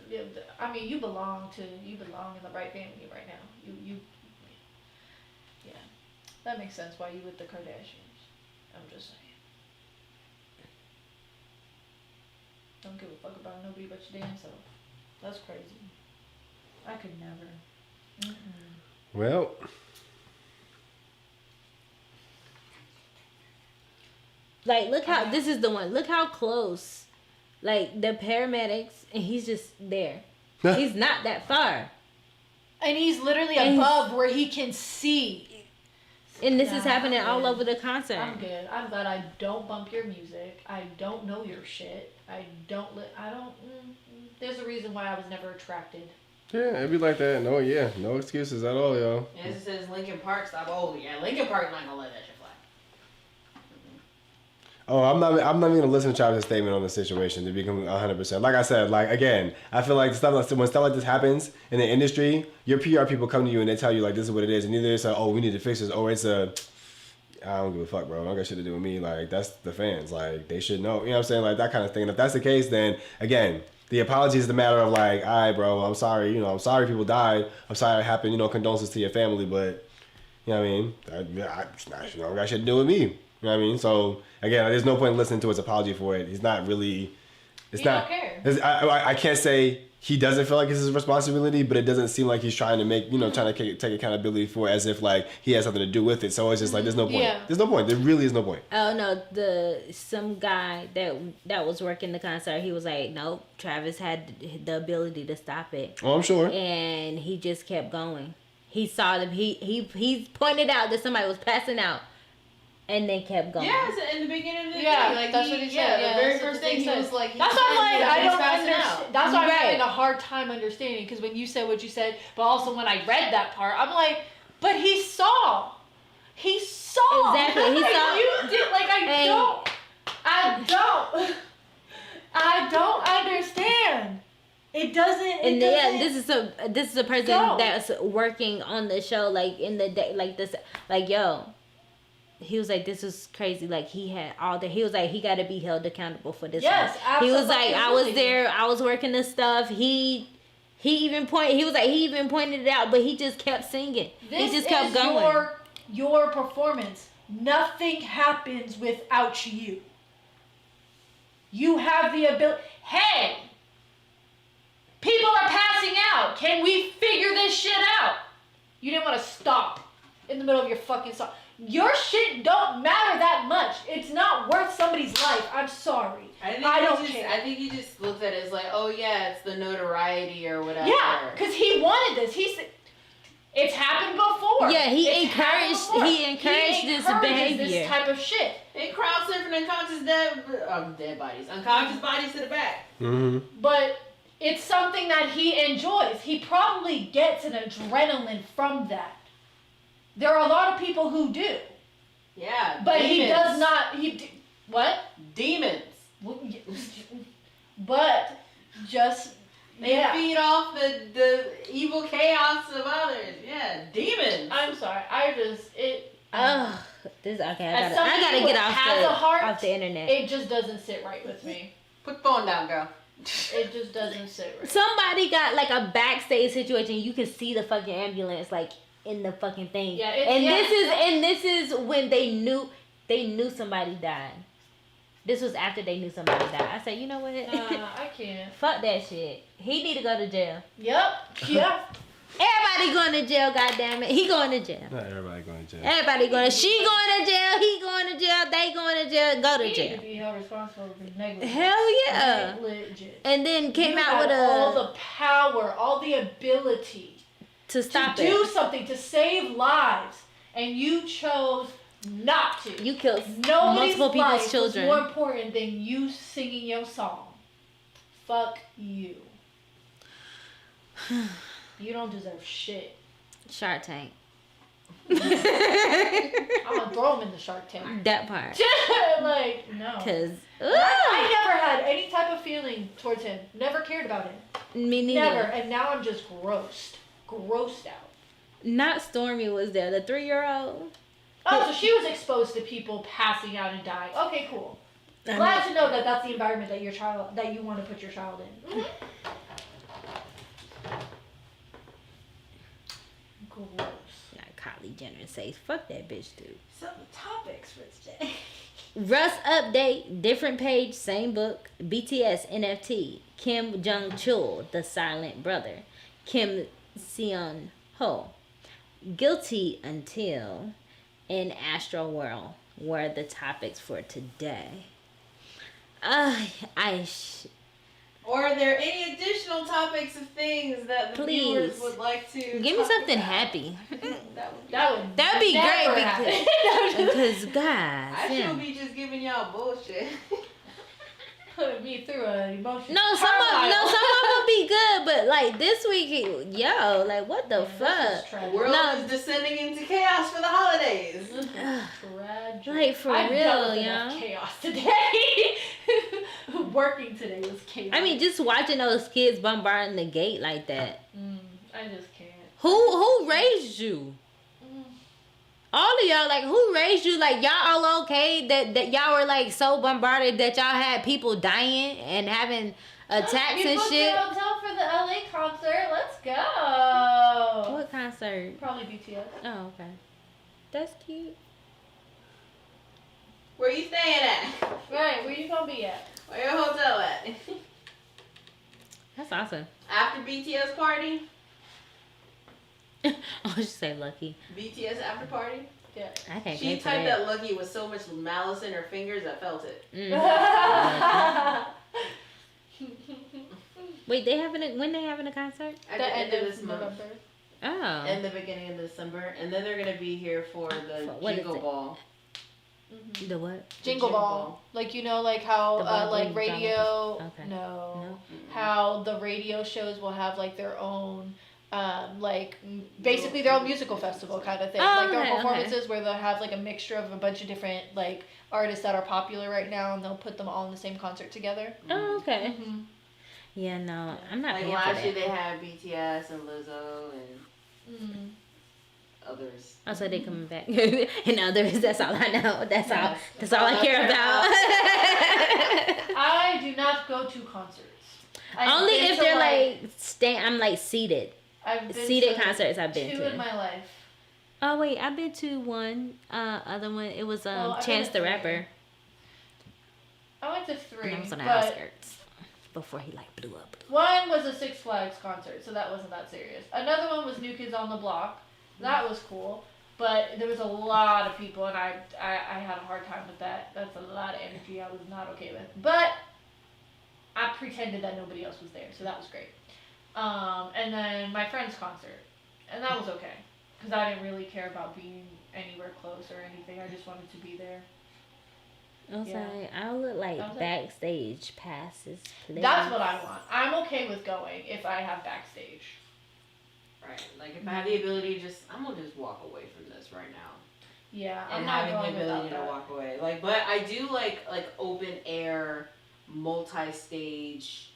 I mean, you belong in the right family right now. You. Yeah, that makes sense. Why you with the Kardashians? I'm just saying. Don't give a fuck about nobody but your damn self. That's crazy. I could never. Well, Like, look how, this is the one. Look how close, like, the paramedics, and he's just there. He's not that far. And he's literally And above where he can see. And this Nah, is happening I'm all good. over the concert. I'm good. I'm glad I don't bump your music. I don't know your shit. I don't. There's a reason why I was never attracted. yeah, it'd be like that. No excuses at all, y'all. And it says Linkin Park stop. Oh yeah, Linkin Park not gonna let that shit fly. Oh, I'm not even gonna listen to Travis' statement on the situation to become 100%. Like I said, like again, I feel like when stuff like this happens in the industry, your PR people come to you and they tell you like this is what it is, and either it's like, oh, we need to fix this, or it's I don't give a fuck, bro. I don't got shit to do with me. Like that's the fans. Like they should know. You know what I'm saying? Like that kind of thing. And if that's the case, then again, the apology is the matter of like, all right, bro, I'm sorry. You know, I'm sorry people died. I'm sorry it happened. You know, condolences to your family, but You know what I mean? She don't got shit to do with me. You know what I mean? So again, there's no point in listening to his apology for it. He's not really. It's He not. don't care. I can't say he doesn't feel like it's his responsibility, but it doesn't seem like he's trying to make, trying to take accountability for it as if like he has something to do with it. So it's just like there's no point. Yeah. There's no point. There really is no point. Oh no, some guy that was working the concert, he was like, nope, Travis had the ability to stop it. Oh, I'm sure. And he just kept going. He saw them. He pointed out that somebody was passing out, and they kept going. Yeah, so in the beginning of the Yeah, thing, like that's what he said. the Yeah, very that's what first the thing thing he said. was like, That's why I'm like, I don't understand. understand. That's why I'm Right. having a hard time understanding, because when you said what you said, but also when I read that part, I'm like, but he saw. He saw. Exactly, he Like, saw. You did, like, I don't understand. It doesn't. And yeah, this is a person go. that's working on the show, like in the day, like this, like yo. He was like, this is crazy. Like he had all the. He was like, he got to be held accountable for this. Yes, one. He was like, I was absolutely. there. I was working this stuff. He even pointed. He was like, he even pointed it out, but he just kept singing. This he just kept is going. your performance. Nothing happens without you. You have the ability. Hey, people are passing out. Can we figure this shit out? You didn't want to stop in the middle of your fucking song. Your shit don't matter that much. It's not worth somebody's life. I'm sorry. I don't care. I think he just looked at it as like, oh yeah, it's the notoriety or whatever. Yeah, because he wanted this. It's happened before. Yeah, he It's happened encouraged. before. He encouraged this encourages behavior. This type of shit. They crowd surfing unconscious dead bodies, unconscious bodies to the back. Mm-hmm. But it's something that he enjoys. He probably gets an adrenaline from that. There are a lot of people who do. Yeah, But demons. he does not. What? Demons. But just They feed off the evil chaos of others. Yeah, demons. I'm sorry. This okay. As I somebody gotta who get has a heart, off the internet. It just doesn't sit right with me. Put the phone down, girl. It just doesn't sit right. Somebody got like a backstage situation. You can see the fucking ambulance like in the fucking thing. Yeah, this is when they knew somebody died. This was after they knew somebody died. I said, you know what? I can't. Fuck that shit. He need to go to jail. Yep. Everybody going to jail. Goddamn it. He going to jail. Not everybody going to jail. Everybody going. She going to jail. He going to jail. They going to jail. Go to He need jail. to be held responsible for negligence. Hell yeah. Negligence. And then came You out had with all the power, all the ability to stop to it. do something to save lives, and you chose not to. You killed Nobody's multiple people's life children. was more important than you singing your song. Fuck you. You don't deserve shit. Shark Tank. I'm gonna throw him in the Shark Tank. That part. Like, no. Cause I never had any type of feeling towards him. Never cared about him. me neither. Never. And now I'm just grossed out. Not Stormy was there, the 3-year-old. Oh, so she was exposed to people passing out and dying. Okay, cool. Glad to know that that's the environment that you want to put your child in. Mm-hmm. Gross. Like Kylie Jenner says, fuck that bitch dude. So the topics for today. Russ update, different page, same book. BTS NFT, Kim Jong-chul, the silent brother. Kim Seon-ho, guilty until, in Astroworld were the topics for today. Or are there any additional topics of things that the viewers would like to give me something about? happy. That'd be That'd be never great because guys, I should be just giving y'all bullshit. Put me through an emotional. No, some of them be good, but like this week, yo, like what the fuck? The world is descending into chaos for the holidays. Tragic. Like for I'm real, done with yo. enough chaos today. Working today was chaos. I mean, just watching those kids bombarding the gate like that. I just can't. Who raised you? All of y'all, like, who raised you? Like, y'all all okay? That y'all were, like, so bombarded that y'all had people dying and having attacks We and booked shit? a hotel for the LA concert. Let's go. What concert? Probably BTS. Oh, okay. That's cute. Where you staying at? Right, where you gonna be at? Where your hotel at? That's awesome. After BTS party? Oh, she say lucky. BTS after party? Yeah. I can't She get typed that. that lucky with so much malice in her fingers, I felt it. Wait, they having a when they having a concert? At the end of this month. November. Oh. And the beginning of December. And then they're going to be here for the What is Jingle it? Ball. The what? Jingle Ball. Like, you know, like how, The ball like thing, radio. Okay. No. No. How the radio shows will have, like, their own, basically their own musical festival kind of thing. Oh, like, their okay, performances where they'll have, like, a mixture of a bunch of different, like, artists that are popular right now, and they'll put them all in the same concert together. Oh, okay. Mm-hmm. Yeah, no, I'm not Like paying for last year that. they had BTS and Lizzo and Mm-hmm. others. Oh, so they coming back. And others, that's all I know. That's all. Yes. That's all I care about. I do not go to concerts. I've Only been if to, they're like I'm like seated. I've been Seated to concerts I've been two to. in my life. Oh wait, I've been to one. Other one. It was Well, I've Chance been the to Rapper. I went to three, And I was on the but outskirts before he like blew up. one was a Six Flags concert, so that wasn't that serious. Another one was New Kids on the Block. That was cool, but there was a lot of people, and I had a hard time with that. That's a lot of energy I was not okay with. But I pretended that nobody else was there, so that was great. And then my friend's concert, and that was okay, because I didn't really care about being anywhere close or anything. I just wanted to be there. I was Yeah. like, I would like That was it. backstage passes. Please. That's what I want. I'm okay with going if I have backstage. Right. Like if I have the ability to I'm going to just walk away from this right now. Yeah, I'm And not having going the without ability to that. walk away. Like, but I do like open air, multi-stage,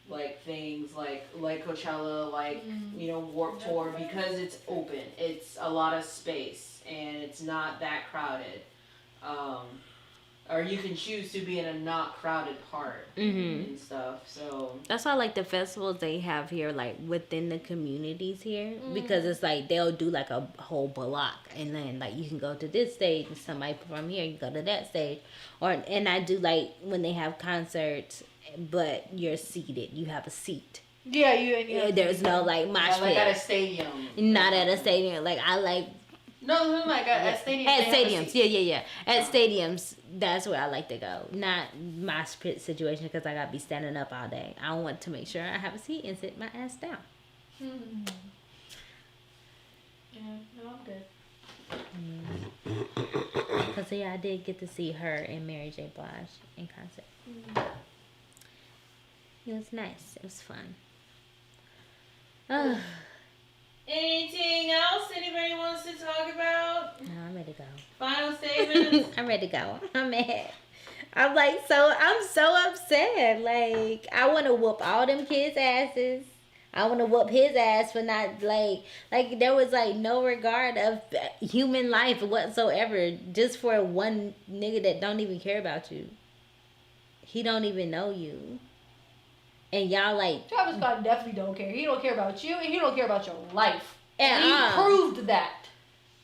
like things like Coachella, like you know Warped Tour, because it's open. It's a lot of space and it's not that crowded. Or you can choose to be in a not crowded part and stuff. So That's why I like the festivals they have here, like within the communities here, because it's like they'll do like a whole block, and then like you can go to this stage, and somebody from here you go to that stage, and I do like when they have concerts, but you're seated, you have a seat. Yeah, you. There's no like mosh like at a pit, stadium. not at a stadium. Like I like No, like at stadiums. at they have a stadiums, seat. yeah. At stadiums, that's where I like to go. Not mosh pit situation because I gotta be standing up all day. I want to make sure I have a seat and sit my ass down. Yeah, no, I'm good. Because yeah, I did get to see her and Mary J. Blige in concert. It was nice. It was fun. Anything else anybody wants to talk about? No, I'm ready to go. Final statements? I'm ready to go. I'm mad. I'm so upset. Like, I want to whoop all them kids' asses. I want to whoop his ass for not, like there was, like, no regard of human life whatsoever just for one nigga that don't even care about you. He don't even know you. And y'all, like... Travis Scott definitely don't care. He don't care about you, and he don't care about your life. And he Uh-uh. proved that.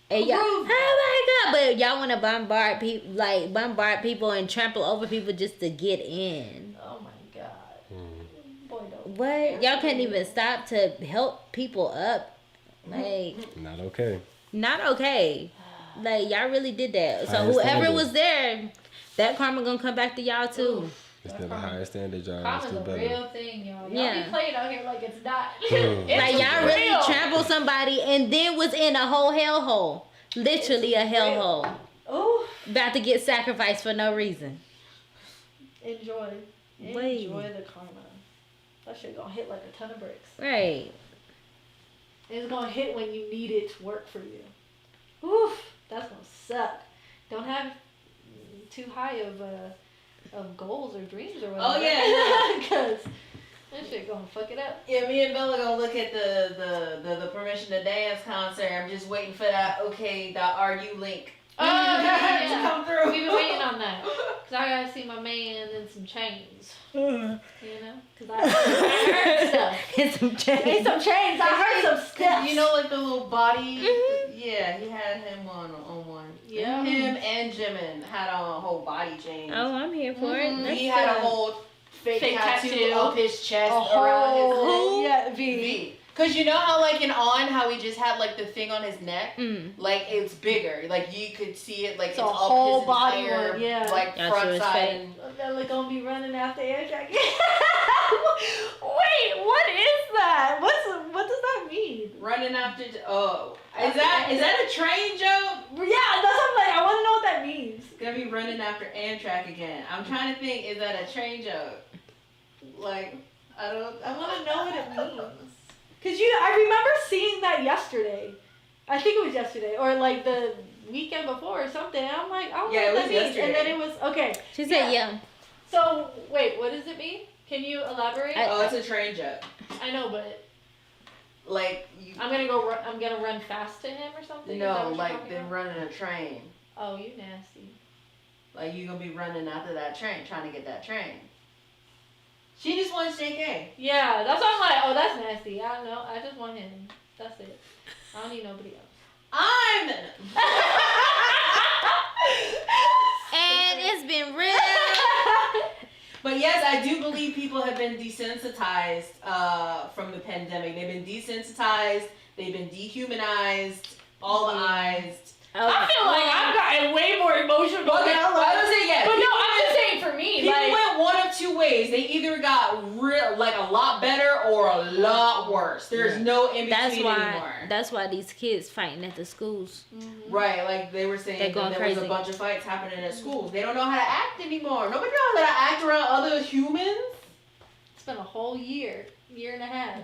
And y'all, Prove oh my God! But y'all want to bombard people and trample over people just to get in. Oh my God. Boy, don't. What? Y'all can't even stop to help people up. Like, Not okay. not okay. Like, y'all really did that. So Highest whoever standard. was there, that karma gonna come back to y'all too. It's never higher standard, y'all. It's Karma's still a better. real thing, y'all. Y'all Yeah. be playing out here like it's not. Mm. It's Like, y'all real. really trampled somebody and then was in a whole hellhole. Literally a hellhole. Ooh, About to get sacrificed for no reason. enjoy. Wait. Enjoy the karma. That shit gonna hit like a ton of bricks. Right. It's gonna hit when you need it to work for you. Oof, that's gonna suck. Don't have too high of goals or dreams or whatever. Oh, yeah, Because that shit gonna fuck it up. Yeah, me and Bella gonna look at the permission to dance concert. I'm just waiting for that. Okay, the RU link. Oh, yeah. to come through. We've been waiting on that. 'Cause I gotta see my man in some chains. You know? Because I heard stuff. And some In change. some chains. I heard some stuff. You know, like the little body. Yeah, he had him on one. Yeah. Him and Jimin had on a whole body change. Oh, I'm here for it. Mhm. That's He had a good. whole fake tattoo tattoo. up his chest A around his whole neck. yeah, V. V. Cause you know how like in On how he just had like the thing on his neck, Mm. like it's bigger, like you could see it, like it's a up whole his body entire, one, yeah. like That's front what it's side. fake. And, I'm like gonna be running after air jacket. Wait, what is that? What does that mean? running after. Oh, is that a train joke? Yeah, that's what I'm like. I want to know what that means. Gonna be running after Amtrak again. I'm trying to think. Is that a train joke? Like I I want to know what it means. Cause I remember seeing that yesterday. I think it was yesterday or like the weekend before or something. And I'm like, I don't know what that means. And then it was okay. She said, yeah. So wait, what does it mean? Can you elaborate? Oh, it's a train joke. I know, but Like you. I'm gonna run fast to him or something. Is that No, what you're like talking them about? running a train. Oh, you nasty. Like you gonna be running after that train, trying to get that train. She just wants JK. Yeah, that's why I'm like, oh, that's nasty. I don't know. I just want him. That's it. I don't need nobody else. And it's been real. But yes, I do believe people have been desensitized from the pandemic. They've been desensitized. They've been dehumanized. All the eyes. I feel like I've gotten way more emotional Okay, now. I was saying yeah. But no, I'm just saying for me, People like, went one of two ways. They either got real, like a lot better, or a lot worse. There's no in between anymore. That's why these kids fighting at the schools. Right, like they were saying They're that going there was crazy. a bunch of fights happening at schools. They don't know how to act anymore. Nobody knows how to act around other humans. it's been a whole year and a half.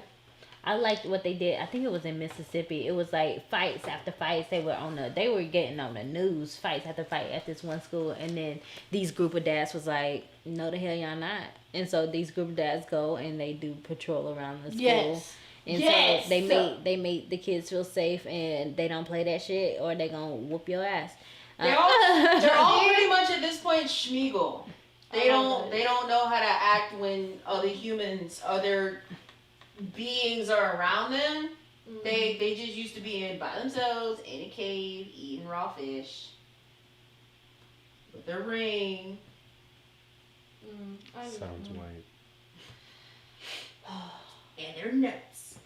I liked what they did. I think it was in Mississippi. It was like fights after fights. They were getting on the news, fights after fight at this one school, and then these group of dads was like, "No, the hell y'all not." And so these group of dads go and they do patrol around the school. Yes. And Yes. so they made the kids feel safe, and they don't play that shit or they gonna whoop your ass. They're all pretty much at this point Schmeagle. They don't know how to act when other beings are around them. They just used to be in by themselves in a cave eating raw fish with their ring. Sounds white. And they're nuts.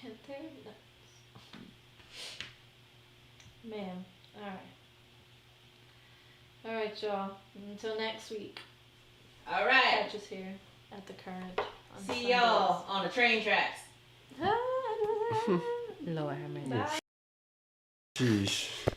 And they're nuts. Man, all right, y'all. Until next week. All right. Catch us here at the Current. On See y'all on the train tracks. Sundays. Lord have mercy. Bye. Sheesh.